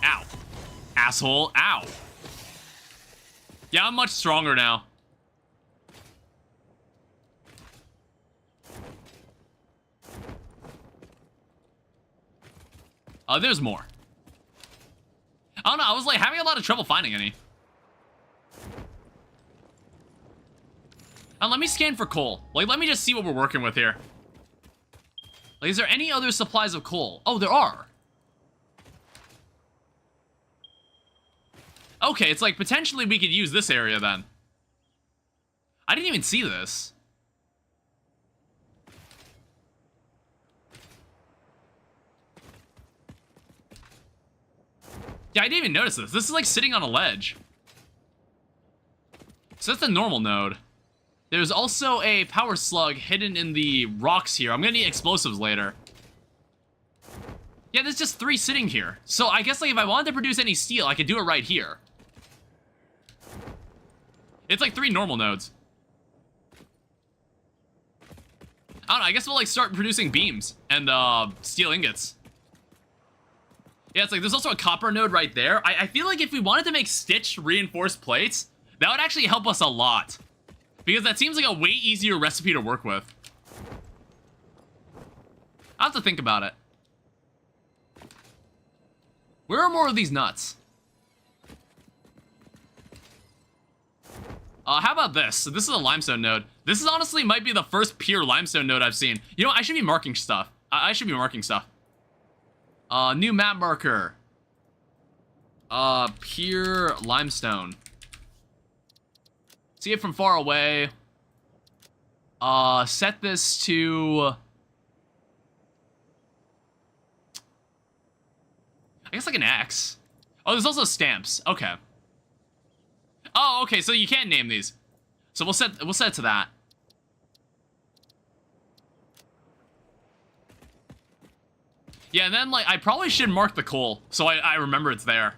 Ow. Asshole, ow. Yeah, I'm much stronger now. There's more. I don't know, I was, like, having a lot of trouble finding any. Let me scan for coal. Like, let me just see what we're working with here. Like, is there any other supplies of coal? Oh, there are. Okay, it's like, potentially we could use this area then. I didn't even see this. Yeah, I didn't even notice this. This is like sitting on a ledge. So that's a normal node. There's also a power slug hidden in the rocks here. I'm gonna need explosives later. Yeah, there's just 3 sitting here. So I guess like if I wanted to produce any steel, I could do it right here. It's like 3 normal nodes. I don't know, I guess we'll like start producing beams and steel ingots. Yeah, it's like there's also a copper node right there. I feel like if we wanted to make stitched reinforced plates, that would actually help us a lot. Because that seems like a way easier recipe to work with. I'll have to think about it. Where are more of these nuts? How about this? So this is a limestone node. This is honestly might be the first pure limestone node I've seen. You know, I should be marking stuff. I should be marking stuff. New map marker. Pure limestone. See it from far away. Set this to... I guess like an X. Oh, there's also stamps. Okay. Oh, okay, so you can't name these. So we'll set it to that. Yeah, and then like I probably should mark the coal so I remember it's there.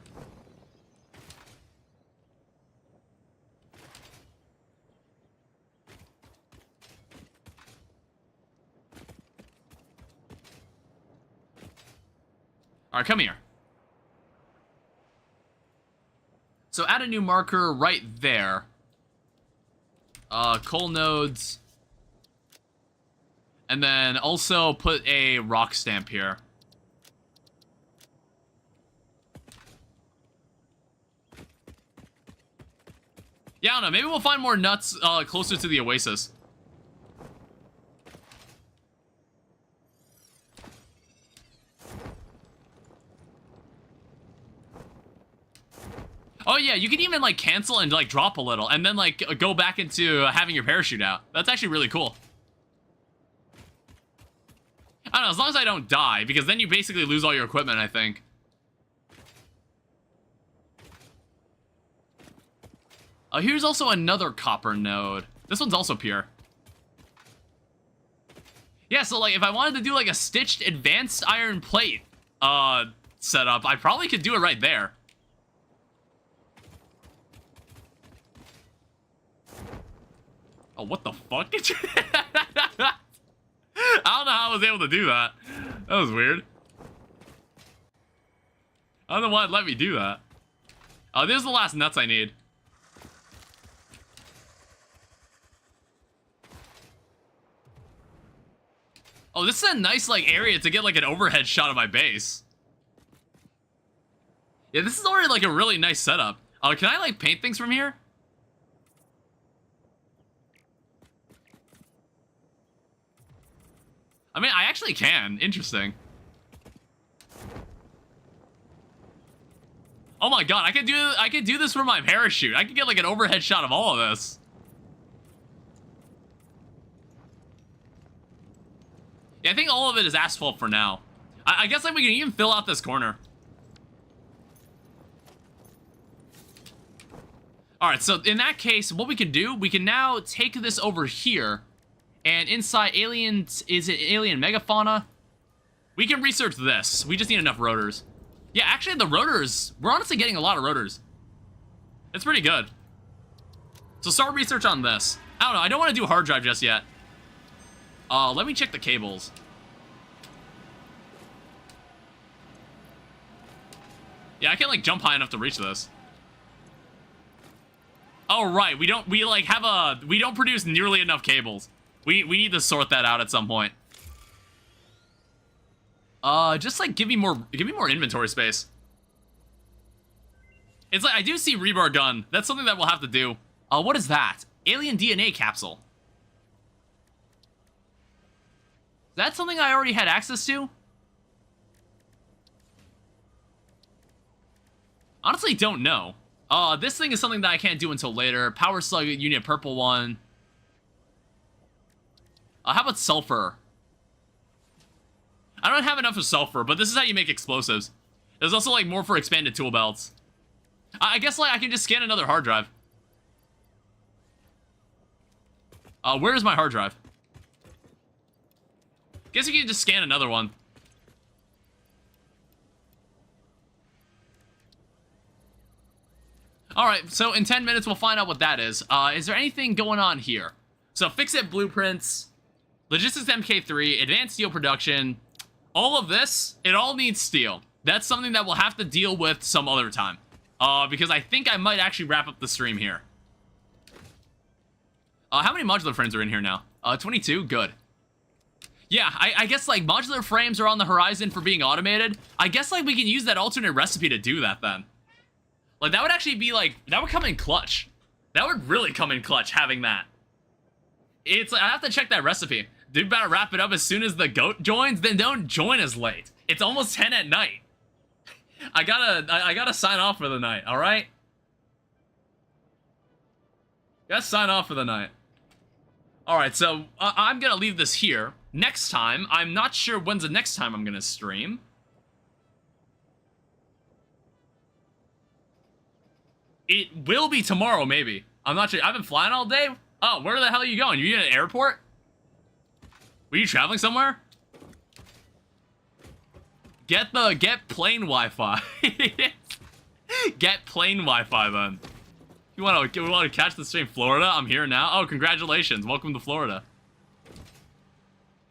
All right, come here. So add a new marker right there. Coal nodes. And then also put a rock stamp here. Yeah, I don't know. Maybe we'll find more nuts closer to the oasis. Oh yeah, you can even like cancel and like drop a little and then like go back into having your parachute out. That's actually really cool. I don't know, as long as I don't die, because then you basically lose all your equipment, I think. Here's also another copper node. This one's also pure. Yeah, so like if I wanted to do like a stitched advanced iron plate setup, I probably could do it right there. Oh, what the fuck? I don't know how I was able to do that. That was weird. I don't know why it let me do that. Oh, there's the last nuts I need. Oh, this is a nice, like, area to get, like, an overhead shot of my base. Yeah, this is already, like, a really nice setup. Oh, can I, like, paint things from here? I mean, I actually can. Interesting. Oh my god, I could do this for my parachute. I could get like an overhead shot of all of this. Yeah, I think all of it is asphalt for now. I guess like we can even fill out this corner. Alright, so in that case, what we can do, we can now take this over here. And inside aliens, is it alien megafauna? We can research this. We just need enough rotors. Yeah, actually the rotors, we're honestly getting a lot of rotors. It's pretty good. So start research on this. I don't know, I don't want to do hard drive just yet. Let me check the cables. Yeah, I can't like jump high enough to reach this. Oh right, we don't produce nearly enough cables. We need to sort that out at some point. Just like give me more inventory space. It's like I do see rebar gun. That's something that we'll have to do. What is that? Alien DNA capsule. Is that something I already had access to? Honestly, don't know. This thing is something that I can't do until later. Power slug unit purple one. How about sulfur? I don't have enough of sulfur, but this is how you make explosives. There's also, like, more for expanded tool belts. I guess, like, I can just scan another hard drive. Where is my hard drive? Guess you can just scan another one. Alright, so in 10 minutes we'll find out what that is. Is there anything going on here? So, fix-it blueprints, logistics MK3, advanced steel production, all of this, it all needs steel. That's something that we'll have to deal with some other time. Because I think I might actually wrap up the stream here. How many modular frames are in here now? 22? Good. Yeah, I guess, like, modular frames are on the horizon for being automated. I guess, like, we can use that alternate recipe to do that, then. Like, that would actually be, like, that would come in clutch. That would really come in clutch, having that. It's like, I have to check that recipe. Dude, better wrap it up as soon as the goat joins, then don't join as late. It's almost 10 at night. I gotta sign off for the night, alright? Gotta sign off for the night. Alright, so, I'm gonna leave this here. Next time, I'm not sure when's the next time I'm gonna stream. It will be tomorrow, maybe. I'm not sure. I've been flying all day. Oh, where the hell are you going? You in an airport? Were you traveling somewhere? Get plane Wi-Fi. Get plane Wi-Fi, then. You want to catch the stream? Florida? I'm here now. Oh, congratulations. Welcome to Florida.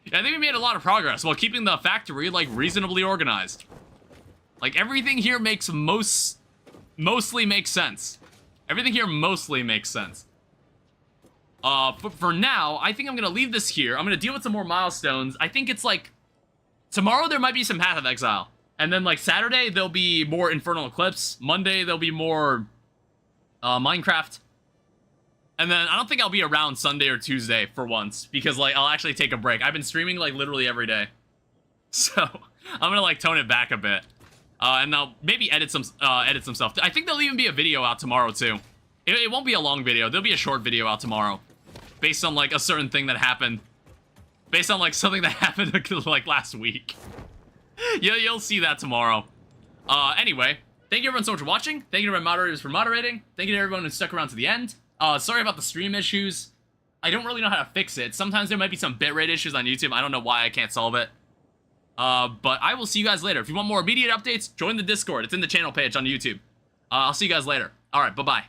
Yeah, I think we made a lot of progress while keeping the factory, like, reasonably organized. Like, everything here makes mostly makes sense. Everything here mostly makes sense. For now, I think I'm gonna leave this here. I'm gonna deal with some more milestones. I think it's like, tomorrow there might be some Path of Exile. And then, like, Saturday, there'll be more Infernal Eclipse. Monday, there'll be more Minecraft. And then I don't think I'll be around Sunday or Tuesday for once, because, like, I'll actually take a break. I've been streaming, like, literally every day. So, I'm gonna, like, tone it back a bit. And I'll maybe edit some stuff. I think there'll even be a video out tomorrow, too. It won't be a long video. There'll be a short video out tomorrow. Based on, like, a certain thing that happened. Based on, like, something that happened, like, last week. You'll see that tomorrow. Anyway, thank you everyone so much for watching. Thank you to my moderators for moderating. Thank you to everyone who stuck around to the end. Sorry about the stream issues. I don't really know how to fix it. Sometimes there might be some bitrate issues on YouTube. I don't know why I can't solve it. But I will see you guys later. If you want more immediate updates, join the Discord. It's in the channel page on YouTube. I'll see you guys later. Alright, bye-bye.